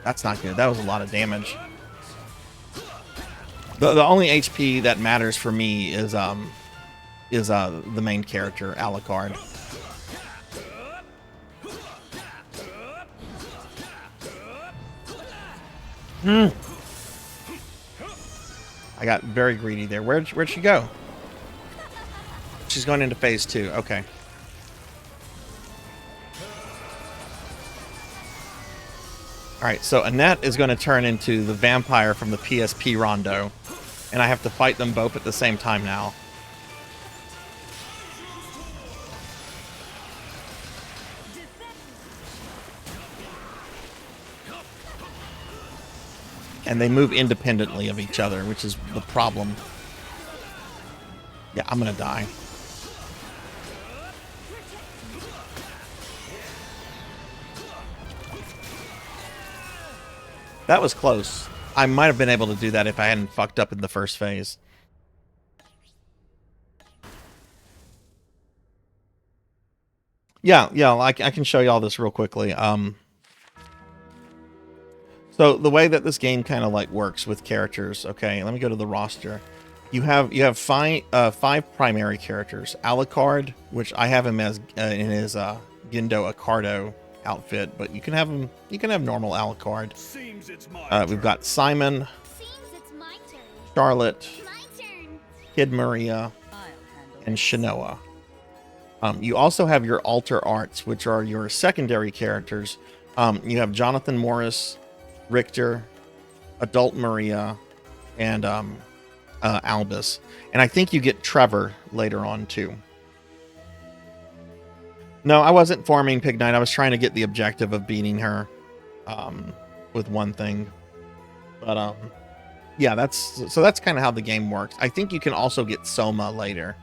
That's not good. That was a lot of damage. The only HP that matters for me is the main character, Alucard. I got very greedy there. Where'd she go? She's going into phase 2. Okay. Alright, so Annette is going to turn into the vampire from the PSP Rondo. And I have to fight them both at the same time now. And they move independently of each other, which is the problem. Yeah, I'm gonna die. That was close. I might have been able to do that if I hadn't fucked up in the first phase. Yeah, I can show you all this real quickly. So the way that this game kind of like works with characters, okay, let me go to the roster. You have five primary characters. Alucard, which I have him as in his Gendo Accardo outfit, but you can have him. You can have normal Alucard. We've got Simon, Charlotte, Kid Maria, and Shinoa. You also have your alter arts, which are your secondary characters. You have Jonathan Morris, Richter, Adult Maria, and Albus. And I think you get Trevor later on too. No, I wasn't farming Pig Knight. I was trying to get the objective of beating her with one thing. But yeah, that's kind of how the game works. I think you can also get Soma later.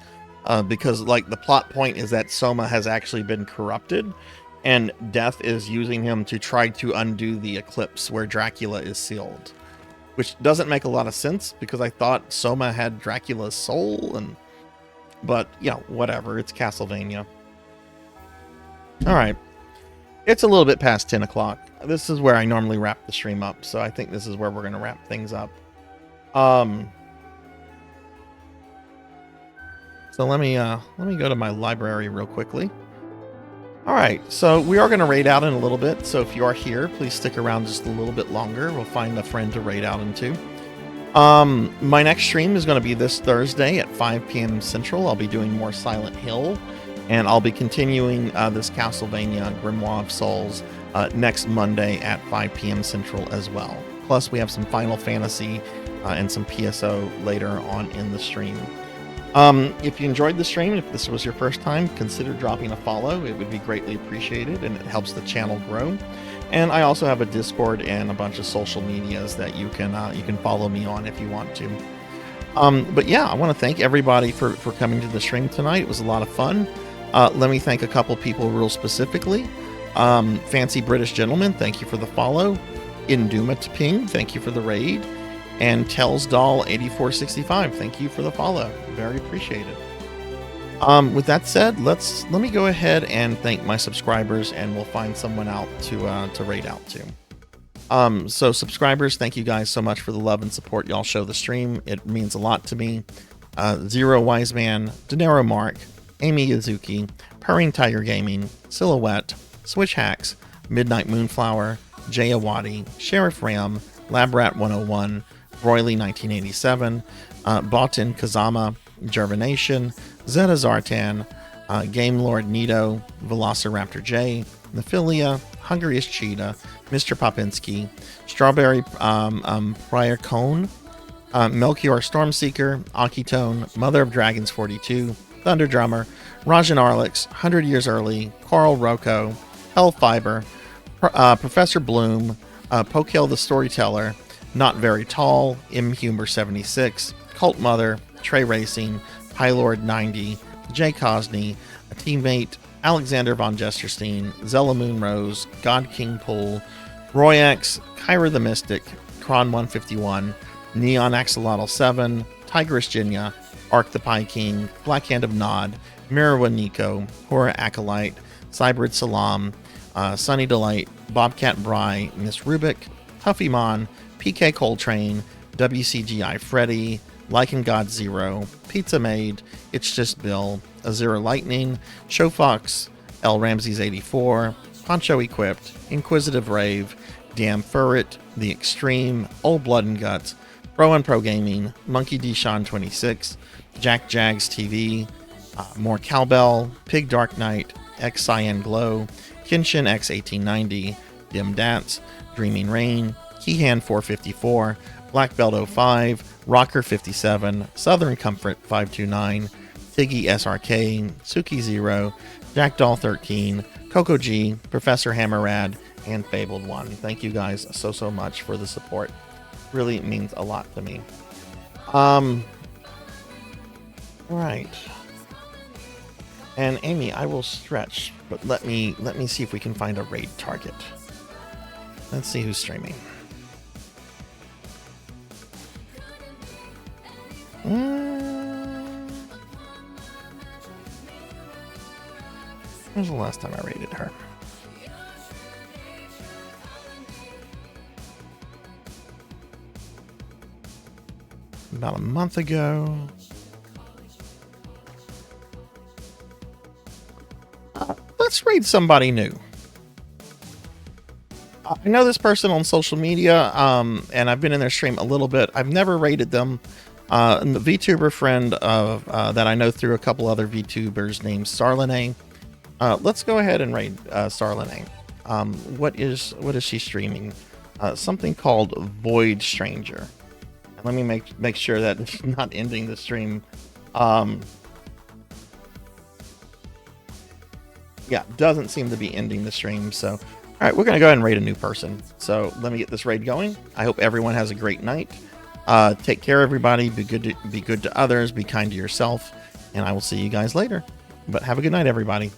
Because like the plot point is that Soma has actually been corrupted, and Death is using him to try to undo the eclipse where Dracula is sealed, which doesn't make a lot of sense because I thought Soma had Dracula's soul, but you know, whatever. It's Castlevania. All right, it's a little bit past 10 o'clock. This is where I normally wrap the stream up, so I think this is where we're going to wrap things up. So let me go to my library real quickly. All right, so we are going to raid out in a little bit. So if you are here, please stick around just a little bit longer. We'll find a friend to raid out into. My next stream is going to be this Thursday at 5 p.m. Central. I'll be doing more Silent Hill, and I'll be continuing this Castlevania Grimoire of Souls next Monday at 5 p.m. Central as well. Plus, we have some Final Fantasy and some PSO later on in the stream. If you enjoyed the stream, if this was your first time, consider dropping a follow. It would be greatly appreciated, and it helps the channel grow. And I also have a Discord and a bunch of social medias that you can follow me on if you want to. But yeah, I want to thank everybody for coming to the stream tonight. It was a lot of fun. Let me thank a couple people real specifically. Fancy British Gentleman, thank you for the follow. Induma Ping, thank you for the raid. And Tells Doll 8465, thank you for the follow. Very appreciated. With that said, let me go ahead and thank my subscribers, and we'll find someone out to raid out to. So subscribers, thank you guys so much for the love and support y'all show the stream. It means a lot to me. Zero Wiseman, Denero Mark, Amy Yazuki, Purring Tiger Gaming, Silhouette, Switch Hacks, Midnight Moonflower, Jay Awadi, Sheriff Ram, Labrat 101, Broily 1987, Boughton Kazama, Gervination, Zeta Zartan, Game Lord Nito, Velociraptor J, Nephilia, Hungriest Cheetah, Mr. Popinski, Strawberry Prior Cone, Melchior Stormseeker, Akitone, Mother of Dragons 42, Thunder Drummer, Rajan Arlix, 100 Years Early, Carl Rocco, Hellfiber, Professor Bloom, Pokel the Storyteller, Not Very Tall, Humor 76, Cult Mother, Trey Racing, Highlord 90, Jay Cosney, a teammate, Alexander von Jesterstein, Zella Moonrose, God King Pool, Roy X, Kyra the Mystic, Kron 151, Neon Axolotl 7, Tigress Jinya, Arc the Pie King, Blackhand of Nod, Mirawa Nico, Horror Acolyte, Cybrid Salam, Sunny Delight, Bobcat Bry, Miss Rubik, Huffymon, PK Coltrane, WCGI Freddy, Lycan God Zero, Pizza Maid, It's Just Bill, Azura Lightning, Showfox, L Ramses 84, Poncho Equipped, Inquisitive Rave, Damn Furret, The Extreme, Old Blood and Guts, Pro and Pro Gaming, Monkey D Sean 26, Jack Jags TV, More Cowbell, Pig Dark Knight, X Cyan Glow, Kinshin X 1890, Dim Dats, Dreaming Rain, Keyhand 454, Black Belt 05, Rocker 57, Southern Comfort 529, Tiggy SRK, Suki 0, Jackdoll 13, Coco G, Professor Hammerad, and Fabled 1. Thank you guys so much for the support. Really means a lot to me. Right. And Amy, I will stretch, but let me see if we can find a raid target. Let's see who's streaming. When's the last time I raided her? About a month ago. Let's raid somebody new. I know this person on social media, and I've been in their stream a little bit. I've never raided them. And the VTuber friend of that I know through a couple other VTubers named Sarlane. Let's go ahead and raid Sarlane. What is she streaming? Something called Void Stranger. Let me make sure that it's not ending the stream. Yeah, doesn't seem to be ending the stream. So, all right, we're gonna go ahead and raid a new person. So let me get this raid going. I hope everyone has a great night. Take care, everybody. Be good to others. Be kind to yourself. And I will see you guys later. But have a good night, everybody.